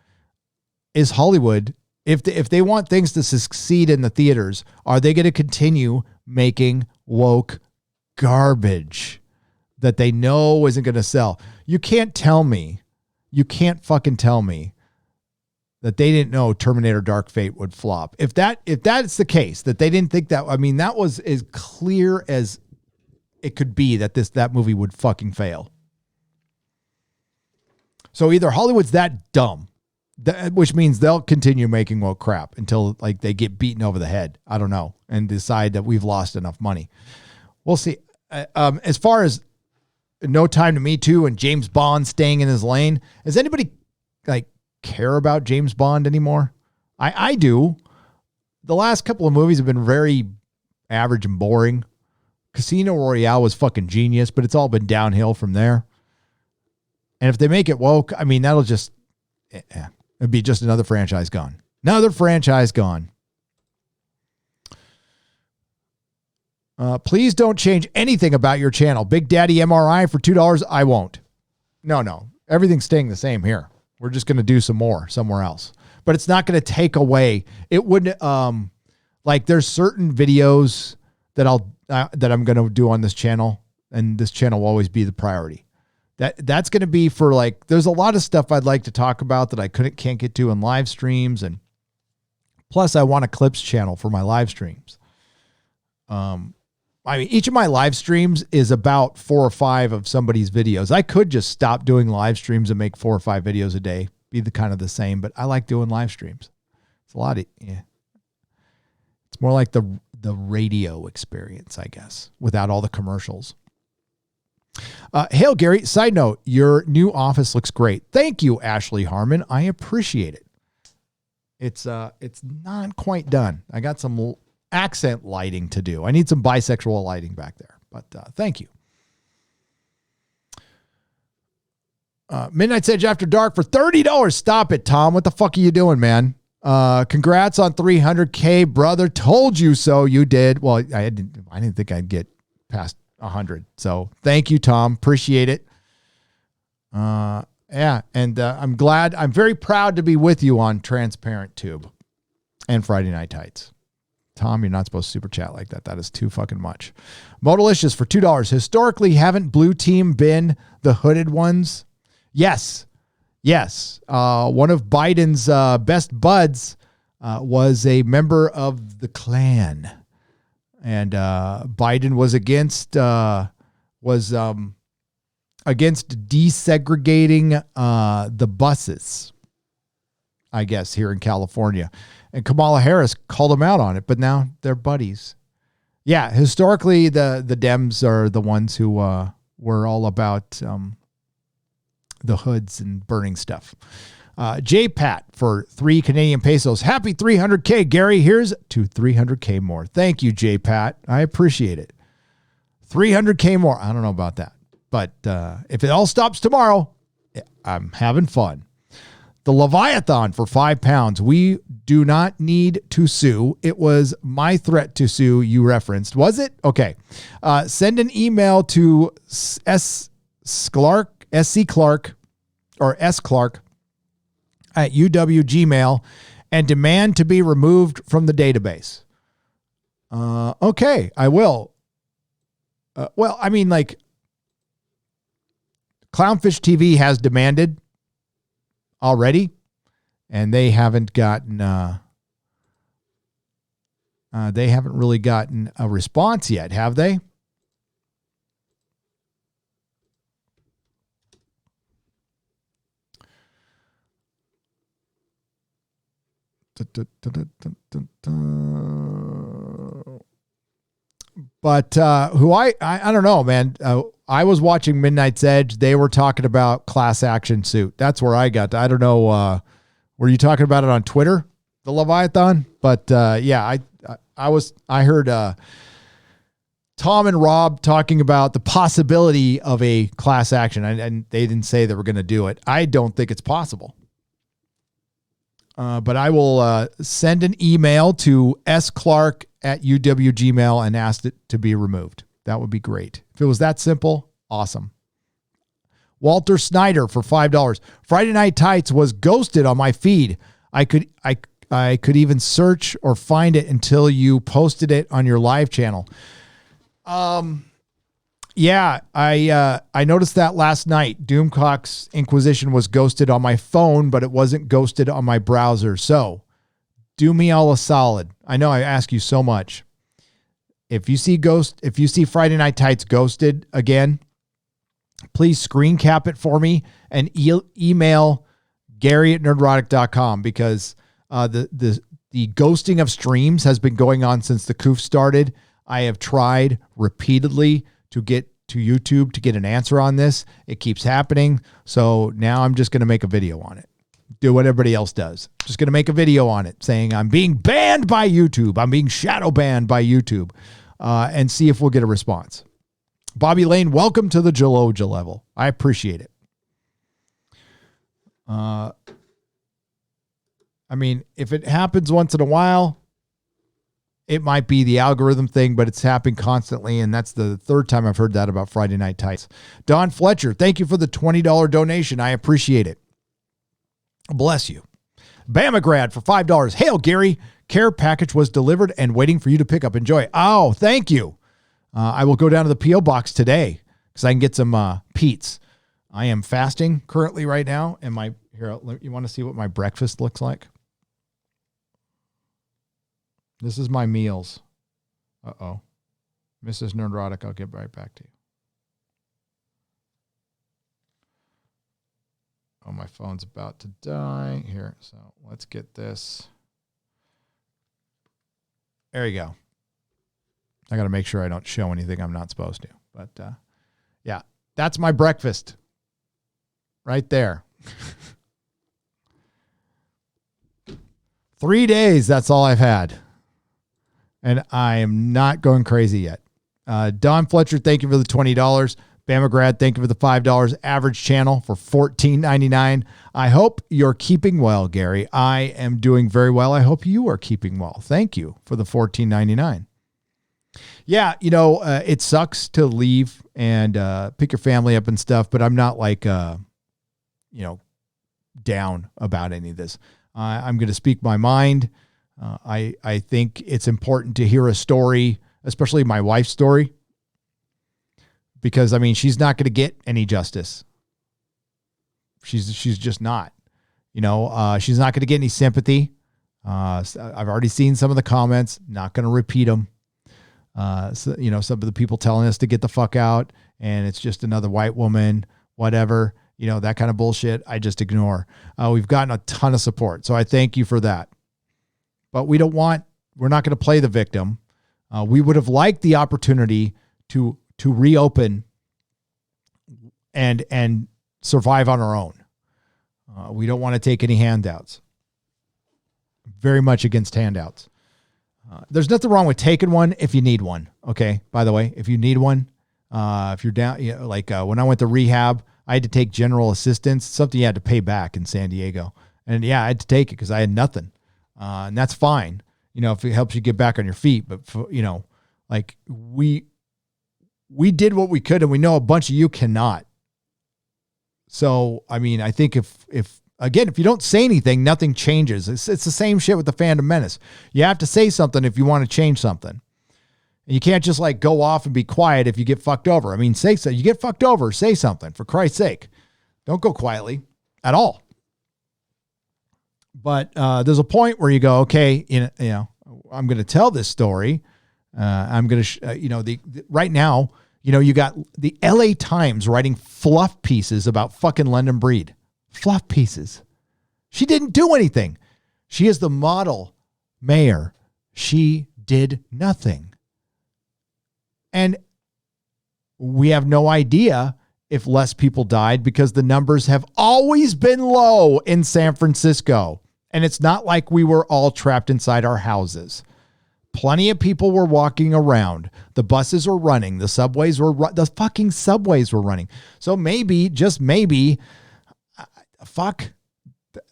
Is Hollywood, if they want things to succeed in the theaters, are they going to continue making woke garbage that they know isn't going to sell? You can't fucking tell me that they didn't know Terminator Dark Fate would flop. If that's the case, that they didn't think that, I mean, that was as clear as it could be that movie would fucking fail. So either Hollywood's that dumb, which means they'll continue making woke crap until like they get beaten over the head. I don't know, and decide that we've lost enough money. We'll see. As far as No Time to Me Too and James Bond staying in his lane, does anybody like care about James Bond anymore? I do. The last couple of movies have been very average and boring. Casino Royale was fucking genius, but it's all been downhill from there. And if they make it woke, I mean, that'll just, it'd be just another franchise gone. Another franchise gone. Please don't change anything about your channel. Big Daddy MRI for $2. I won't. No. Everything's staying the same here. We're just going to do some more somewhere else. But it's not going to take away. It wouldn't, like there's certain videos that that I'm going to do on this channel, and this channel will always be the priority. That's going to be for like, there's a lot of stuff I'd like to talk about that I can't get to in live streams. And plus I want a clips channel for my live streams. I mean, each of my live streams is about 4 or 5 of somebody's videos. I could just stop doing live streams and make 4 or 5 videos a day, be the kind of the same, but I like doing live streams. It's a lot of, yeah. It's more like the radio experience, I guess, without all the commercials. Hail, Gary. Side note, your new office looks great. Thank you, Ashley Harmon. I appreciate it. It's not quite done. I got some accent lighting to do. I need some bisexual lighting back there, but thank you. Midnight's Edge After Dark for $30. Stop it, Tom. What the fuck are you doing, man? Congrats on 300K, brother. Told you so. You did. Well, I didn't think I'd get past 100. So thank you, Tom. Appreciate it. Yeah. And I'm very proud to be with you on Transparent Tube and Friday Night Tights. Tom, you're not supposed to super chat like that. That is too fucking much. Modalicious for $2. Historically, haven't Blue Team been the hooded ones? Yes. One of Biden's best buds was a member of the Klan. And Biden was against desegregating the buses, I guess, here in California. And Kamala Harris called him out on it, but now they're buddies. Yeah, historically, the Dems are the ones who were all about the hoods and burning stuff. J-Pat for 3 Canadian pesos. Happy 300K, Gary. Here's to 300K more. Thank you, J-Pat. I appreciate it. 300K more. I don't know about that. But if it all stops tomorrow, I'm having fun. The Leviathan for £5. We do not need to sue. It was my threat to sue you referenced. Was it? Okay. Send an email to S. Clark at UW-Gmail and demand to be removed from the database. Okay, I will. Well, I mean, like, Clownfish TV has demanded already, and they haven't really gotten a response yet, have they? But who I don't know, man. I was watching Midnight's Edge. They were talking about class action suit. That's where I got to. I don't know. Were you talking about it on Twitter, the Leviathan? But yeah, I heard Tom and Rob talking about the possibility of a class action, and they didn't say they were going to do it. I don't think it's possible. But I will send an email to sclark at UW-Gmail and ask it to be removed. That would be great. If it was that simple, awesome. Walter Snyder for $5. Friday Night Tights was ghosted on my feed. I could even search or find it until you posted it on your live channel. Yeah, I noticed that last night. Doomcock's Inquisition was ghosted on my phone, but it wasn't ghosted on my browser. So do me all a solid. I know I ask you so much. If you see Friday Night Tights ghosted again, please screen cap it for me and email Gary@nerdrotic.com, because the ghosting of streams has been going on since the coof started. I have tried repeatedly to get to YouTube to get an answer on this. It keeps happening. So now I'm just going to make a video on it. Do what everybody else does. Just going to make a video on it saying I'm being banned by YouTube. I'm being shadow banned by YouTube, and see if we'll get a response. Bobby Lane, welcome to the Jaloja level. I appreciate it. I mean, if it happens once in a while, it might be the algorithm thing, but it's happening constantly, and that's the third time I've heard that about Friday Night Tights. Don Fletcher, thank you for the $20 donation. I appreciate it. Bless you. Bamagrad for $5. Hail, Gary. Care package was delivered and waiting for you to pick up. Enjoy. Oh, thank you. I will go down to the P.O. box today because I can get some Pete's. I am fasting currently right now, and you want to see what my breakfast looks like? This is my meals. Uh-oh. Mrs. Nerdrotic, I'll get right back to you. Oh, my phone's about to die. Here, so let's get this. There you go. I got to make sure I don't show anything I'm not supposed to. But, yeah, that's my breakfast. Right there. 3 days, that's all I've had. And I am not going crazy yet. Don Fletcher, thank you for the $20. Bamagrad, thank you for the $5. Average channel for $14.99. I hope you're keeping well, Gary. I am doing very well. I hope you are keeping well. Thank you for the $14.99. Yeah, it sucks to leave and pick your family up and stuff, but I'm not like, down about any of this. I'm going to speak my mind. I think it's important to hear a story, especially my wife's story, because, she's not going to get any justice. She's just not. She's not going to get any sympathy. I've already seen some of the comments, not going to repeat them. Some of the people telling us to get the fuck out, and it's just another white woman, whatever, that kind of bullshit. I just ignore. We've gotten a ton of support, so I thank you for that. But we're not going to play the victim. We would have liked the opportunity to reopen and survive on our own. We don't want to take any handouts. Very much against handouts. There's nothing wrong with taking one if you need one. Okay. By the way, if you need one, if you're down, when I went to rehab, I had to take general assistance, something you had to pay back in San Diego. And yeah, I had to take it because I had nothing. And that's fine, if it helps you get back on your feet. But, we did what we could, and we know a bunch of you cannot. So, I think if you don't say anything, nothing changes. It's the same shit with the Phantom Menace. You have to say something if you want to change something. And you can't just go off and be quiet if you get fucked over. Say so. You get fucked over, say something, for Christ's sake. Don't go quietly at all. But there's a point where you go, okay, I'm going to tell this story. I'm going to, right now, you got the LA Times writing fluff pieces about fucking London Breed. Fluff pieces. She didn't do anything. She is the model mayor. She did nothing. And we have no idea if less people died because the numbers have always been low in San Francisco. And it's not like we were all trapped inside our houses. Plenty of people were walking around. The buses were running. The fucking subways were running. So maybe, just maybe,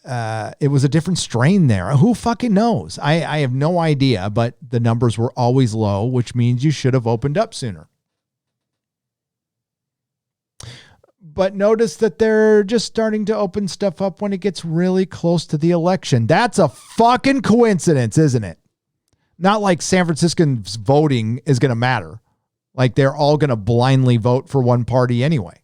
it was a different strain there. Who fucking knows? I have no idea, but the numbers were always low, which means you should have opened up sooner. But notice that they're just starting to open stuff up when it gets really close to the election. That's a fucking coincidence, isn't it? Not like San Franciscans voting is going to matter. Like they're all going to blindly vote for one party anyway.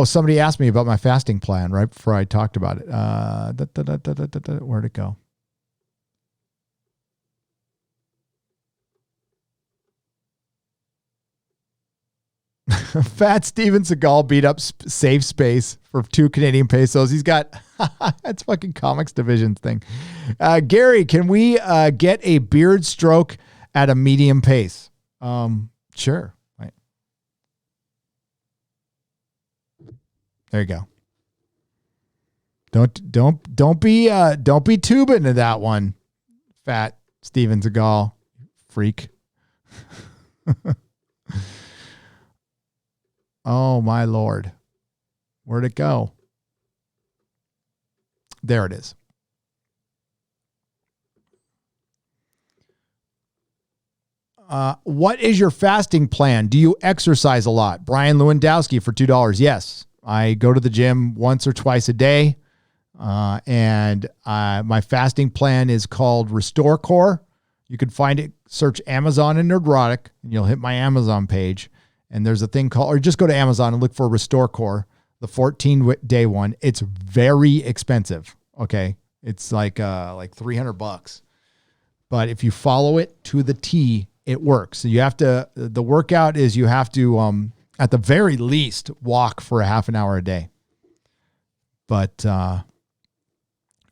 Somebody asked me about my fasting plan right before I talked about it. Where'd it go? Fat Steven Seagal beat up Safe Space for 2 Canadian pesos. He's got that's fucking comics division thing. Gary, can we get a beard stroke at a medium pace? Sure. Right. There you go. Don't be tubing into that one, Fat Steven Seagal, freak. Oh my Lord. Where'd it go? There it is. What is your fasting plan? Do you exercise a lot? Brian Lewandowski for $2. Yes. I go to the gym once or twice a day. And my fasting plan is called Restore Core. You can find it, search Amazon and Nerdrotic, and you'll hit my Amazon page. And there's a thing called, or just go to Amazon and look for Restore Core, the 14-day one. It's very expensive. Okay. It's like $300. But if you follow it to the T, it works. So you have to, the workout is you have to, at the very least, walk for a half an hour a day. But,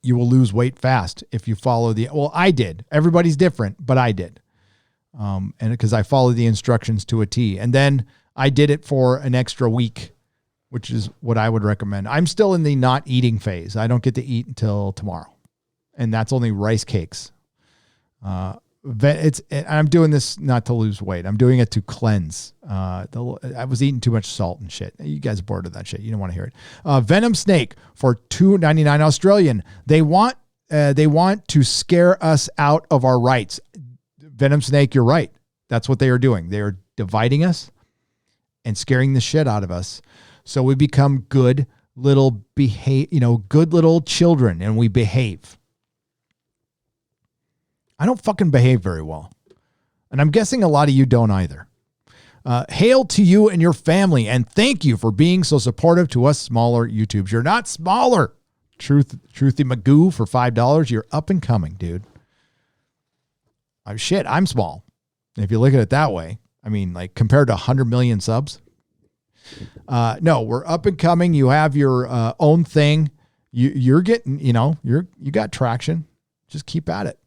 you will lose weight fast if you follow I did. Everybody's different, but I did. And because I followed the instructions to a T. And then I did it for an extra week, which is what I would recommend. I'm still in the not eating phase. I don't get to eat until tomorrow. And that's only rice cakes. I'm doing this not to lose weight. I'm doing it to cleanse. I was eating too much salt and shit. You guys are bored of that shit. You don't want to hear it. Venom Snake for $2.99 Australian. They want to scare us out of our rights. Venom Snake, you're right. That's what they are doing. They are dividing us and scaring the shit out of us. So we become good little good little children, and we behave. I don't fucking behave very well. And I'm guessing a lot of you don't either. Hail to you and your family, and thank you for being so supportive to us smaller YouTubes. You're not smaller. Truthy Magoo for $5. You're up and coming, dude. I'm small. If you look at it that way, I mean, like compared to 100 million subs. No, we're up and coming. You have your own thing. You're getting, you got traction. Just keep at it.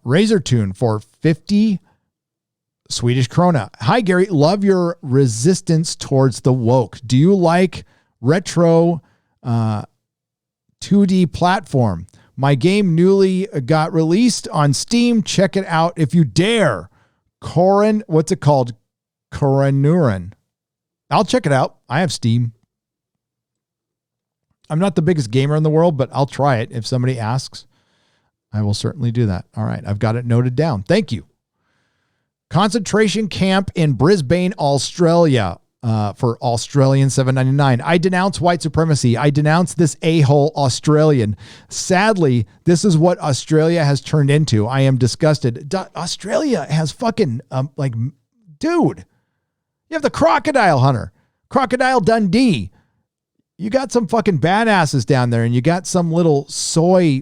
Razor Tune for 50 Swedish krona. Hi, Gary. Love your resistance towards the woke. Do you like retro 2D platform? My game newly got released on Steam. Check it out if you dare. What's it called? Koranuran. I'll check it out. I have Steam. I'm not the biggest gamer in the world, but I'll try it if somebody asks. I will certainly do that. All right. I've got it noted down. Thank you. Concentration camp in Brisbane, Australia, for Australian $7.99. I denounce white supremacy. I denounce this a-hole Australian. Sadly, this is what Australia has turned into. I am disgusted. Australia has fucking, dude, you have the crocodile hunter, Crocodile Dundee. You got some fucking badasses down there, and you got some little soy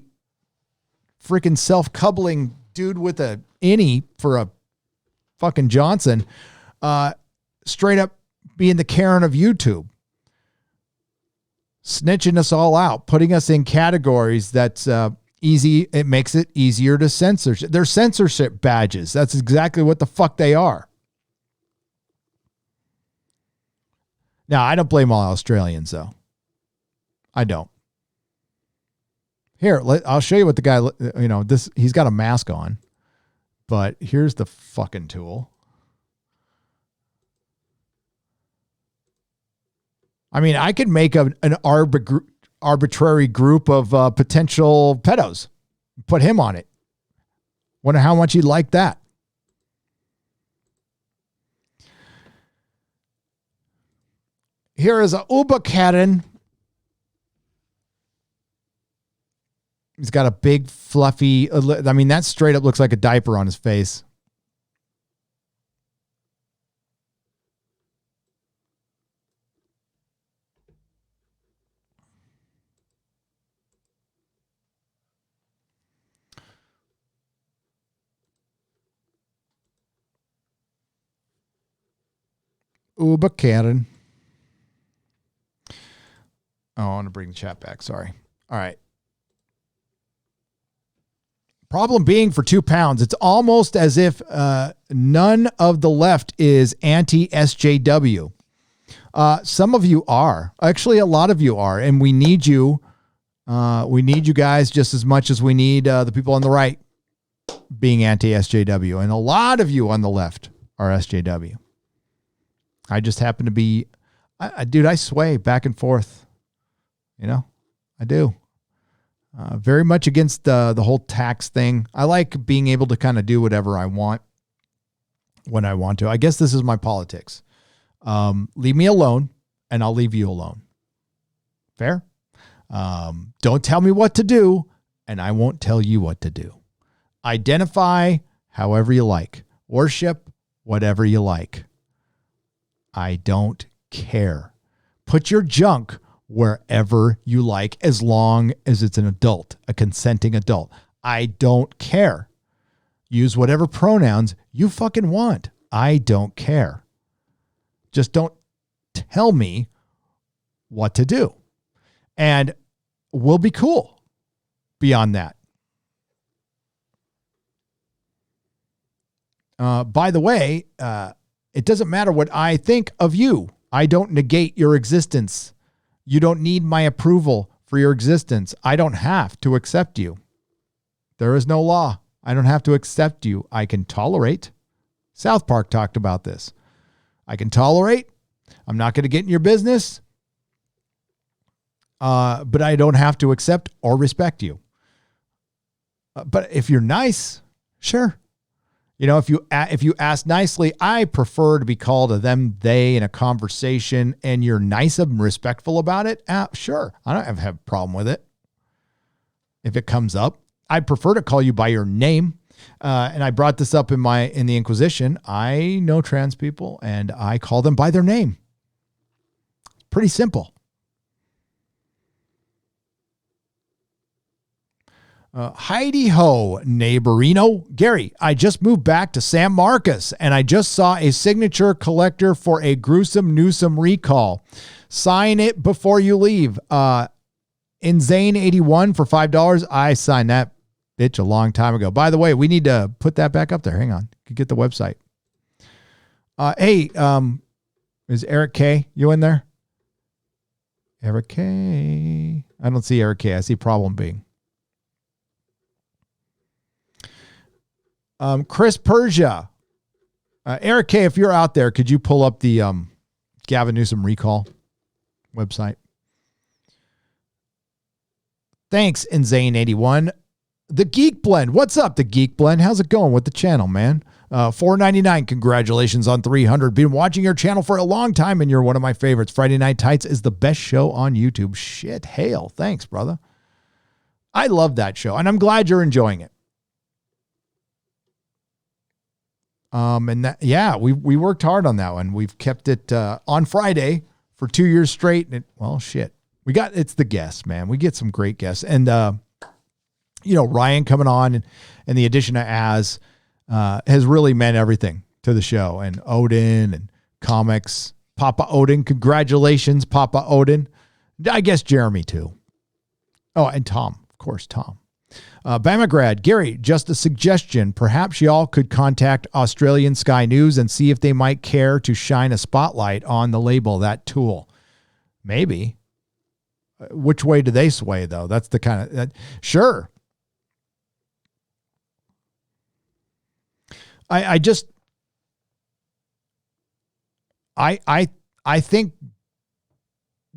freaking self-coupling dude with a innie for a fucking Johnson, straight up being the Karen of YouTube, snitching us all out, putting us in categories that's easy. It makes it easier to censor. They're censorship badges. That's exactly what the fuck they are. Now, I don't blame all Australians, though. I don't. Here, I'll show you what the guy, he's got a mask on, but here's the fucking tool. I mean, I could make an arbitrary group of potential pedos, put him on it. Wonder how much you'd like that. Here is a Ubakarin. He's got a big fluffy, I mean, that straight up looks like a diaper on his face. Ubakarin. Oh, I want to bring the chat back. Sorry. All right. Problem being for £2, it's almost as if none of the left is anti-SJW. Some of you are. Actually, a lot of you are. And we need you. We need you guys just as much as we need the people on the right being anti-SJW. And a lot of you on the left are SJW. I just happen to be, dude, I sway back and forth. You know, I do. Very much against the whole tax thing. I like being able to kind of do whatever I want when I want to. I guess this is my politics. Leave me alone and I'll leave you alone. Fair? Don't tell me what to do and I won't tell you what to do. Identify however you like. Worship whatever you like. I don't care. Put your junk wherever you like, as long as it's an adult, a consenting adult. I don't care. Use whatever pronouns you fucking want. I don't care. Just don't tell me what to do. And we'll be cool beyond that. By the way, it doesn't matter what I think of you. I don't negate your existence. You don't need my approval for your existence. I don't have to accept you. There is no law. I don't have to accept you. I can tolerate. South Park talked about this. I can tolerate. I'm not going to get in your business. But I don't have to accept or respect you. But if you're nice, sure. You know, if you ask nicely, I prefer to be called a them, they in a conversation, and you're nice and respectful about it. Sure. I don't have a problem with it. If it comes up, I'd prefer to call you by your name. And I brought this up in the Inquisition. I know trans people and I call them by their name. Pretty simple. Heidi ho, neighborino. Gary, I just moved back to San Marcos and I just saw a signature collector for a gruesome Newsome recall. Sign it before you leave. Inzane81 for $5. I signed that bitch a long time ago. By the way, we need to put that back up there. Hang on. You get the website. Hey, is Eric K. You in there? Eric K. I don't see Eric K. I see Problem Being. Chris Persia. Eric K., if you're out there, could you pull up the Gavin Newsom recall website? Thanks, Inzane81. The Geek Blend. What's up, The Geek Blend? How's it going with the channel, man? $4.99. Congratulations on 300. Been watching your channel for a long time, and you're one of my favorites. Friday Night Tights is the best show on YouTube. Shit, hail. Thanks, brother. I love that show, and I'm glad you're enjoying it. And that, yeah, we worked hard on that one. We've kept it on Friday for 2 years straight. And shit. It's the guests, man. We get some great guests. And, Ryan coming on and the addition of Az has really meant everything to the show. And Odin and comics. Papa Odin. Congratulations, Papa Odin. I guess Jeremy, too. Oh, and Tom. Of course, Tom. Bamagrad, Gary, just a suggestion. Perhaps y'all could contact Australian Sky News and see if they might care to shine a spotlight on the label, that tool. Maybe. Which way do they sway, though? That's the kind of... sure. I think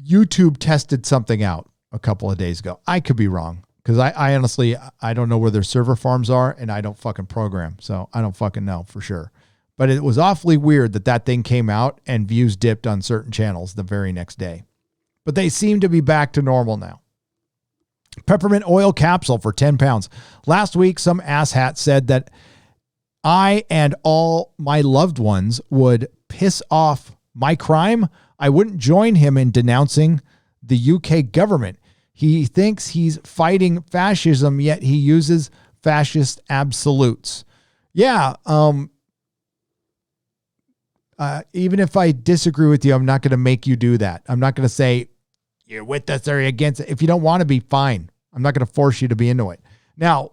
YouTube tested something out a couple of days ago. I could be wrong. Because I honestly, I don't know where their server farms are, and I don't fucking program. So I don't fucking know for sure. But it was awfully weird that thing came out and views dipped on certain channels the very next day. But they seem to be back to normal now. Peppermint oil capsule for 10 pounds. Last week, some asshat said that I and all my loved ones would piss off my crime. I wouldn't join him in denouncing the UK government. He thinks he's fighting fascism, yet he uses fascist absolutes. Yeah, even if I disagree with you, I'm not going to make you do that. I'm not going to say you're with us or against it. If you don't want to be, fine. I'm not going to force you to be into it. Now,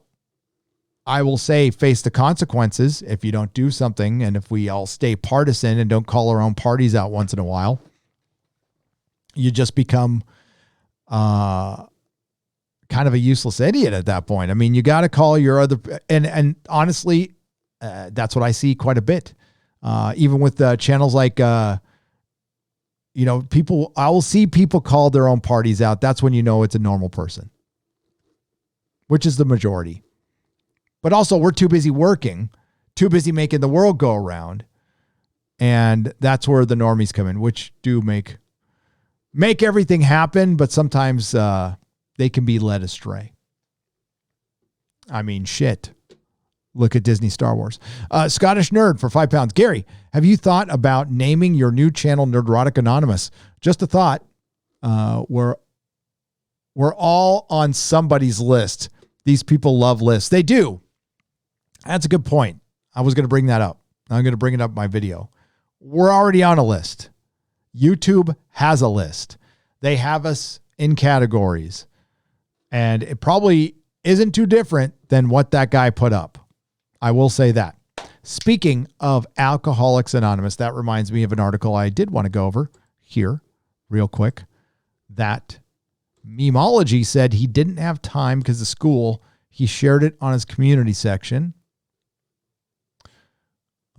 I will say face the consequences if you don't do something, and if we all stay partisan and don't call our own parties out once in a while, you just become kind of a useless idiot at that point. I mean, you got to call your other, and honestly, that's what I see quite a bit. Even with channels like, people, I will see people call their own parties out. That's when you know it's a normal person, which is the majority. But also, we're too busy working, too busy making the world go around. And that's where the normies come in, which do make everything happen, but sometimes they can be led astray. I mean, shit. Look at Disney Star Wars. Scottish Nerd for 5 pounds. Gary, have you thought about naming your new channel Nerdrotic Anonymous? Just a thought. We're all on somebody's list. These people love lists. They do. That's a good point. I was going to bring that up. I'm going to bring it up in my video. We're already on a list. YouTube has a list. They have us in categories. And it probably isn't too different than what that guy put up. I will say that. Speaking of Alcoholics Anonymous, that reminds me of an article I did want to go over here real quick. That Memology said he didn't have time because of school. He shared it on his community section.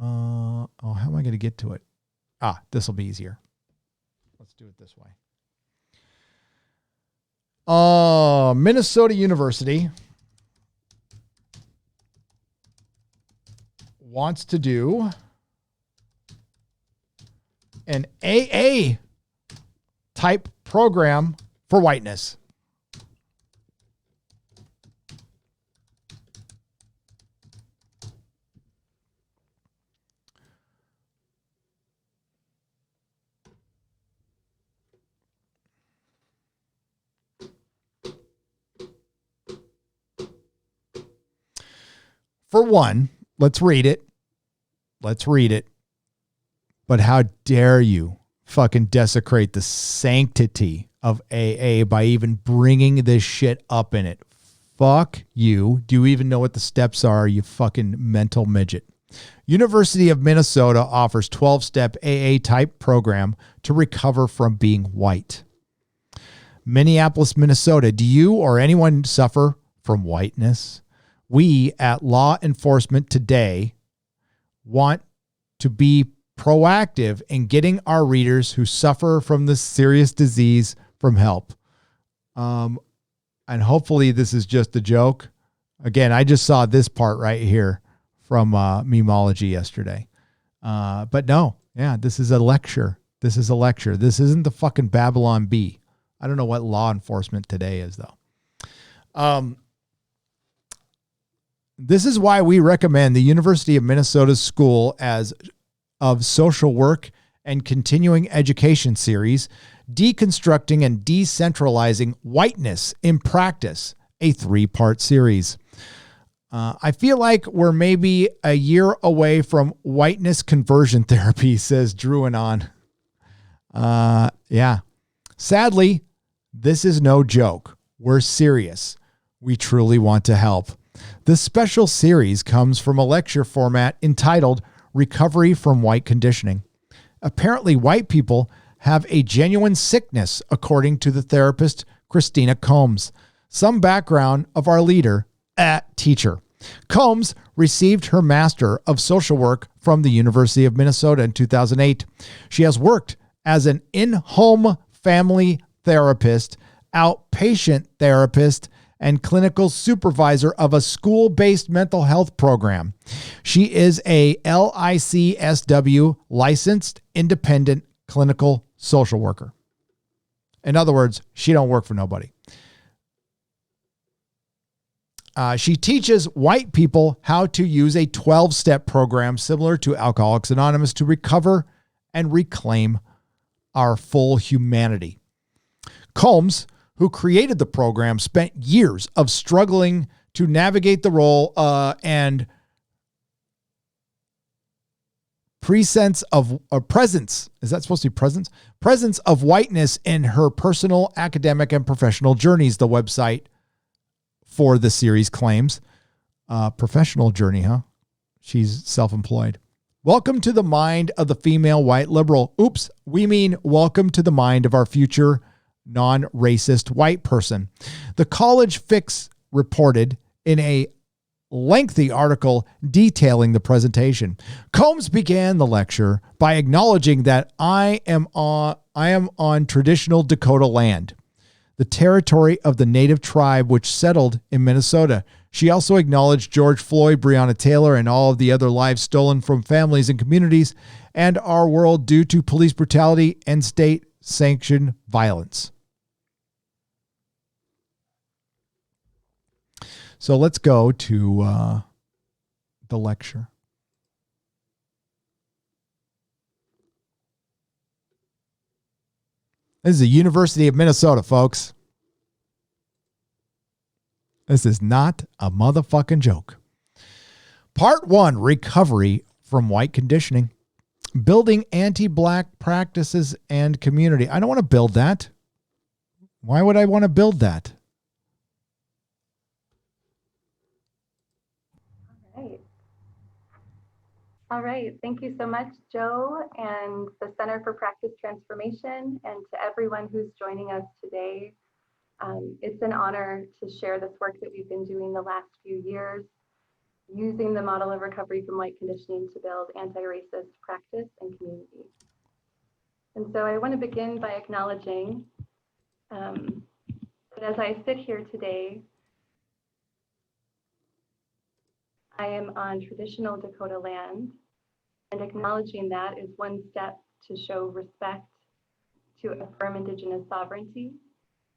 How am I going to get to it? This will be easier. Let's do it this way. Minnesota University wants to do an AA type program for whiteness. For one, let's read it. But how dare you fucking desecrate the sanctity of AA by even bringing this shit up in it? Fuck you. Do you even know what the steps are, you fucking mental midget? University of Minnesota offers 12-step AA type program to recover from being white. Minneapolis, Minnesota. Do you or anyone suffer from whiteness? We at Law Enforcement Today want to be proactive in getting our readers who suffer from this serious disease from help. And hopefully this is just a joke. Again, I just saw this part right here from Memology yesterday. But no, this is a lecture. This isn't the fucking Babylon Bee. I don't know what Law Enforcement Today is, though. This is why we recommend the University of Minnesota School of Social Work and Continuing Education series, Deconstructing and Decentralizing Whiteness in Practice, a 3-part series. I feel like we're maybe a year away from whiteness conversion therapy, says Drew Anon. Sadly, this is no joke. We're serious. We truly want to help. This special series comes from a lecture format entitled Recovery from White Conditioning. Apparently, white people have a genuine sickness, according to the therapist Christina Combs. Some background of our leader, teacher. Combs received her Master of Social Work from the University of Minnesota in 2008. She has worked as an in-home family therapist, outpatient therapist, and clinical supervisor of a school-based mental health program. She is a LICSW licensed independent clinical social worker. In other words, she don't work for nobody. She teaches white people how to use a 12-step program similar to Alcoholics Anonymous to recover and reclaim our full humanity. Combs, who created the program, spent years of struggling to navigate the role and presence of is that supposed to be presence? Presence of whiteness in her personal, academic, and professional journeys, the website for the series claims. Professional journey, huh? She's self-employed. Welcome to the mind of the female white liberal. Oops, we mean welcome to the mind of our future non-racist white person. The College Fix reported in a lengthy article detailing the presentation. Combs began the lecture by acknowledging that I am on traditional Dakota land, the territory of the native tribe which settled in Minnesota. She also acknowledged George Floyd, Breonna Taylor, and all of the other lives stolen from families and communities and our world due to police brutality and state-sanctioned violence. So let's go to the lecture. This is the University of Minnesota, folks. This is not a motherfucking joke. Part 1, recovery from white conditioning. Building anti-black practices and community. I don't want to build that. Why would I want to build that? All right. Thank you so much, Joe, and the Center for Practice Transformation, and to everyone who's joining us today. It's an honor to share this work that we've been doing the last few years, using the model of recovery from white conditioning to build anti-racist practice and community. And so I want to begin by acknowledging that as I sit here today, I am on traditional Dakota land, and acknowledging that is one step to show respect, to affirm Indigenous sovereignty,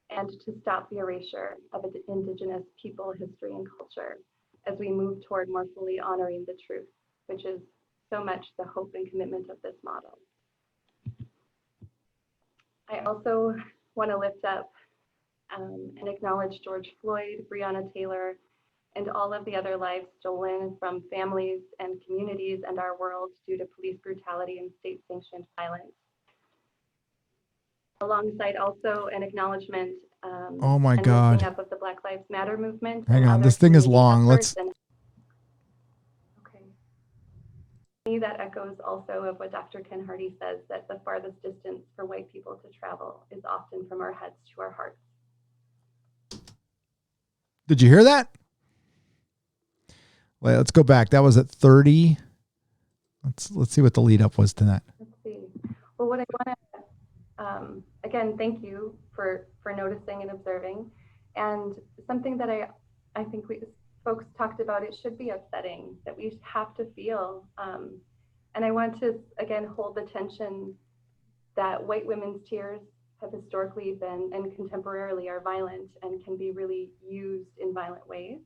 and to stop the erasure of Indigenous people, history, and culture as we move toward more fully honoring the truth, which is so much the hope and commitment of this model. I also want to lift up and acknowledge George Floyd, Breonna Taylor, and all of the other lives stolen from families and communities and our world due to police brutality and state-sanctioned violence. Alongside also an acknowledgement Oh my and God. lifting up of the Black Lives Matter movement. Hang and on, other this thing is community long. efforts. Let's. Okay. To me, that echoes also of what Dr. Ken Hardy says, that the farthest distance for white people to travel is often from our heads to our hearts. Did you hear that? Wait, let's go back. That was at 30. Let's see what the lead up was to that. Let's see. Well, what I want to, again, thank you for noticing and observing. And something that I think folks talked about, it should be upsetting that we have to feel. And I want to, again, hold the tension that white women's tears have historically been and contemporarily are violent and can be really used in violent ways.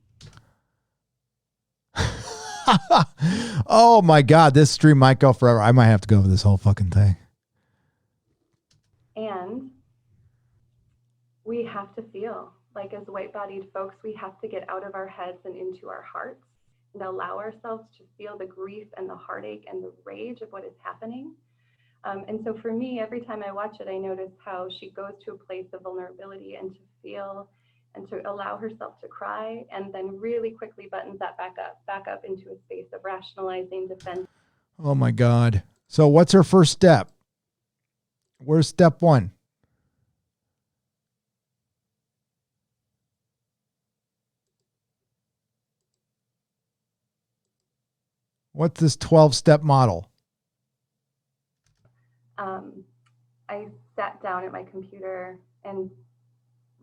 Oh my God, this stream might go forever. I might have to go over this whole fucking thing. And we have to feel like, as white-bodied folks, we have to get out of our heads and into our hearts and allow ourselves to feel the grief and the heartache and the rage of what is happening. And so for me, every time I watch it, I notice how she goes to a place of vulnerability and to feel and to allow herself to cry, and then really quickly buttons that back up into a space of rationalizing, defense. Oh my God. So what's her first step? Where's step 1? What's this 12-step model? I sat down at my computer and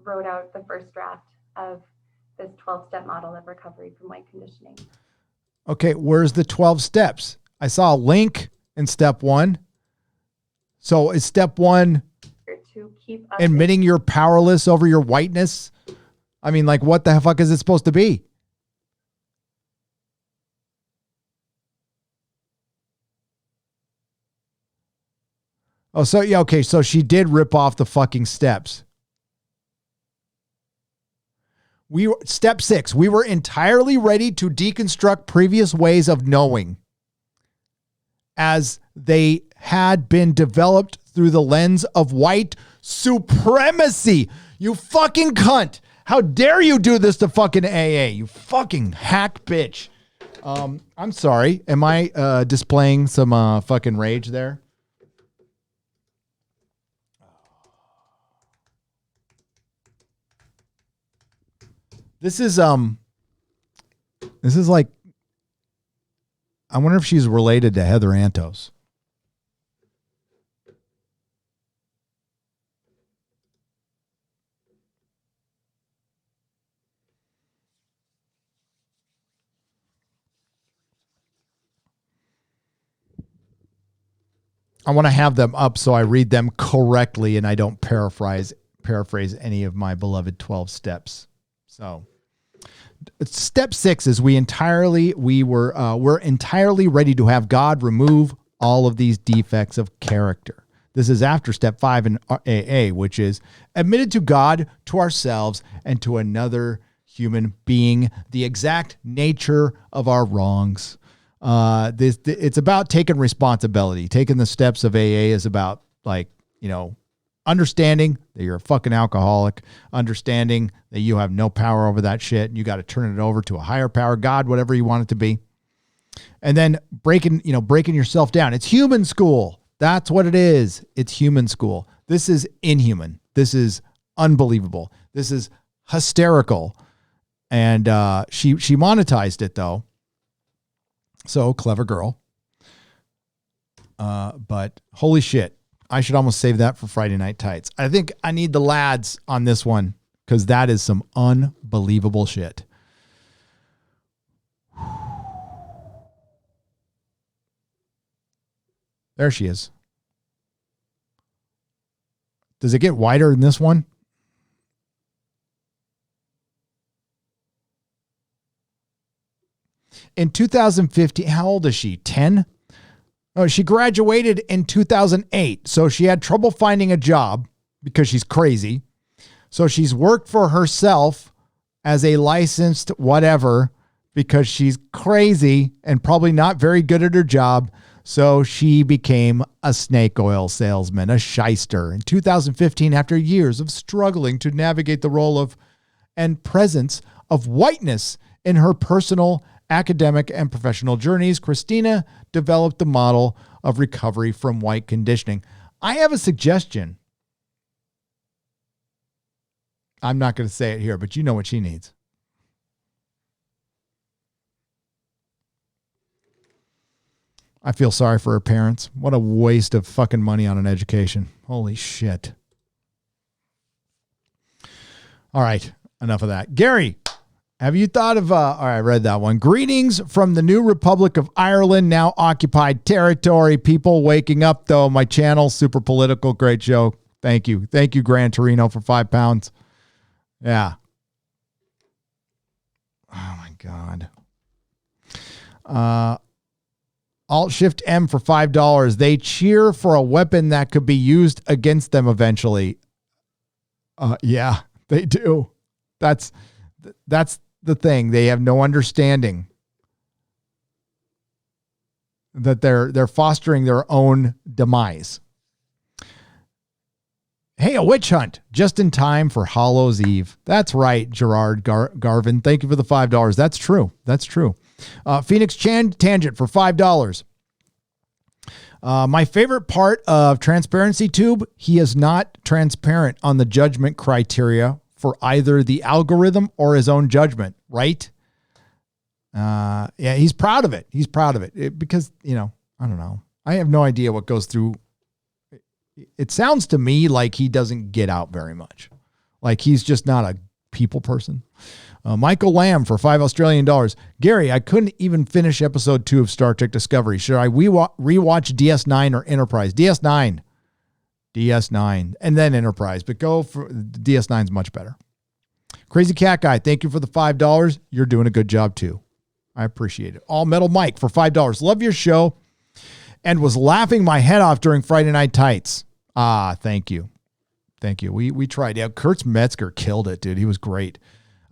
wrote out the first draft of this 12-step model of recovery from white conditioning. Okay, where's the 12 steps? I saw a link in step 1. So is step 1 to keep us admitting you're powerless over your whiteness? I mean, like, what the fuck is it supposed to be? Oh, so yeah, okay, so she did rip off the fucking steps. Step 6, we were entirely ready to deconstruct previous ways of knowing as they had been developed through the lens of white supremacy. You fucking cunt. How dare you do this to fucking AA? You fucking hack bitch. I'm sorry. Am I displaying some fucking rage there? This is like, I wonder if she's related to Heather Antos. I want to have them up so I read them correctly and I don't paraphrase any of my beloved 12 steps. So step 6 is we're entirely ready to have God remove all of these defects of character. This is after step 5 in AA, which is admitted to God, to ourselves, and to another human being, the exact nature of our wrongs. It's about taking responsibility. Taking the steps of AA is about, like, understanding that you're a fucking alcoholic, understanding that you have no power over that shit and you got to turn it over to a higher power, God, whatever you want it to be. And then breaking yourself down. It's human school. That's what it is. It's human school. This is inhuman. This is unbelievable. This is hysterical. And she monetized it though. So clever girl. But holy shit. I should almost save that for Friday Night Tights. I think I need the lads on this one because that is some unbelievable shit. There she is. Does it get wider in this one? In 2015, how old is she? 10? Oh, she graduated in 2008, so she had trouble finding a job because she's crazy. So she's worked for herself as a licensed whatever because she's crazy and probably not very good at her job. So she became a snake oil salesman, a shyster. In 2015, after years of struggling to navigate the role of and presence of whiteness in her personal, academic, and professional journeys, Christina developed the model of recovery from white conditioning. I have a suggestion. I'm not going to say it here, but you know what she needs. I feel sorry for her parents. What a waste of fucking money on an education. Holy shit. All right, enough of that. Gary, have you thought of, all right, I read that one. Greetings from the new Republic of Ireland, now occupied territory. People waking up, though. My channel, super political. Great show. Thank you. Thank you, Gran Torino, for £5. Yeah. Oh, my God. Alt-Shift-M for $5. They cheer for a weapon that could be used against them eventually. Yeah, they do. That's the thing. They have no understanding that they're fostering their own demise. Hey, a witch hunt just in time for Hallows Eve. That's right, Gerard Garvin. Thank you for the $5. That's true. That's true. Phoenix Tangent for $5. My favorite part of Transparency Tube, he is not transparent on the judgment criteria for either the algorithm or his own judgment, right? Yeah, he's proud of it. He's proud of it because, I don't know. I have no idea what goes through. It sounds to me like he doesn't get out very much. Like he's just not a people person. Michael Lamb for $5 Australian. Gary, I couldn't even finish episode 2 of Star Trek Discovery. Should I rewatch DS9 or Enterprise? DS9. And then Enterprise. But go for DS9 is much better. Crazy Cat Guy, thank you for the $5. You're doing a good job too. I appreciate it. All Metal Mike for $5. Love your show and was laughing my head off during Friday Night Tights. Thank you. Thank you. We tried. Yeah, Kurtz Metzger killed it, dude. He was great.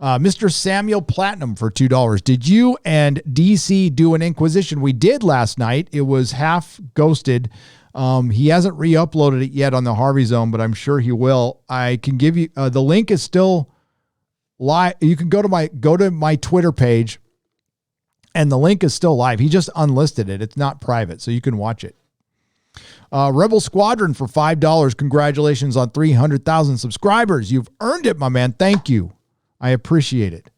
Mr. Samuel Platinum for $2. Did you and DC do an Inquisition? We did last night. It was half ghosted. He hasn't re-uploaded it yet on the Harvey Zone, but I'm sure he will. I can give you the link is still live. You can go to my Twitter page, and the link is still live. He just unlisted it. It's not private, so you can watch it. Rebel Squadron for $5. Congratulations on 300,000 subscribers. You've earned it, my man. Thank you. I appreciate it.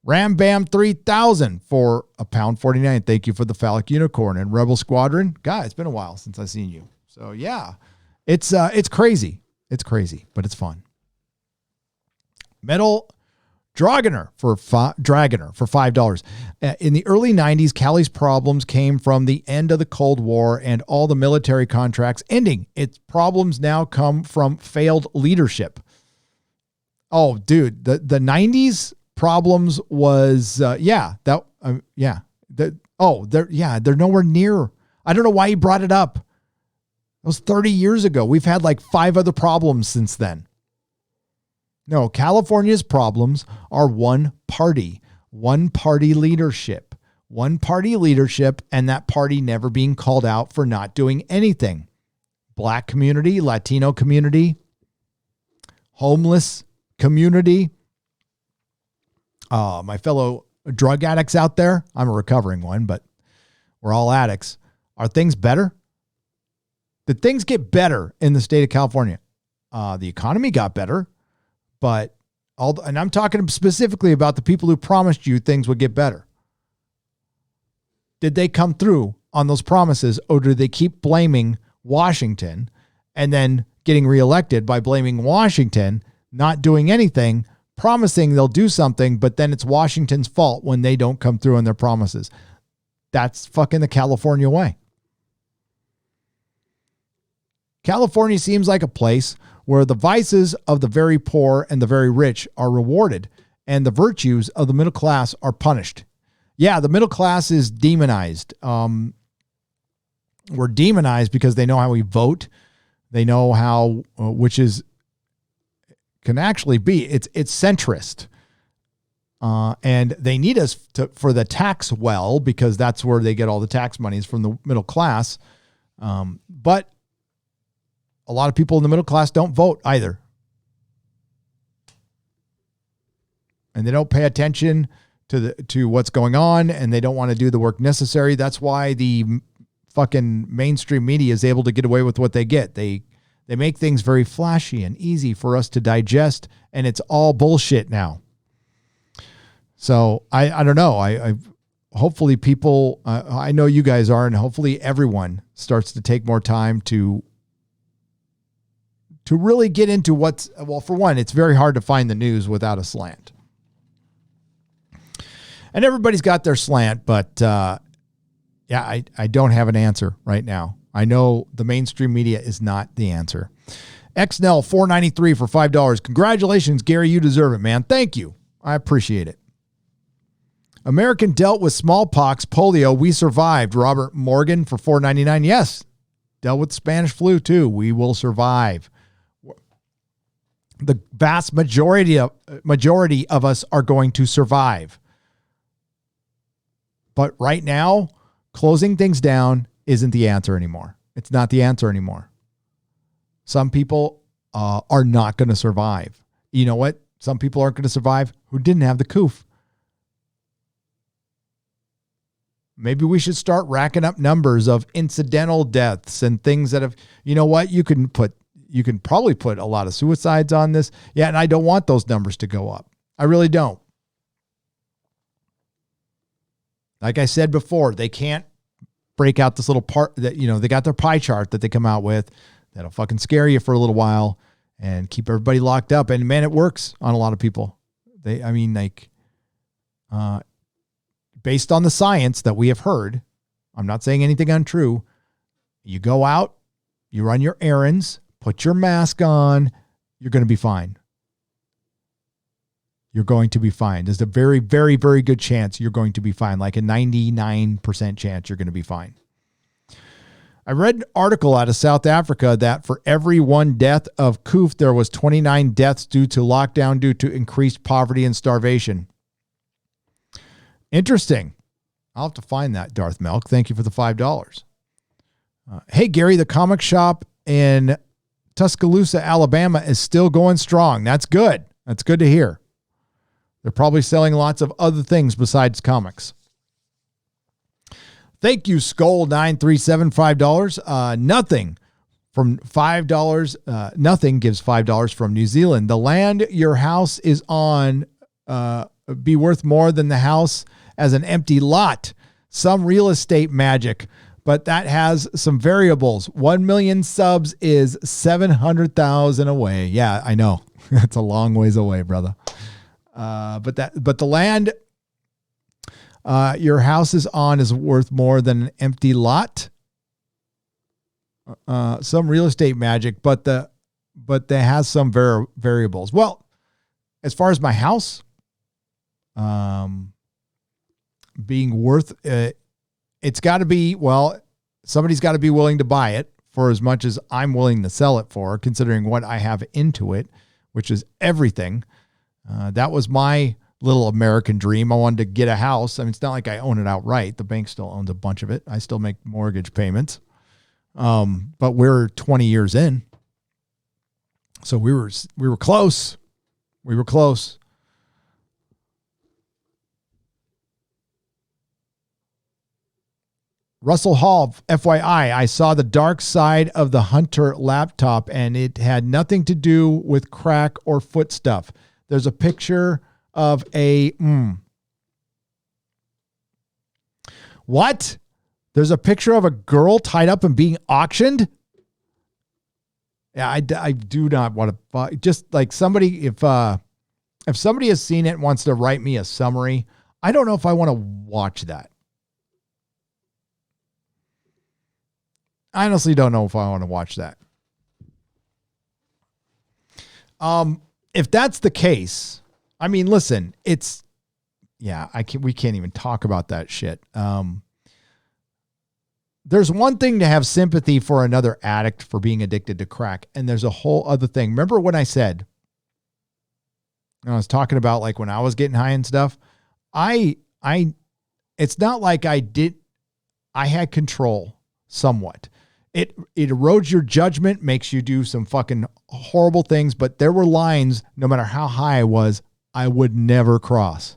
Ram Bam 3000 for £1.49. Thank you for the phallic unicorn. And Rebel Squadron, guys, it's been a while since I've seen you. So yeah, it's crazy. It's crazy, but it's fun. Metal Dragoner for $5. In the early 90s, Cali's problems came from the end of the Cold War and all the military contracts ending. Its problems now come from failed leadership. Oh, dude, the 90s problems was they're nowhere near. I don't know why he brought it up. It was 30 years ago. We've had like 5 other problems since then. No, California's problems are one party leadership, and that party never being called out for not doing anything. Black community, Latino community, homeless community. My fellow drug addicts out there. I'm a recovering one, but we're all addicts. Are things better? Did things get better in the state of California? The economy got better, but and I'm talking specifically about the people who promised you things would get better. Did they come through on those promises, or do they keep blaming Washington and then getting reelected by blaming Washington, not doing anything, promising they'll do something, but then it's Washington's fault when they don't come through on their promises? That's fucking the California way. California seems like a place where the vices of the very poor and the very rich are rewarded and the virtues of the middle class are punished. Yeah, the middle class is demonized. We're demonized because they know how we vote. They know how, which is, can actually be, it's centrist. And they need us for the tax well, because that's where they get all the tax monies, from the middle class. But a lot of people in the middle class don't vote either. And they don't pay attention to what's going on, and they don't want to do the work necessary. That's why the fucking mainstream media is able to get away with what they get. They make things very flashy and easy for us to digest, and it's all bullshit now. So I don't know. I hopefully people, I know you guys are, and hopefully everyone starts to take more time to really get into what's, well, for one, it's very hard to find the news without a slant. And everybody's got their slant, but I don't have an answer right now. I know the mainstream media is not the answer. XNell $4.93 for $5. Congratulations, Gary. You deserve it, man. Thank you. I appreciate it. American dealt with smallpox, polio. We survived. Robert Morgan for $4.99. Yes. Dealt with Spanish flu too. We will survive. The vast majority of us are going to survive. But right now, closing things down isn't the answer anymore. It's not the answer anymore. Some people are not going to survive. You know what? Some people aren't going to survive who didn't have the coof. Maybe we should start racking up numbers of incidental deaths and things that have, you know what? You can probably put a lot of suicides on this. Yeah, and I don't want those numbers to go up. I really don't. Like I said before, they can't break out this little part that, you know, they got their pie chart that they come out with that'll fucking scare you for a little while and keep everybody locked up. And man, it works on a lot of people. I mean, like, based on the science that we have heard, I'm not saying anything untrue. You go out, you run your errands, put your mask on, you're going to be fine. You're going to be fine. There's a very, very, very good chance you're going to be fine. Like a 99% chance you're going to be fine. I read an article out of South Africa that for every one death of coof, there was 29 deaths due to lockdown due to increased poverty and starvation. Interesting. I'll have to find that, Darth Milk. Thank you for the $5. Hey, Gary, the comic shop in Tuscaloosa, Alabama is still going strong. That's good. That's good to hear. They're probably selling lots of other things besides comics. Thank you, Skull937, $5. Nothing from $5. Nothing gives $5 from New Zealand. The land your house is on be worth more than the house as an empty lot. Some real estate magic, but that has some variables. 1 million subs is 700,000 away. Yeah, I know. That's a long ways away, brother. But the land your house is on is worth more than an empty lot. Some real estate magic, but that has some variables. Well, as far as my house being worth, it's got to be, well, somebody's got to be willing to buy it for as much as I'm willing to sell it for, considering what I have into it, which is everything. That was my little American dream. I wanted to get a house. I mean, it's not like I own it outright. The bank still owns a bunch of it. I still make mortgage payments. But we're 20 years in. So we were close. We were close. Russell Hall, FYI, I saw the dark side of the Hunter laptop and it had nothing to do with crack or foot stuff. There's a picture of a... What? There's a picture of a girl tied up and being auctioned? Yeah, I do not want to... Just like somebody, if somebody has seen it and wants to write me a summary, I don't know if I want to watch that. I honestly don't know if I want to watch that. If that's the case, I mean, listen, it's, yeah, we can't even talk about that shit. There's one thing to have sympathy for another addict for being addicted to crack. And there's a whole other thing. Remember when I said, I was talking about like when I was getting high and stuff, it's not like I had control somewhat. It erodes your judgment, makes you do some fucking horrible things, but there were lines, no matter how high I was, I would never cross.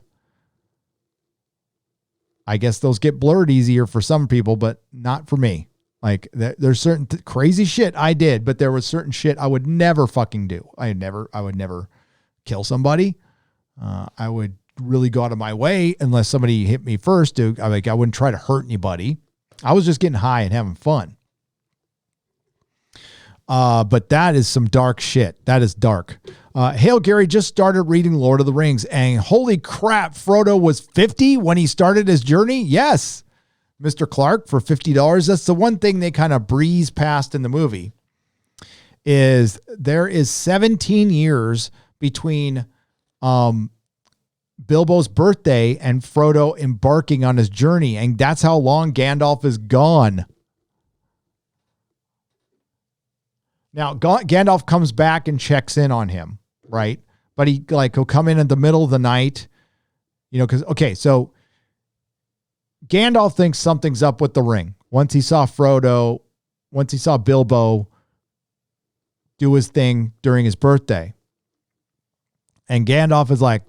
I guess those get blurred easier for some people, but not for me. Like there's certain crazy shit I did, but there was certain shit I would never fucking do. I would never kill somebody. I would really go out of my way unless somebody hit me first. I wouldn't try to hurt anybody. I was just getting high and having fun. But that is some dark shit. That is dark. Hail Gary just started reading Lord of the Rings and holy crap, Frodo was 50 when he started his journey. Yes. Mr. Clark for $50. That's the one thing they kind of breeze past in the movie is there is 17 years between, Bilbo's birthday and Frodo embarking on his journey. And that's how long Gandalf is gone. Now, Gandalf comes back and checks in on him, right? But he'll come in the middle of the night, so Gandalf thinks something's up with the ring. Once he saw Bilbo do his thing during his birthday. And Gandalf is like,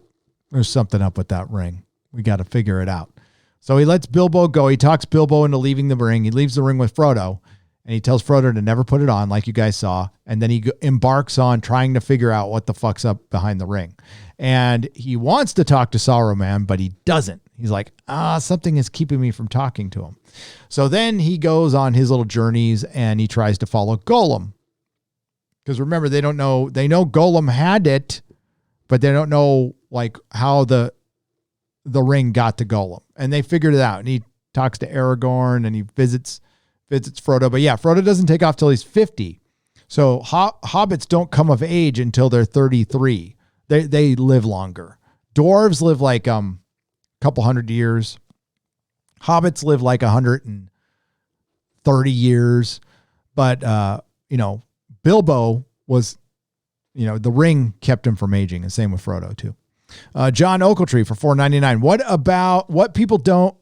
there's something up with that ring. We got to figure it out. So he lets Bilbo go. He talks Bilbo into leaving the ring. He leaves the ring with Frodo. And he tells Frodo to never put it on, like you guys saw. And then he embarks on trying to figure out what the fuck's up behind the ring. And he wants to talk to Saruman, but he doesn't. He's like, something is keeping me from talking to him. So then he goes on his little journeys and he tries to follow Gollum. Because remember, they don't know. They know Gollum had it, but they don't know like how the ring got to Gollum, and they figured it out. And he talks to Aragorn, and he visits Frodo. But yeah, Frodo doesn't take off till he's 50. So hobbits don't come of age until they're 33. They live longer. Dwarves live like couple hundred years. Hobbits live like 130 years. But Bilbo was, the ring kept him from aging, and same with Frodo too. John Oakletree for $4.99. What about what people don't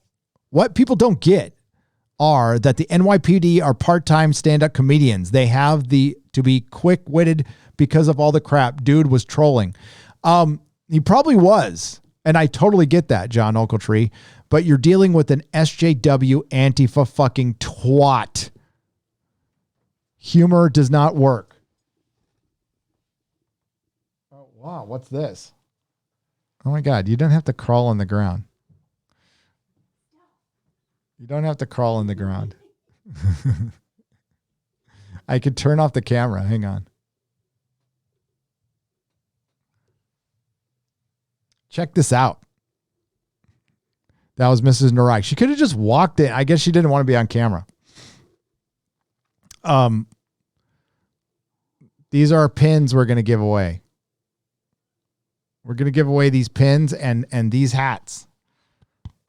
get are that the NYPD are part-time stand-up comedians. They have to be quick-witted because of all the crap. Dude was trolling. He probably was. And I totally get that, John Oakletree. But you're dealing with an SJW Antifa fucking twat. Humor does not work. Oh, wow. What's this? Oh, my God. You don't have to crawl on the ground. You don't have to crawl on the ground. I could turn off the camera. Hang on. Check this out. That was Mrs. Nerdrotic. She could have just walked in. I guess she didn't want to be on camera. These are pins we're going to give away. We're going to give away these pins and these hats.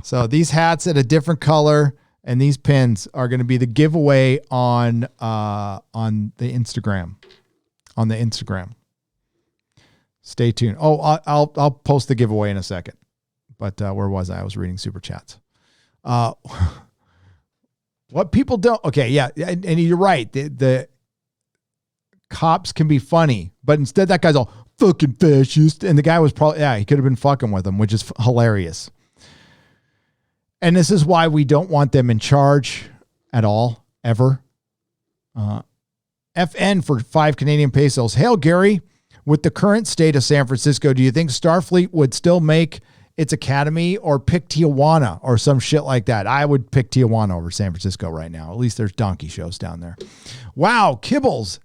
So these hats at a different color and these pins are going to be the giveaway on the Instagram. On the Instagram. Stay tuned. Oh, I'll post the giveaway in a second. But where was I? I was reading super chats. What people don't. Okay, yeah, and you're right. The cops can be funny, but instead that guy's all fucking fascist, and the guy was probably he could have been fucking with him, which is hilarious. And this is why we don't want them in charge at all, ever. FN for 5 Canadian pesos. Hail, Gary. With the current state of San Francisco, do you think Starfleet would still make its academy or pick Tijuana or some shit like that? I would pick Tijuana over San Francisco right now. At least there's donkey shows down there. Wow, Kibbles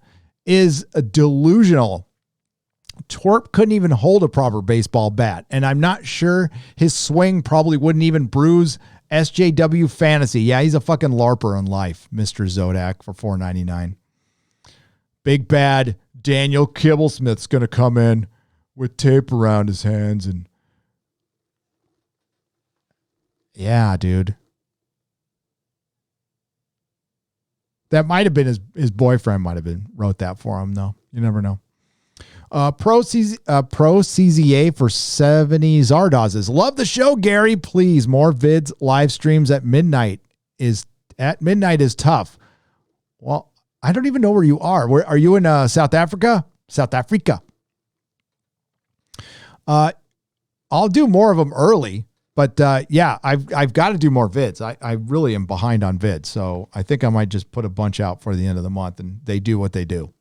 is delusional. Twerp couldn't even hold a proper baseball bat, and I'm not sure his swing probably wouldn't even bruise SJW Fantasy. Yeah, he's a fucking LARPer in life, Mr. Zodak for $4.99. Big bad Daniel Kibblesmith's going to come in with tape around his hands and yeah, dude. That might have been his boyfriend might have been wrote that for him though. You never know. Pro CZA for 70 Zardozes. Love the show, Gary. Please, more vids, live streams at midnight is tough. Well, I don't even know where you are. Where are you in South Africa? South Africa. I'll do more of them early, but yeah, I've got to do more vids. I really am behind on vids, so I think I might just put a bunch out for the end of the month, and they do what they do.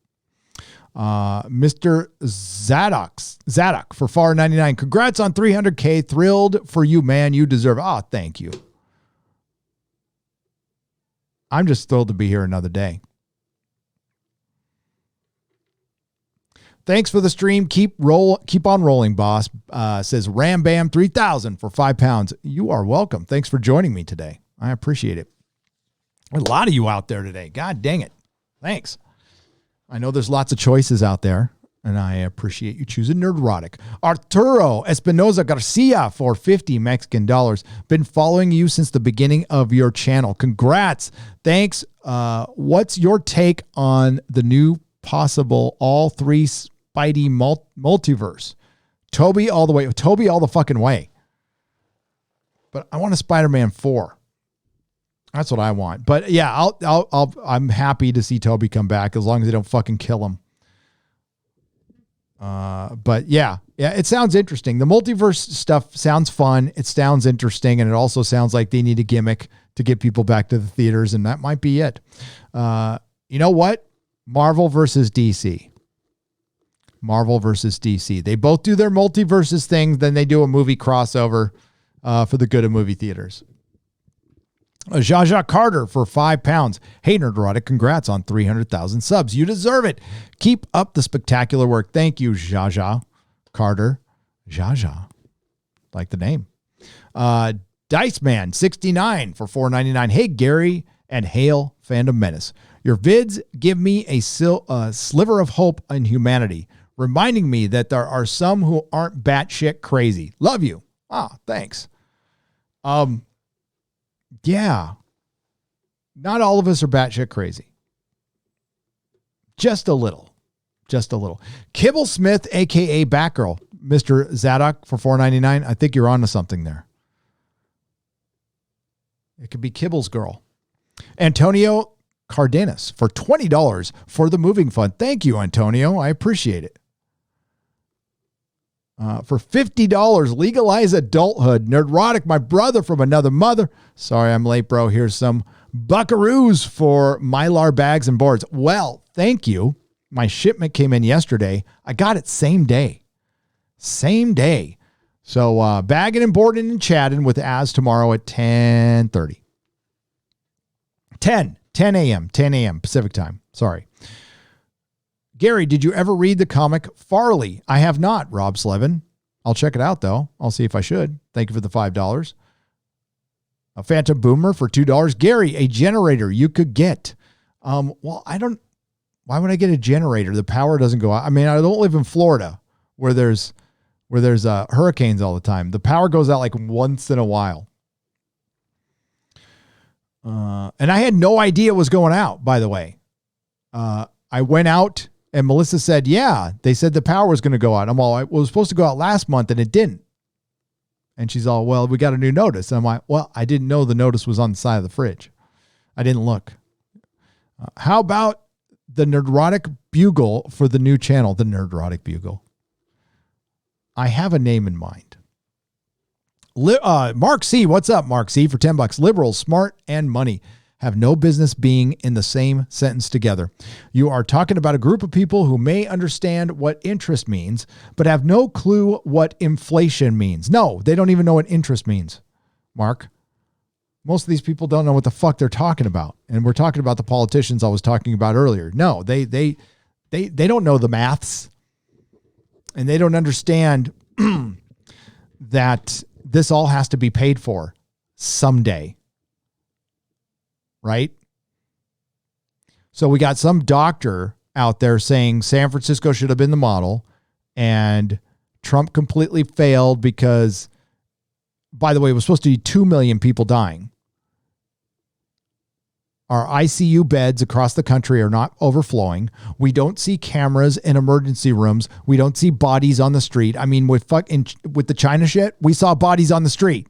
Mr. Zadok for $4.99. Congrats on 300K. Thrilled for you, man. You deserve it. Oh, thank you. I'm just thrilled to be here another day. Thanks for the stream. Keep on rolling, boss. Says Ram Bam 3000 for £5. You are welcome. Thanks for joining me today. I appreciate it. There's a lot of you out there today. God dang it. Thanks. I know there's lots of choices out there, and I appreciate you choosing Nerdrotic. Arturo Espinoza Garcia for 50 Mexican dollars. Been following you since the beginning of your channel. Congrats. Thanks. What's your take on the new possible all 3 Spidey multiverse? Toby all the way. Toby all the fucking way. But I want a Spider-Man 4. That's what I want. But yeah, I'm happy to see Toby come back as long as they don't fucking kill him. But yeah, it sounds interesting. The multiverse stuff sounds fun. It sounds interesting, and it also sounds like they need a gimmick to get people back to the theaters, and that might be it. You know what? Marvel versus DC. Marvel versus DC. They both do their multiverses thing, then they do a movie crossover for the good of movie theaters. Jaja Carter for £5. Hey, Nerdrotic, congrats on 300,000 subs. You deserve it. Keep up the spectacular work. Thank you, Jaja Carter. Jaja. Like the name. Dice Man 69 for $4.99. Hey, Gary and hail Fandom Menace. Your vids give me a sliver of hope in humanity, reminding me that there are some who aren't batshit crazy. Love you. Ah, thanks. Yeah. Not all of us are batshit crazy. Just a little. Just a little. Kibble Smith, a.k.a. Batgirl. Mr. Zadok for $4.99. I think you're on to something there. It could be Kibble's girl. Antonio Cardenas for $20 for the moving fund. Thank you, Antonio. I appreciate it. For $50, legalize adulthood. Nerdrotic, my brother from another mother. Sorry, I'm late, bro. Here's some buckaroos for Mylar bags and boards. Well, thank you. My shipment came in yesterday. I got it same day. Same day. So bagging and boarding and chatting with Az tomorrow at 10:30. 10 a.m. Pacific time. Sorry. Gary, did you ever read the comic Farley? I have not, Rob Slevin. I'll check it out, though. I'll see if I should. Thank you for the $5. A Phantom Boomer for $2. Gary, a generator you could get. Well, I don't. Why would I get a generator? The power doesn't go out. I mean, I don't live in Florida where there's hurricanes all the time. The power goes out like once in a while. And I had no idea it was going out, by the way. I went out and Melissa said, yeah, they said the power was going to go out. I'm all, it was supposed to go out last month and it didn't. And she's all, well, we got a new notice. And I'm like, well, I didn't know the notice was on the side of the fridge. I didn't look. How about the Nerdrotic Bugle for the new channel, the Nerdrotic Bugle? I have a name in mind. Mark C. What's up, Mark C. For $10. Liberals, smart, and money have no business being in the same sentence together. You are talking about a group of people who may understand what interest means, but have no clue what inflation means. No, they don't even know what interest means, Mark. Most of these people don't know what the fuck they're talking about. And we're talking about the politicians I was talking about earlier. No, they don't know the maths. And they don't understand that this all has to be paid for someday. Right? So we got some doctor out there saying San Francisco should have been the model and Trump completely failed because, by the way, it was supposed to be 2 million people dying. Our ICU beds across the country are not overflowing. We don't see cameras in emergency rooms. We don't see bodies on the street. I mean, with the China shit, we saw bodies on the street.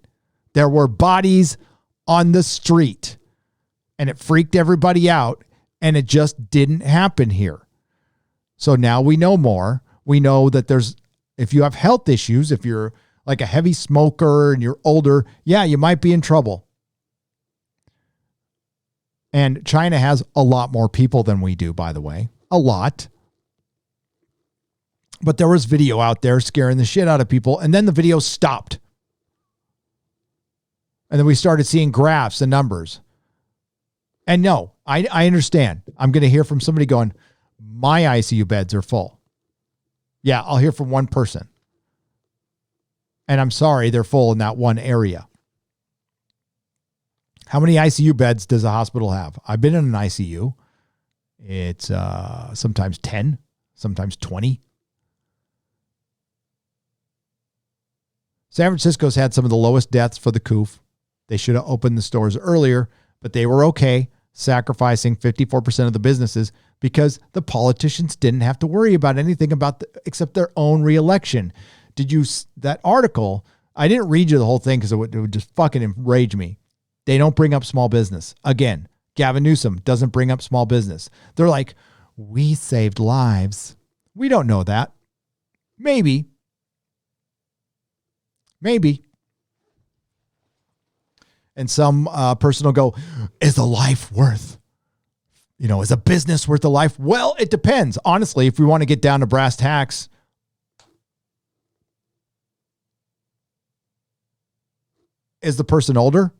There were bodies on the street. And it freaked everybody out. And it just didn't happen here. So now we know more. We know that if you have health issues, if you're like a heavy smoker and you're older, yeah, you might be in trouble. And China has a lot more people than we do, by the way. A lot. But there was video out there scaring the shit out of people. And then the video stopped. And then we started seeing graphs and numbers. And no, I understand. I'm going to hear from somebody going, my ICU beds are full. Yeah, I'll hear from one person. And I'm sorry, they're full in that one area. How many ICU beds does a hospital have? I've been in an ICU. It's sometimes 10, sometimes 20. San Francisco's had some of the lowest deaths for the COOF. They should have opened the stores earlier, but they were okay sacrificing 54% of the businesses because the politicians didn't have to worry about anything except their own reelection. That article, I didn't read you the whole thing because it would just fucking enrage me. They don't bring up small business. Again, Gavin Newsom doesn't bring up small business. They're like, we saved lives. We don't know that. Maybe. And some person will go, is a life worth, is a business worth a life? Well, it depends. Honestly, if we want to get down to brass tacks, is the person older?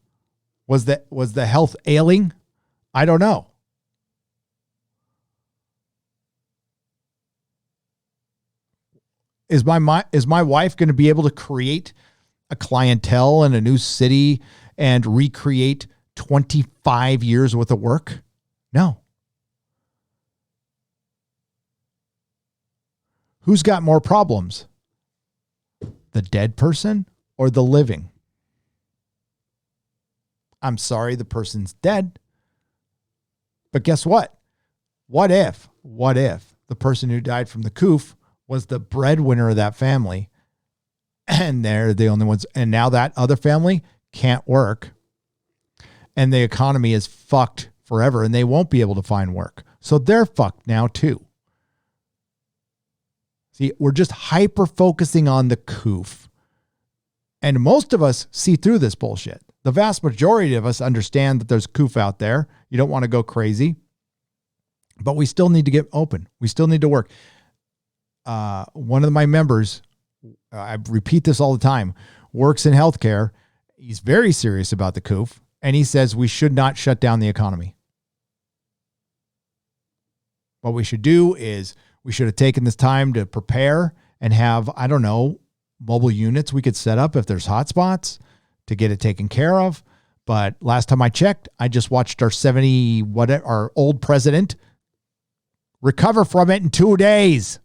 Was the health ailing? I don't know. Is my wife going to be able to create a clientele in a new city and recreate 25 years worth of work? No. Who's got more problems? The dead person or the living? I'm sorry, the person's dead. But guess what? What if the person who died from the coof was the breadwinner of that family, and they're the only ones, and now that other family can't work, and the economy is fucked forever, and they won't be able to find work. So they're fucked now too. See, we're just hyper focusing on the coof. And most of us see through this bullshit. The vast majority of us understand that there's coof out there. You don't want to go crazy, but we still need to get open. We still need to work. One of my members, I repeat this all the time, works in healthcare. He's very serious about the coof, and he says we should not shut down the economy. What we should do is we should have taken this time to prepare and have, I don't know, mobile units we could set up if there's hotspots to get it taken care of. But last time I checked, I just watched our old president recover from it in 2 days.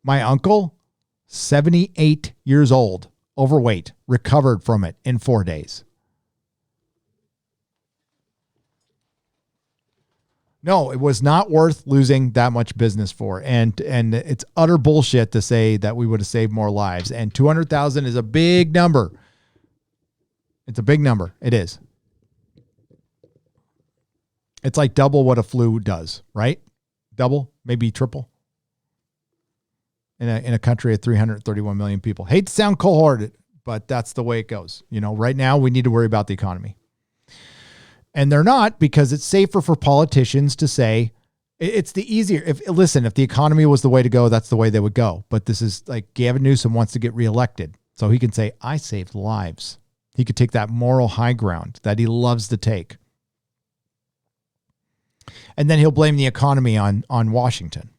My uncle, 78 years old, overweight, recovered from it in 4 days. No, it was not worth losing that much business for. And it's utter bullshit to say that we would have saved more lives. And 200,000 is a big number. It's a big number. It is. It's like double what a flu does, right? Double, maybe triple. In a country of 331 million people. Hate to sound cold-hearted, but that's the way it goes. You know, right now we need to worry about the economy. And they're not, because it's safer for politicians to say it's the easier. If the economy was the way to go, that's the way they would go. But this is like Gavin Newsom wants to get reelected. So he can say, I saved lives. He could take that moral high ground that he loves to take. And then he'll blame the economy on Washington.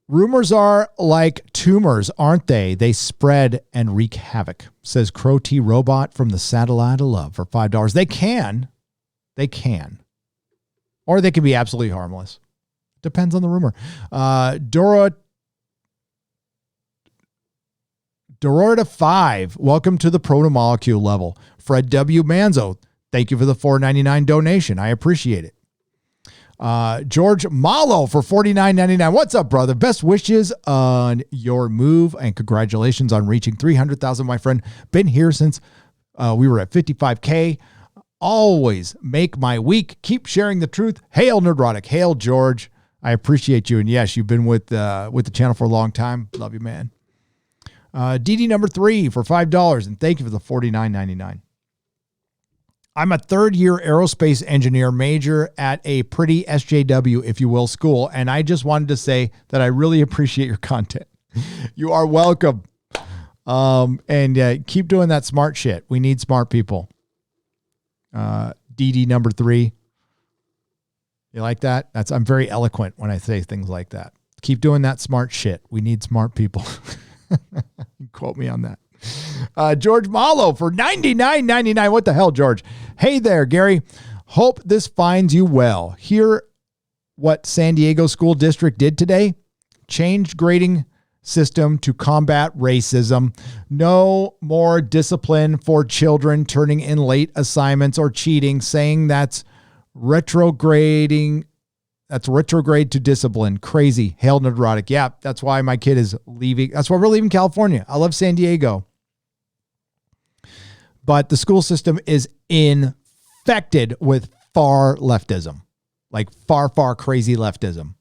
Rumors are like tumors, aren't they? They spread and wreak havoc, says Crow T Robot from the Satellite of Love for $5. They can. Or they can be absolutely harmless. Depends on the rumor. Dorota 5, welcome to the proto-molecule level. Fred W. Manzo, thank you for the $4.99 donation. I appreciate it. George Malo for $49.99. What's up, brother? Best wishes on your move and congratulations on reaching 300,000, my friend. Been here since we were at 55K. Always make my week. Keep sharing the truth. Hail Nerdrotic. Hail George. I appreciate you. And yes, you've been with the channel for a long time. Love you, man. DD number 3 for $5. And thank you for the $49.99. I'm a third-year aerospace engineer major at a pretty SJW, if you will, school, and I just wanted to say that I really appreciate your content. You are welcome. And keep doing that smart shit. We need smart people. DD number 3. You like that? I'm very eloquent when I say things like that. Keep doing that smart shit. We need smart people. Quote me on that. George Malo for $99.99. What the hell, George? Hey there, Gary. Hope this finds you well. Hear what San Diego School District did today? Changed grading system to combat racism. No more discipline for children turning in late assignments or cheating, saying that's retrograding. That's retrograde to discipline. Crazy. Hail Nerdrotic. Yeah, that's why my kid is leaving. That's why we're leaving California. I love San Diego. But the school system is infected with far leftism. Like far, far crazy leftism.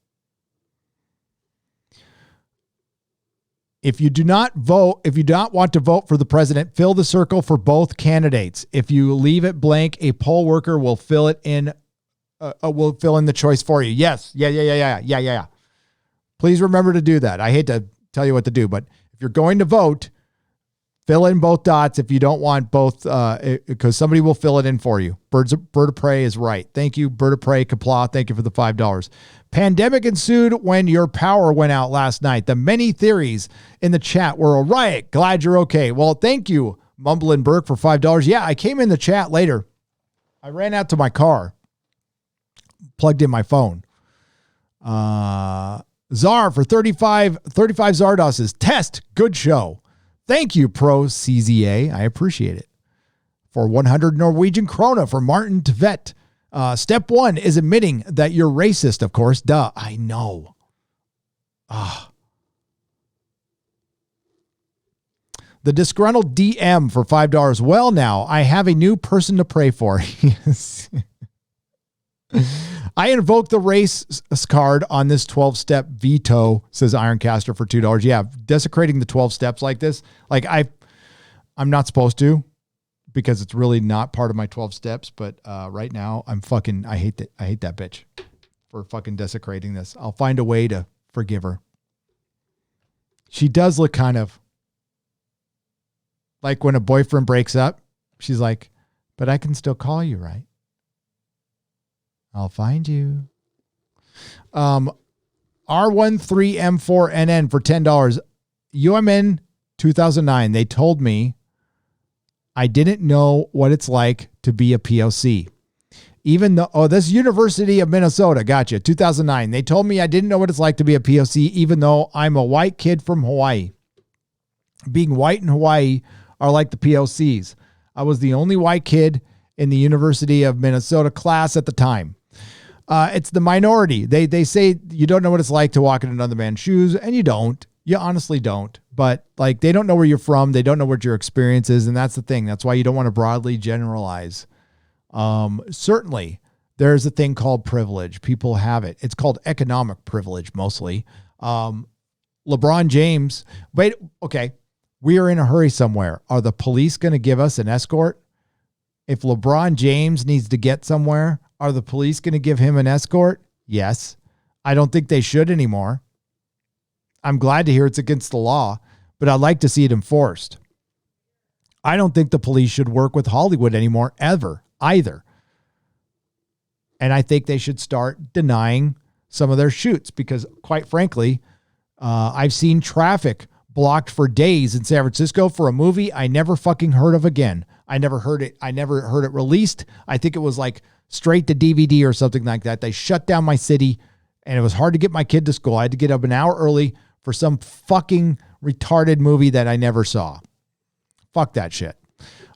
If you do not want to vote for the president, fill the circle for both candidates. If you leave it blank, a poll worker will fill it in. Will fill in the choice for you. Yes. Yeah. Please remember to do that. I hate to tell you what to do, but if you're going to vote, Fill in both dots if you don't want both, because somebody will fill it in for you. Bird of Prey is right. Thank you, Bird of Prey. Kapla, thank you for the $5. Pandemic ensued when your power went out last night. The many theories in the chat were a riot. Glad you're okay. Well, thank you, Mumblin' Burke, for $5. Yeah, I came in the chat later. I ran out to my car, plugged in my phone. Czar for 35 Zardoses. Test, good show. Thank you, Pro CZA. I appreciate it. For 100 Norwegian krona for Martin Tvet. Step 1 is admitting that you're racist, of course. Duh, I know. The disgruntled DM for $5. Well, now, I have a new person to pray for. Yes. I invoke the race card on this 12-step veto, says Ironcaster for $2. Yeah, desecrating the 12 steps like this. Like I'm not supposed to because it's really not part of my 12 steps. But right now I hate that bitch for fucking desecrating this. I'll find a way to forgive her. She does look kind of like when a boyfriend breaks up. She's like, but I can still call you, right? I'll find you. R13M4NN for $10. UMN 2009. They told me I didn't know what it's like to be a POC. Even though, this University of Minnesota. Gotcha. 2009. They told me I didn't know what it's like to be a POC, even though I'm a white kid from Hawaii. Being white in Hawaii are like the POCs. I was the only white kid in the University of Minnesota class at the time. It's the minority. They say you don't know what it's like to walk in another man's shoes, and you don't. You honestly don't. But like they don't know where you're from. They don't know what your experience is, and that's the thing. That's why you don't want to broadly generalize. Certainly, there's a thing called privilege. People have it. It's called economic privilege mostly. LeBron James. Wait, okay. We are in a hurry somewhere. Are the police going to give us an escort? If LeBron James needs to get somewhere, are the police going to give him an escort? Yes. I don't think they should anymore. I'm glad to hear it's against the law, but I'd like to see it enforced. I don't think the police should work with Hollywood anymore, ever, either. And I think they should start denying some of their shoots because, quite frankly, I've seen traffic blocked for days in San Francisco for a movie I never fucking heard of again. I never heard it released. I think it was like straight to DVD or something like that. They shut down my city and it was hard to get my kid to school. I had to get up an hour early for some fucking retarded movie that I never saw. Fuck that shit.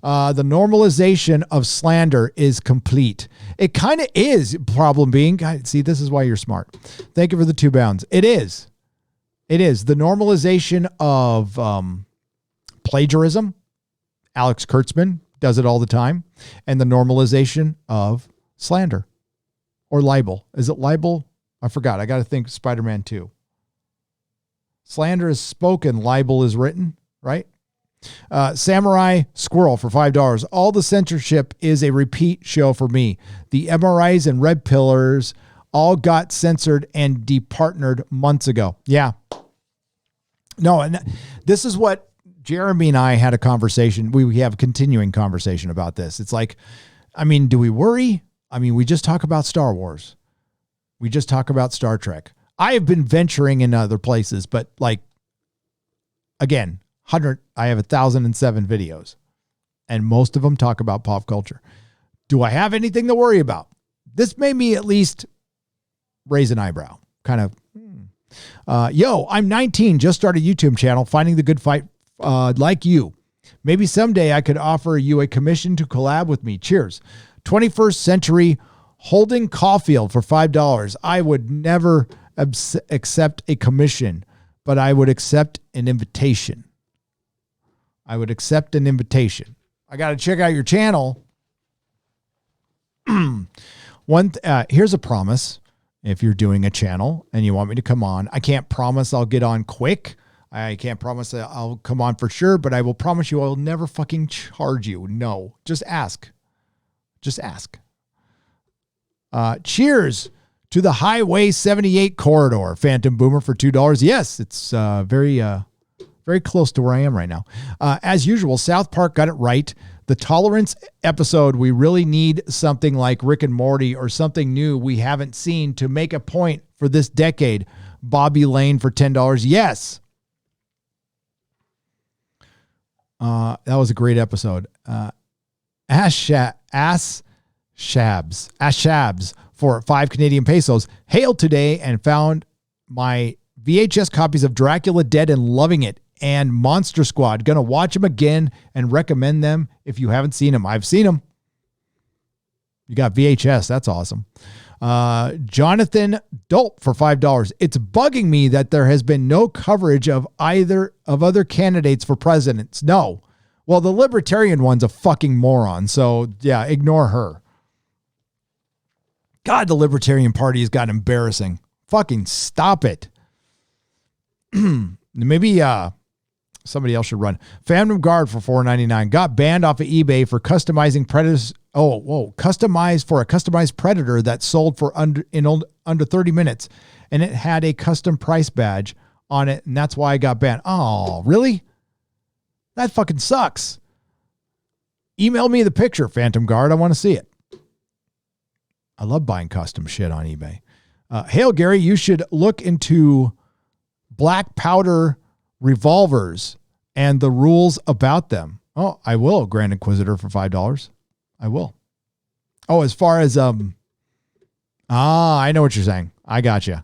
The normalization of slander is complete. It kind of is. Problem being, see, this is why you're smart. Thank you for the 2 pounds. It is. It is. The normalization of plagiarism. Alex Kurtzman does it all the time. And the normalization of slander or libel. Is it libel? I forgot. I got to think Spider-Man 2. Slander is spoken. Libel is written, right? Samurai Squirrel for $5. All the censorship is a repeat show for me. The MRIs and red pillars all got censored and departnered months ago. Yeah. No, and this is what Jeremy and I had a conversation. We have a continuing conversation about this. It's like, I mean, do we worry? I mean, we just talk about Star Wars. We just talk about Star Trek. I have been venturing in other places, but like, again, I have 1,007 videos and most of them talk about pop culture. Do I have anything to worry about? This made me at least raise an eyebrow. Kind of, I'm 19, just started a YouTube channel, finding the good fight like you. Maybe someday I could offer you a commission to collab with me. Cheers. 21st Century Holden Caulfield for $5. I would never accept a commission, but I would accept an invitation. I would accept an invitation. I got to check out your channel. Here's a promise. If you're doing a channel and you want me to come on, I can't promise I'll get on quick. I can't promise that I'll come on for sure, but I will promise you I'll never fucking charge you. No, just ask. Just ask. Cheers to the Highway 78 corridor. Phantom Boomer for $2. Yes, it's very very close to where I am right now. As usual, South Park got it right. The tolerance episode, we really need something like Rick and Morty or something new we haven't seen to make a point for this decade. Bobby Lane for $10. Yes. That was a great episode. Ash Shabs for 5 Canadian pesos. Hailed today and found my VHS copies of Dracula Dead and loving it, and Monster Squad. Gonna watch them again and recommend them if you haven't seen them. I've seen them. You got VHS. That's awesome. Jonathan Dolt for $5. It's bugging me that there has been no coverage of either of other candidates for presidents. No. Well, the libertarian one's a fucking moron. So yeah, ignore her. God, the Libertarian Party has got embarrassing. Fucking stop it. Maybe somebody else should run. Phantom Guard for $4.99. Got banned off of eBay for customizing predators. Customized for a customized predator that sold for under 30 minutes, and it had a custom price badge on it, and that's why I got banned. Oh, really? That fucking sucks. Email me the picture, Phantom Guard. I want to see it. I love buying custom shit on eBay. Hail, Gary, you should look into black powder revolvers and the rules about them. Oh, I will, Grand Inquisitor, for $5. I will. Oh, as far as, I know what you're saying. I got you.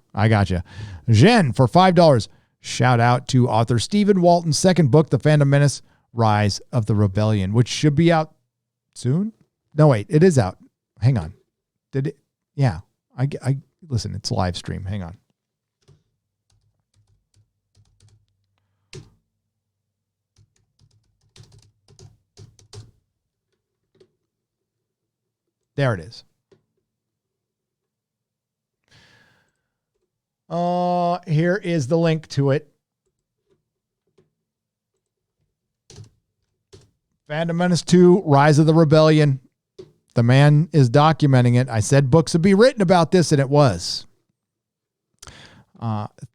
Jen for $5. Shout out to author Stephen Walton's second book, The Phantom Menace, Rise of the Rebellion, which should be out soon. No, wait, it is out. Hang on. Did it? Yeah. I listen, it's live stream. Hang on. There it is. Here is the link to it. Phantom Menace 2, Rise of the Rebellion. The man is documenting it. I said books would be written about this, and it was.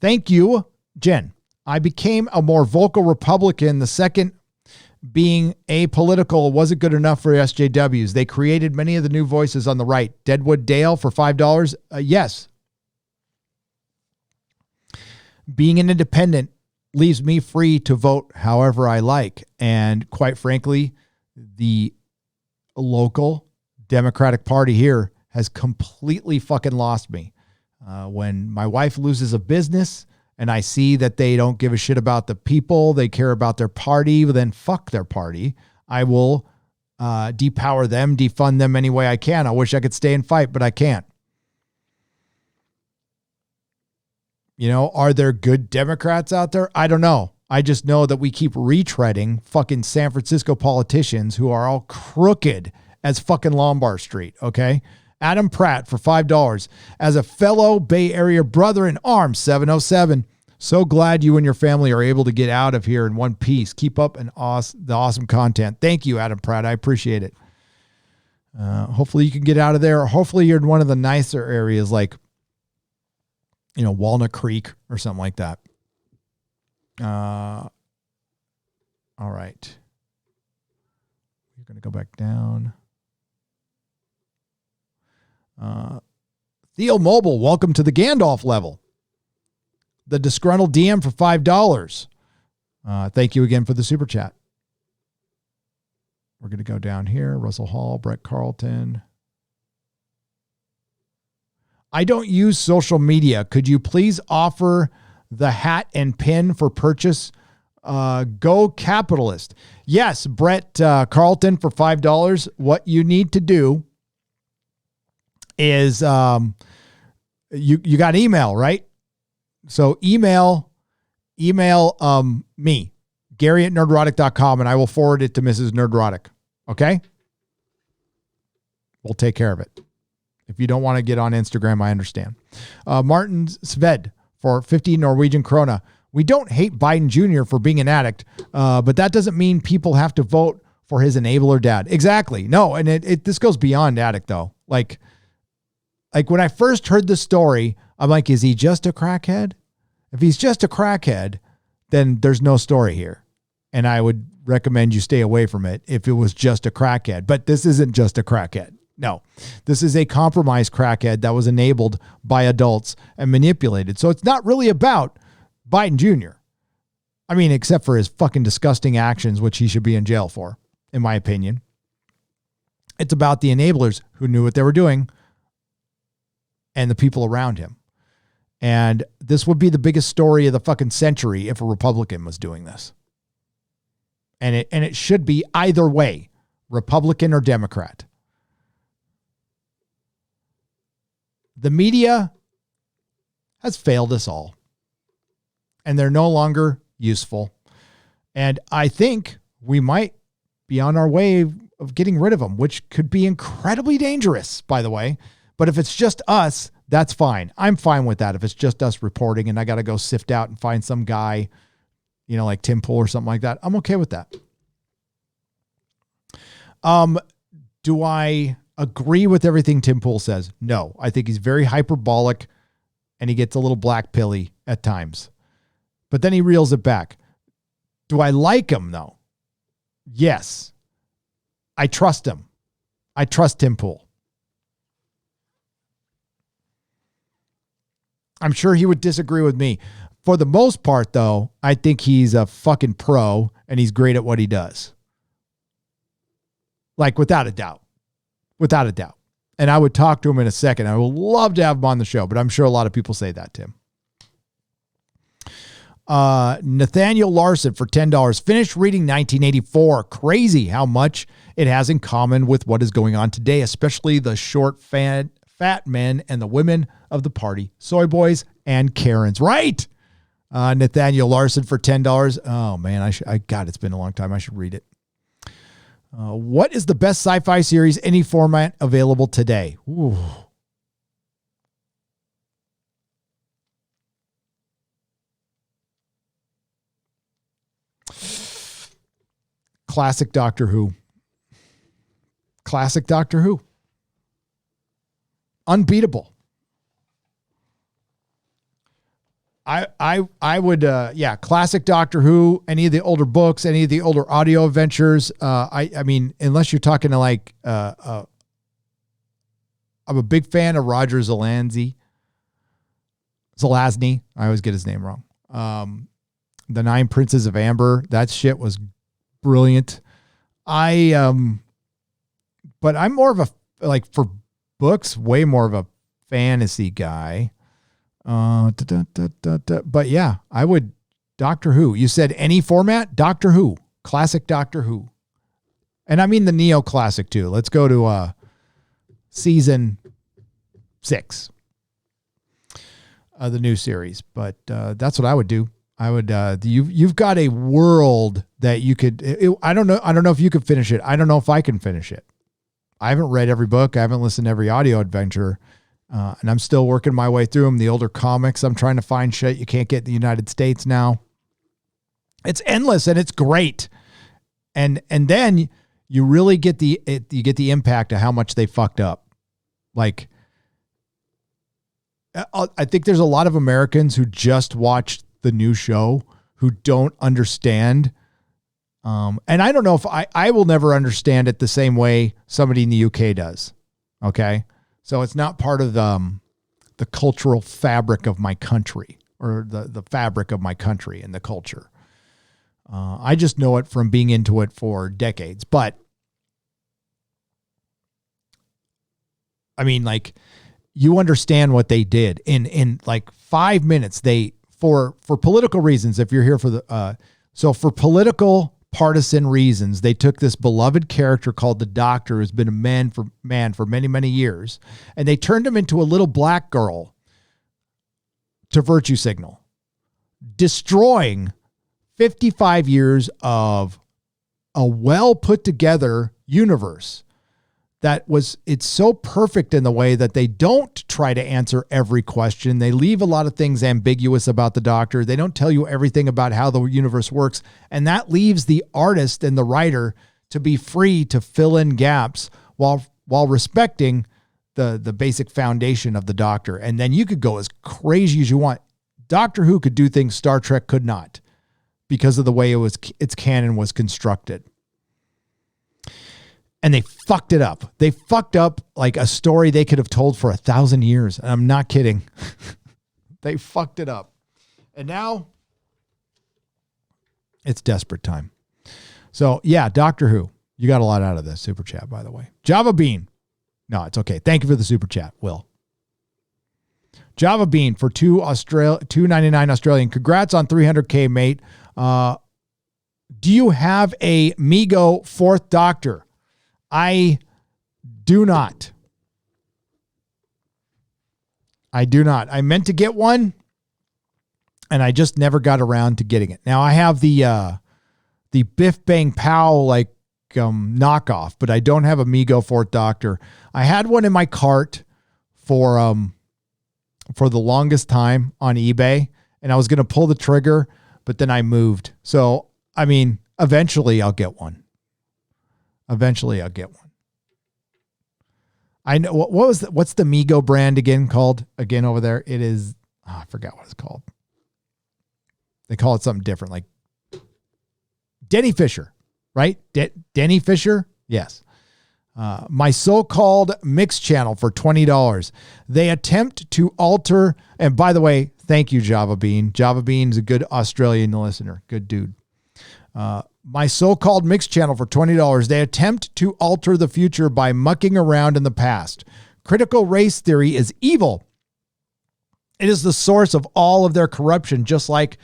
Thank you, Jen. I became a more vocal Republican. The second being apolitical wasn't good enough for SJWs. They created many of the new voices on the right. Deadwood Dale for $5. Yes. Being an independent leaves me free to vote however I like. And quite frankly, the local Democratic Party here has completely fucking lost me. When my wife loses a business and I see that they don't give a shit about the people, they care about their party, well, then fuck their party. I will depower them, defund them any way I can. I wish I could stay and fight, but I can't. You know, are there good Democrats out there? I don't know. I just know that we keep retreading fucking San Francisco politicians who are all crooked as fucking Lombard Street, okay? Adam Pratt for $5. As a fellow Bay Area brother in arms, 707. So glad you and your family are able to get out of here in one piece. Keep up the awesome content. Thank you, Adam Pratt. I appreciate it. Hopefully you can get out of there. Hopefully you're in one of the nicer areas like, you know, Walnut Creek or something like that. All right. We're going to go back down. Theo Mobile, welcome to the Gandalf level. The disgruntled DM for $5. Thank you again for the super chat. We're going to go down here. Russell Hall, Brett Carlton. I don't use social media. Could you please offer the hat and pin for purchase? Go Capitalist. Yes, Brett Carlton for $5. What you need to do is you got email, right? So email me, Gary at nerdrotic.com, and I will forward it to Mrs. Nerdrotic. Okay? We'll take care of it. If you don't want to get on Instagram, I understand. Martin Sved for 50 Norwegian krona. We don't hate Biden Jr. for being an addict, but that doesn't mean people have to vote for his enabler dad. Exactly. No, and this goes beyond addict, though. Like when I first heard the story, I'm like, is he just a crackhead? If he's just a crackhead, then there's no story here. And I would recommend you stay away from it if it was just a crackhead. But this isn't just a crackhead. No, this is a compromised crackhead that was enabled by adults and manipulated. So it's not really about Biden Jr. I mean, except for his fucking disgusting actions, which he should be in jail for, in my opinion. It's about the enablers who knew what they were doing and the people around him. And this would be the biggest story of the fucking century if a Republican was doing this. And it should be either way, Republican or Democrat. The media has failed us all. And they're no longer useful. And I think we might be on our way of getting rid of them, which could be incredibly dangerous, by the way. But if it's just us, that's fine. I'm fine with that. If it's just us reporting and I got to go sift out and find some guy, like Tim Pool or something like that, I'm okay with that. Do I agree with everything Tim Pool says? No, I think he's very hyperbolic and he gets a little black pilly at times, but then he reels it back. Do I like him though? Yes. I trust him. I trust Tim Pool. I'm sure he would disagree with me. For the most part though, I think he's a fucking pro and he's great at what he does. Like without a doubt. Without a doubt. And I would talk to him in a second. I would love to have him on the show, but I'm sure a lot of people say that, Tim. Nathaniel Larson for $10. Finished reading 1984. Crazy how much it has in common with what is going on today, especially the short, fat men and the women of the party. Soy boys and Karens. Right. Nathaniel Larson for $10. Oh man, God, it's been a long time. I should read it. What is the best sci-fi series, any format available today? Ooh. Classic Doctor Who. Classic Doctor Who. Unbeatable. I would, classic Doctor Who, any of the older books, any of the older audio adventures. I mean, unless you're talking to like, I'm a big fan of Roger Zelazny. I always get his name wrong. The Nine Princes of Amber. That shit was brilliant. But I'm more of a, like for books, way more of a fantasy guy. But yeah, I would Doctor Who. You said any format? Doctor Who. Classic Doctor Who. And I mean the neo-classic too. Let's go to season 6 of the new series. But that's what I would do. I would you've got a world that you could I don't know if you could finish it. I don't know if I can finish it. I haven't read every book. I haven't listened to every audio adventure. And I'm still working my way through them. The older comics, I'm trying to find shit you can't get in the United States now. It's endless and it's great. And then you really get the impact of how much they fucked up. Like, I think there's a lot of Americans who just watched the new show who don't understand. And I don't know if I will never understand it the same way somebody in the UK does. Okay. So it's not part of the cultural fabric of my country or the fabric of my country and the culture. I just know it from being into it for decades. But I mean, like, you understand what they did in like 5 minutes. They for political reasons. If you're here for for political partisan reasons, they took this beloved character called the Doctor, who's been a man for many, many years, and they turned him into a little black girl to virtue signal, destroying 55 years of a well put together universe it's so perfect in the way that they don't try to answer every question. They leave a lot of things ambiguous about the Doctor. They don't tell you everything about how the universe works. And that leaves the artist and the writer to be free to fill in gaps while respecting the basic foundation of the Doctor. And then you could go as crazy as you want. Doctor Who could do things Star Trek could not. because of the way its canon was constructed. And they fucked it up. They fucked up like a story they could have told for 1,000 years. And I'm not kidding. They fucked it up. And now it's desperate time. So yeah, Doctor Who. You got a lot out of this super chat, by the way. Java Bean. No, it's okay. Thank you for the super chat, Will. Java Bean for $2.99 Australian. Congrats on 300K, mate. Do you have a Mego Fourth Doctor? I do not. I meant to get one, and I just never got around to getting it. Now I have the Biff Bang Pow like knockoff, but I don't have a Mego Fourth Doctor. I had one in my cart for the longest time on eBay, and I was going to pull the trigger, but then I moved. So, I mean, eventually I'll get one. I know what's the Mego brand called over there? It is, I forgot what it's called. They call it something different, like Denny Fisher, right? Denny Fisher? Yes. My so-called mix channel for $20. They attempt to alter, and by the way, thank you, Java Bean. Java Bean is a good Australian listener. Good dude. My so-called mix channel for $20. They attempt to alter the future by mucking around in the past. Critical race theory is evil. It is the source of all of their corruption, just like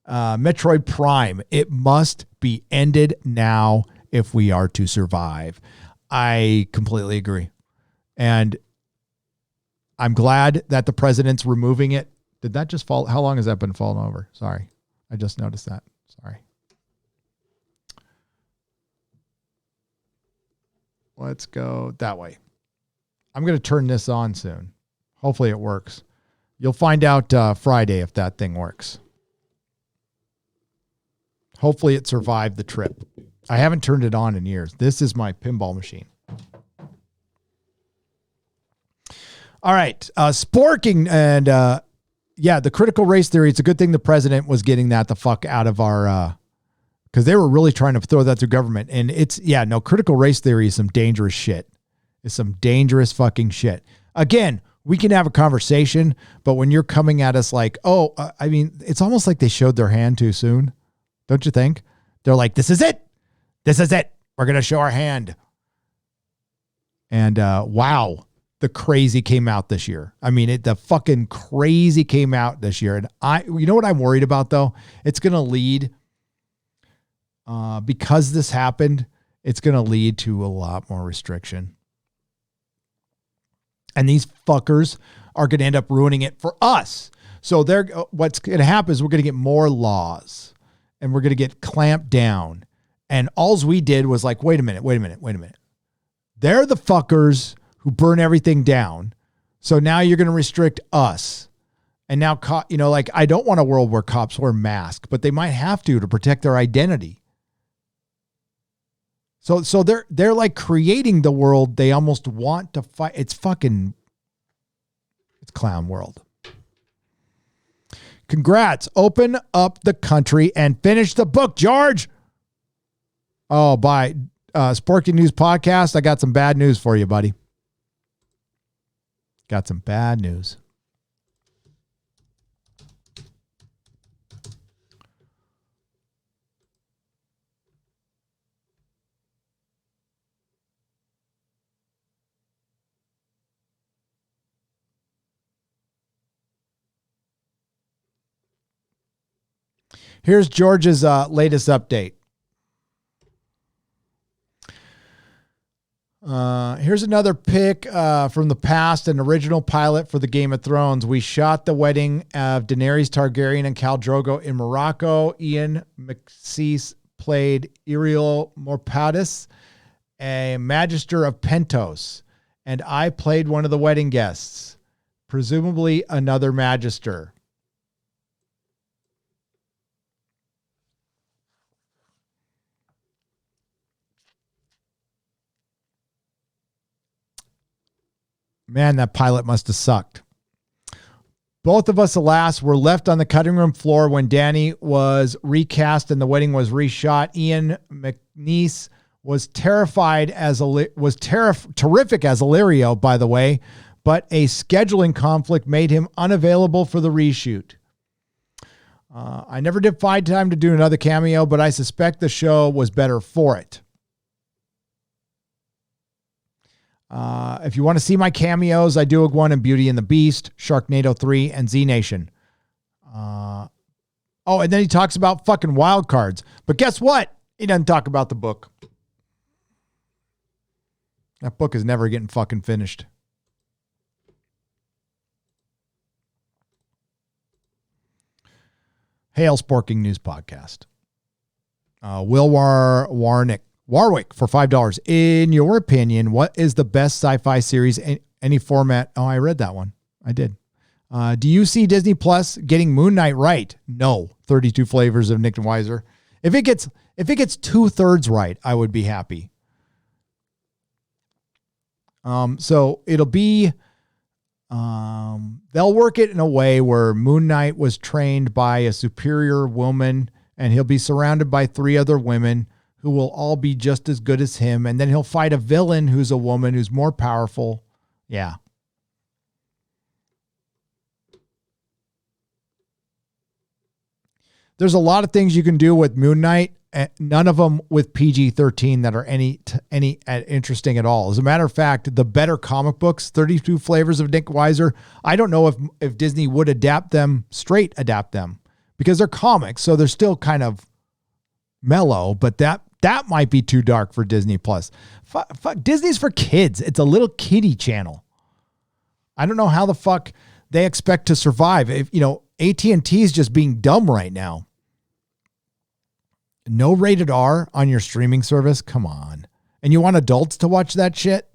Metroid Prime. It must be ended now if we are to survive. I completely agree. And I'm glad that the president's removing it. Did that just fall? How long has that been falling over? Sorry. I just noticed that. Sorry. Let's go that way. I'm going to turn this on soon. Hopefully it works. You'll find out Friday if that thing works. Hopefully it survived the trip. I haven't turned it on in years. This is my pinball machine. All right. Sporking and the critical race theory. It's a good thing the president was getting that the fuck out of our, because they were really trying to throw that through government. And critical race theory is some dangerous shit. It's some dangerous fucking shit. Again, we can have a conversation, but when you're coming at us like, it's almost like they showed their hand too soon. Don't you think? They're like, this is it. This is it. We're going to show our hand. And wow, the crazy came out this year. I mean, the fucking crazy came out this year. And you know what I'm worried about though? It's going to lead, because this happened, it's going to lead to a lot more restriction. And these fuckers are going to end up ruining it for us. So what's going to happen is we're going to get more laws. And we're going to get clamped down. And alls we did was like, wait a minute. They're the fuckers who burn everything down. So now you're going to restrict us. And now, I don't want a world where cops wear masks, but they might have to protect their identity. So they're like creating the world they almost want to fight. It's clown world. Congrats. Open up the country and finish the book, George. Oh, bye. Sporky News Podcast. I got some bad news for you, buddy. Got some bad news. Here's George's latest update. Here's another pic from the past, an original pilot for the Game of Thrones. We shot the wedding of Daenerys Targaryen and Khal Drogo in Morocco. Ian McCease played Iriel Morpadis, a magister of Pentos, and I played one of the wedding guests, presumably another magister. Man, that pilot must have sucked. Both of us, alas, were left on the cutting room floor when Danny was recast and the wedding was reshot. Ian McNeice was terrific as Illyrio, by the way, but a scheduling conflict made him unavailable for the reshoot. I never did find time to do another cameo, but I suspect the show was better for it. If you want to see my cameos, I do one in Beauty and the Beast, Sharknado 3, and Z Nation. And then he talks about fucking wild cards. But guess what? He doesn't talk about the book. That book is never getting fucking finished. Hail Sporking News Podcast. Will Warwick for $5. In your opinion, what is the best sci-fi series in any format? Oh, I read that one. I did. Do you see Disney Plus getting Moon Knight right? No. 32 Flavors of Nick Weiser. If it gets 2/3 right, I would be happy. So it'll be, they'll work it in a way where Moon Knight was trained by a superior woman and he'll be surrounded by 3 other women who will all be just as good as him. And then he'll fight a villain who's a woman who's more powerful. Yeah. There's a lot of things you can do with Moon Knight, none of them with PG-13 that are any interesting at all. As a matter of fact, the better comic books, 32 Flavors of Nick Weiser, I don't know if Disney would adapt them, because they're comics, so they're still kind of mellow, but that might be too dark for Disney Plus. Fuck, Disney's for kids. It's a little kiddie channel. I don't know how the fuck they expect to survive. If AT&T is just being dumb right now. No rated R on your streaming service? Come on. And you want adults to watch that shit?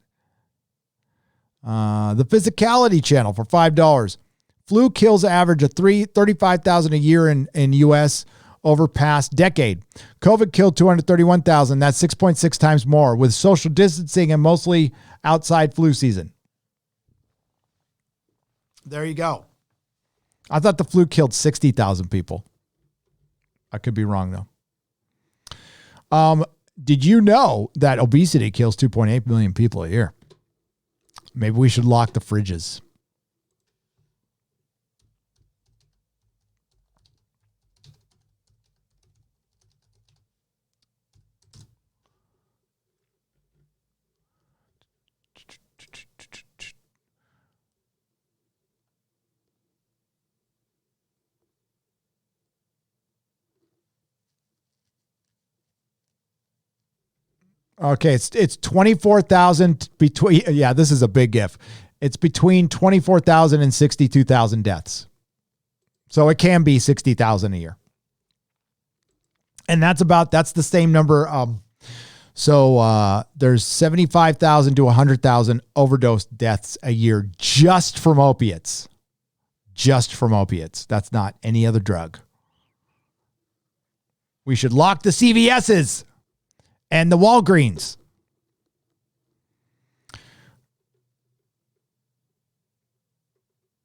The Physicality Channel for $5. Flu kills average of 35,000 a year in U.S. over past decade. COVID killed 231,000. That's 6.6 times more with social distancing and mostly outside flu season. There you go. I thought the flu killed 60,000 people. I could be wrong, though. Did you know that obesity kills 2.8 million people a year? Maybe we should lock the fridges. Okay, it's 24,000 between. Yeah, this is a big if. It's between 24,000 and 62,000 deaths. So it can be 60,000 a year. And that's the same number. There's 75,000 to 100,000 overdose deaths a year just from opiates. Just from opiates. That's not any other drug. We should lock the CVS's. And the Walgreens.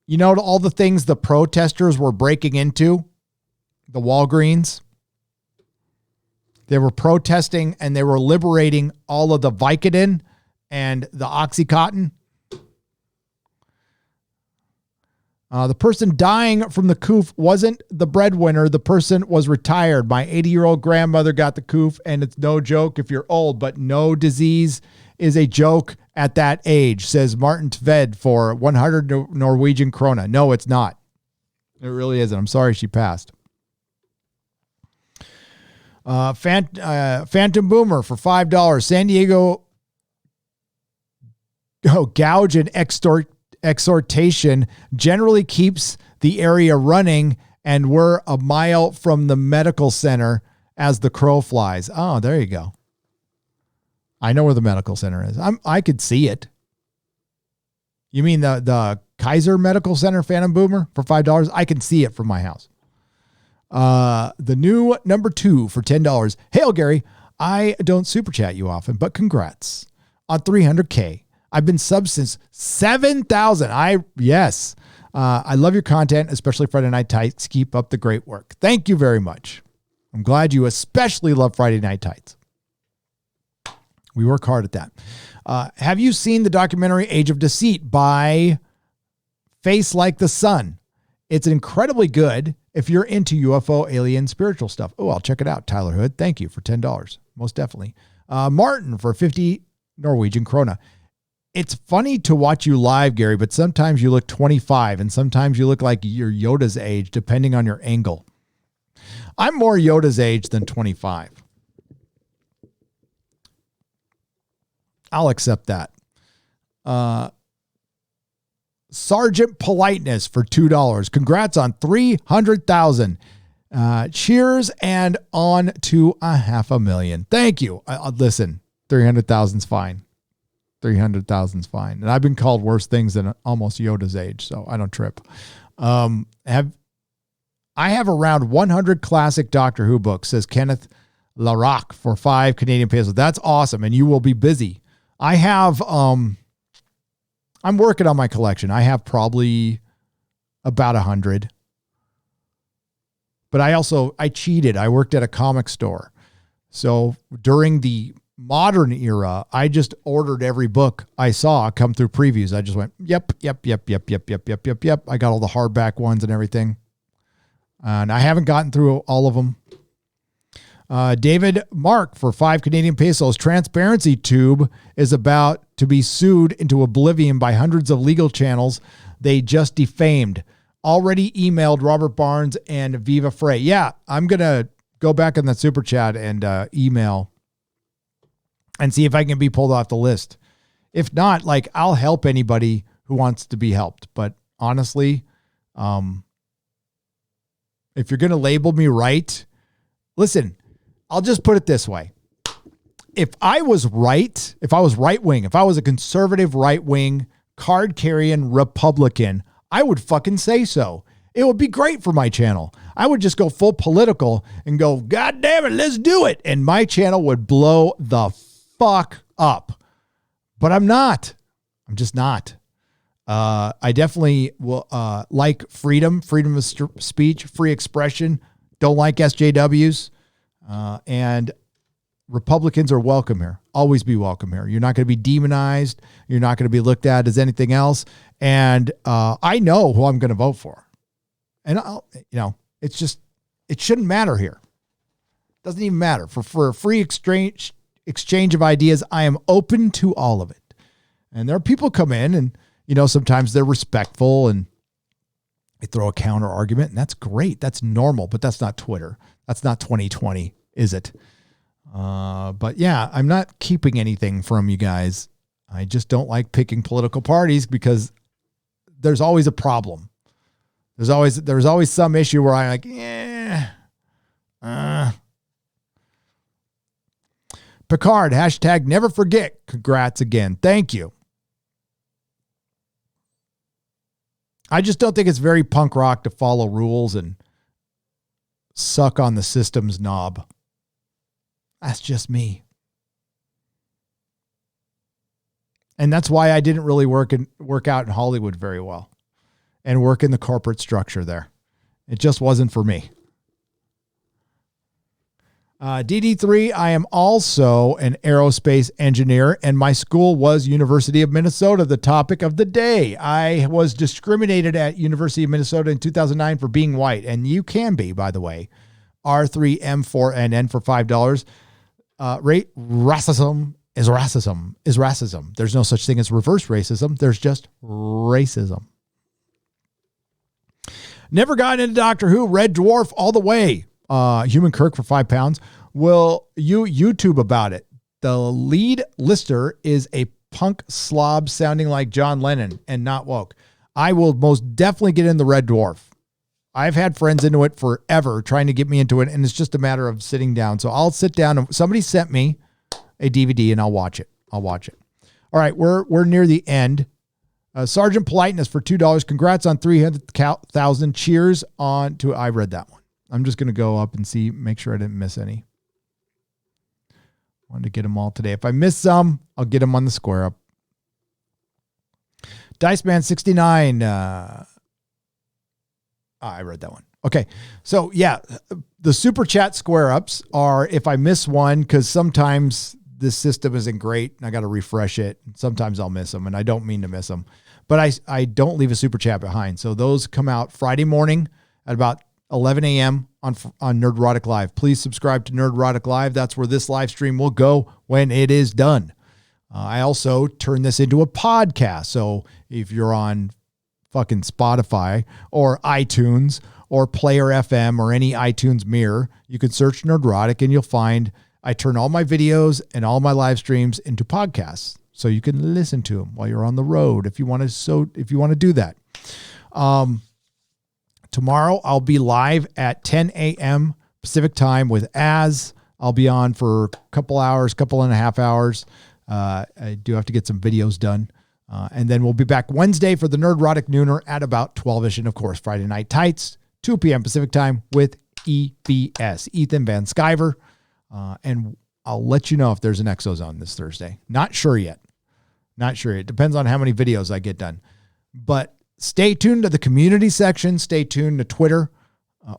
You know all the things the protesters were breaking into? The Walgreens. They were protesting and they were liberating all of the Vicodin and the Oxycontin. The person dying from the coof wasn't the breadwinner. The person was retired. My 80-year-old grandmother got the coof, and it's no joke if you're old, but no disease is a joke at that age, says Martin Tved for 100 Norwegian krona. No, it's not. It really isn't. I'm sorry she passed. Phantom Boomer for $5. San Diego gouge and exhortation generally keeps the area running, and we're a mile from the medical center as the crow flies. Oh, there you go. I know where the medical center is. I could see it. You mean the Kaiser Medical Center, Phantom Boomer, for $5? I can see it from my house. The new number 2 for $10. Hail, Gary. I don't super chat you often, but congrats on 300K. I've been subbed since 7,000. I love your content, especially Friday Night Tights. Keep up the great work. Thank you very much. I'm glad you especially love Friday Night Tights. We work hard at that. Have you seen the documentary Age of Deceit by Face Like the Sun? It's incredibly good if you're into UFO, alien, spiritual stuff. Oh, I'll check it out. Tyler Hood, thank you for $10. Most definitely. Martin for 50 Norwegian krona. It's funny to watch you live, Gary, but sometimes you look 25 and sometimes you look like you're Yoda's age, depending on your angle. I'm more Yoda's age than 25. I'll accept that. Sergeant Politeness for $2. Congrats on 300,000. Cheers and on to 500,000. Thank you. Listen, 300,000's fine. 300,000's fine. And I've been called worse things than almost Yoda's age, so I don't trip. I have around 100 classic Doctor Who books, says Kenneth Larocque for 5 Canadian pesos. That's awesome, and you will be busy. I have, I'm working on my collection. I have probably about 100. But I cheated. I worked at a comic store. So during the modern era, I just ordered every book I saw come through previews. I just went, yep. I got all the hardback ones and everything. And I haven't gotten through all of them. David Mark for 5 Canadian pesos. Transparency Tube is about to be sued into oblivion by hundreds of legal channels they just defamed. Already emailed Robert Barnes and Viva Frey. Yeah, I'm going to go back in that super chat and email and see if I can be pulled off the list. If not, I'll help anybody who wants to be helped. But honestly, if you're going to label me right, listen, I'll just put it this way. If I was right wing, if I was a conservative right wing card carrying Republican, I would fucking say so. It would be great for my channel. I would just go full political and go, God damn it, let's do it. And my channel would blow the fuck up. But I'm not. I'm just not. I definitely will like freedom of speech, free expression. Don't like SJWs. And Republicans are welcome here. Always be welcome here. You're not going to be demonized. You're not going to be looked at as anything else. And I know who I'm going to vote for. And it's just, it shouldn't matter here. It doesn't even matter. For a free exchange of ideas, I am open to all of it. And there are people come in and, sometimes they're respectful and they throw a counter argument, and that's great. That's normal, but that's not Twitter. That's not 2020, is it? But yeah, I'm not keeping anything from you guys. I just don't like picking political parties because there's always a problem. There's always some issue where I'm like, Picard, hashtag never forget. Congrats again. Thank you. I just don't think it's very punk rock to follow rules and suck on the system's knob. That's just me. And that's why I didn't really work out in Hollywood very well and work in the corporate structure there. It just wasn't for me. DD3, I am also an aerospace engineer, and my school was University of Minnesota, the topic of the day. I was discriminated at University of Minnesota in 2009 for being white, and you can be, by the way. R3M4NN for $5. Racism is racism. There's no such thing as reverse racism. There's just racism. Never got into Doctor Who. Red Dwarf all the way. Human Kirk for £5. Will you YouTube about it? The lead lister is a punk slob sounding like John Lennon and not woke. I will most definitely get in the Red Dwarf. I've had friends into it forever trying to get me into it, and it's just a matter of sitting down. So I'll sit down, and somebody sent me a DVD and I'll watch it. All right, we're near the end. Sergeant Politeness for $2. Congrats on 300,000. Cheers on to, I read that one. I'm just going to go up and make sure I didn't miss any. Wanted to get them all today. If I miss some, I'll get them on the square up. Dice Man 69. I read that one. Okay. So yeah, the super chat square ups are if I miss one, because sometimes this system isn't great and I got to refresh it. Sometimes I'll miss them and I don't mean to miss them, but I don't leave a super chat behind. So those come out Friday morning at about 11 a.m. on Nerdrotic Live. Please subscribe to Nerdrotic Live. That's where this live stream will go when it is done. I also turn this into a podcast. So if you're on fucking Spotify or iTunes or Player FM or any iTunes mirror, you can search Nerdrotic and you'll find I turn all my videos and all my live streams into podcasts. So you can listen to them while you're on the road if you want to do that. Tomorrow I'll be live at 10 a.m. Pacific time with Az. I'll be on for a couple and a half hours. I do have to get some videos done. And then we'll be back Wednesday for the Nerdrotic Nooner at about 12-ish. And of course, Friday Night Tights, 2 p.m. Pacific time with EVS, Ethan Van Sciver. And I'll let you know if there's an Exozone this Thursday. Not sure yet. It depends on how many videos I get done. But stay tuned to the community section. Stay tuned to Twitter.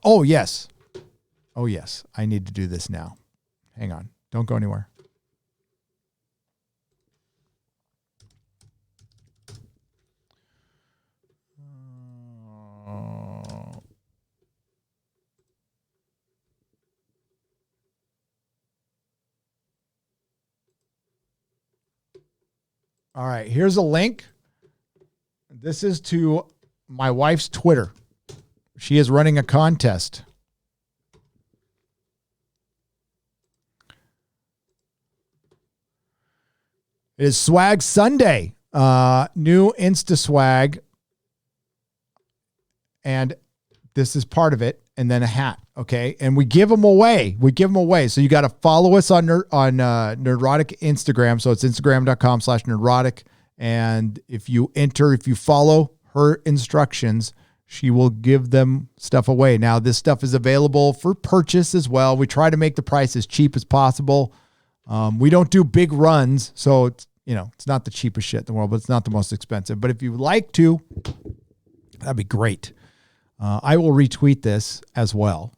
Oh, yes. I need to do this now. Hang on. Don't go anywhere. All right, here's a link. This is to my wife's Twitter. She is running a contest. It is Swag Sunday. New Insta swag. And this is part of it. And then a hat. Okay. And we give them away. So you got to follow us on Nerdrotic Instagram. So it's instagram.com/Nerdrotic. And if you follow her instructions, she will give them stuff away. Now, this stuff is available for purchase as well. We try to make the price as cheap as possible. We don't do big runs. So it's not the cheapest shit in the world, but it's not the most expensive. But if you would like to, that'd be great. I will retweet this as well.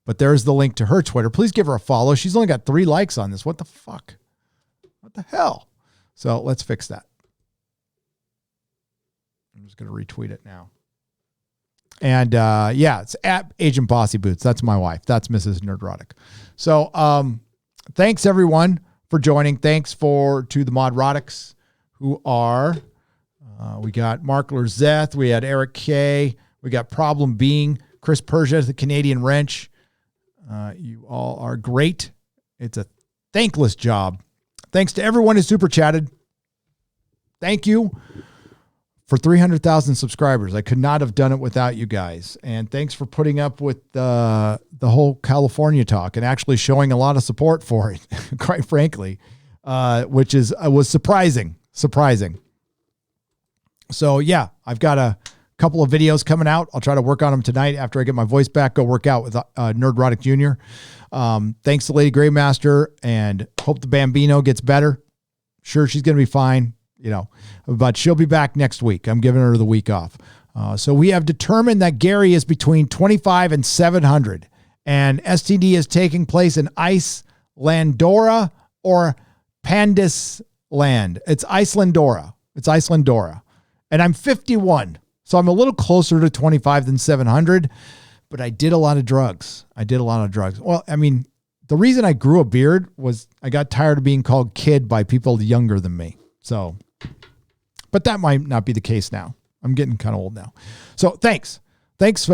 But there's the link to her Twitter. Please give her a follow. She's only got 3 likes on this. What the fuck? What the hell? So let's fix that. I'm just going to retweet it now. And it's at Agent Bossy Boots. That's my wife. That's Mrs. Nerdrotic. So thanks everyone for joining. Thanks to the Modrotics who are, we got Mark Lerzeth. We had Eric K. We got Problem Being, Chris Persia, the Canadian Wrench. You all are great. It's a thankless job. Thanks to everyone who super chatted. Thank you for 300,000 subscribers. I could not have done it without you guys. And thanks for putting up with the whole California talk and actually showing a lot of support for it, quite frankly, which was surprising. So yeah, I've got a couple of videos coming out. I'll try to work on them tonight after I get my voice back. Go work out with Nerdrotic Jr. Thanks to Lady Greymaster, and hope the Bambino gets better. Sure, she's going to be fine, but she'll be back next week. I'm giving her the week off. So we have determined that Gary is between 25 and 700, and STD is taking place in Icelandora or Pandisland. It's Icelandora. And I'm 51. So I'm a little closer to 25 than 700, but I did a lot of drugs. Well, I mean, the reason I grew a beard was I got tired of being called kid by people younger than me. So, but that might not be the case now. I'm getting kind of old now. So thanks. George,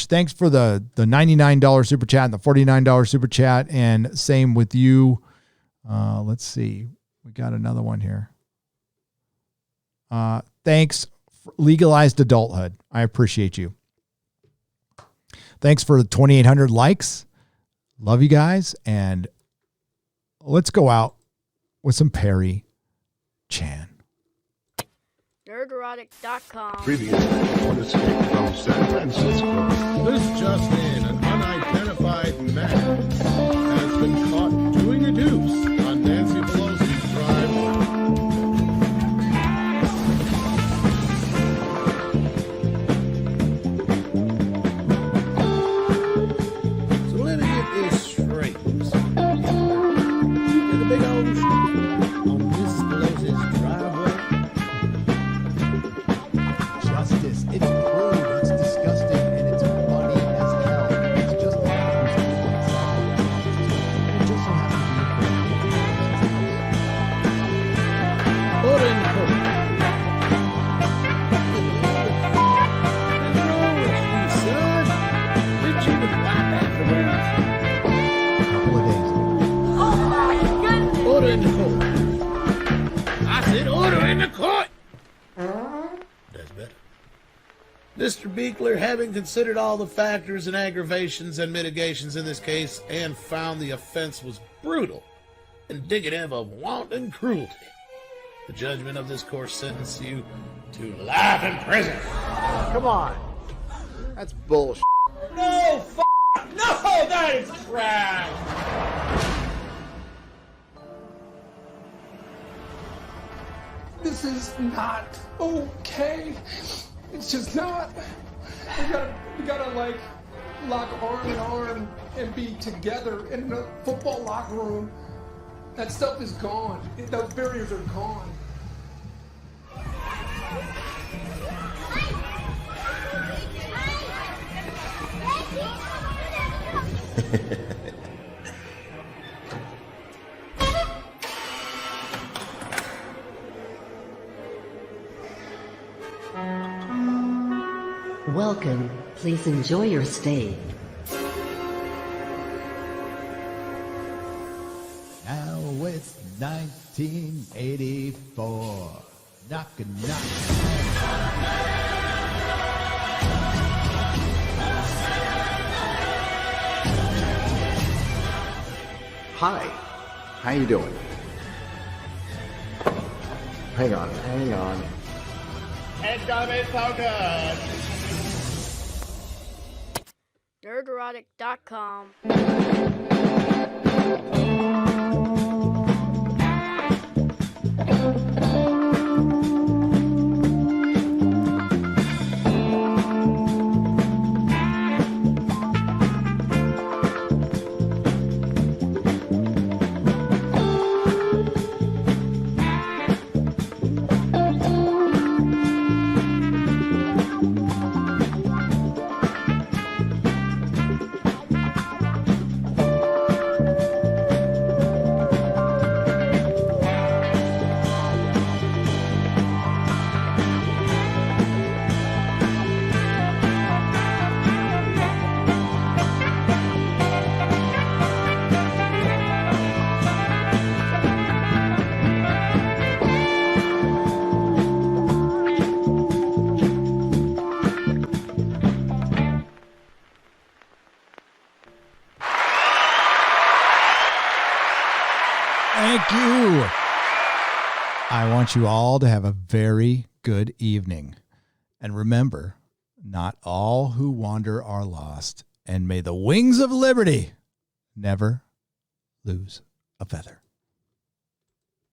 thanks for the $99 super chat and the $49 super chat. And same with you. Let's see. We got another one here. Thanks. Legalized adulthood. I appreciate you. Thanks for the 2,800 likes. Love you guys. And let's go out with some Perry Chan. Nerdrotic.com. Previously on Escape from San Francisco. This just in, an unidentified man has been caught doing a deuce on Nancy Pelosi's driveway. Mr. Beekler, having considered all the factors and aggravations and mitigations in this case and found the offense was brutal, indicative of wanton cruelty, the judgment of this court sentenced you to life in prison. Come on. That's bullshit. No, no, that is trash. This is not okay. It's just not. We gotta like lock arm in arm and be together in a football locker room. That stuff is gone. Those barriers are gone. Welcome. Please enjoy your stay. Now it's 1984. Knock. Hi. How you doing? Hang on. It's gonna be so good. Nerdrotic.com. Thank you. I want you all to have a very good evening. And remember, not all who wander are lost. And may the wings of liberty never lose a feather.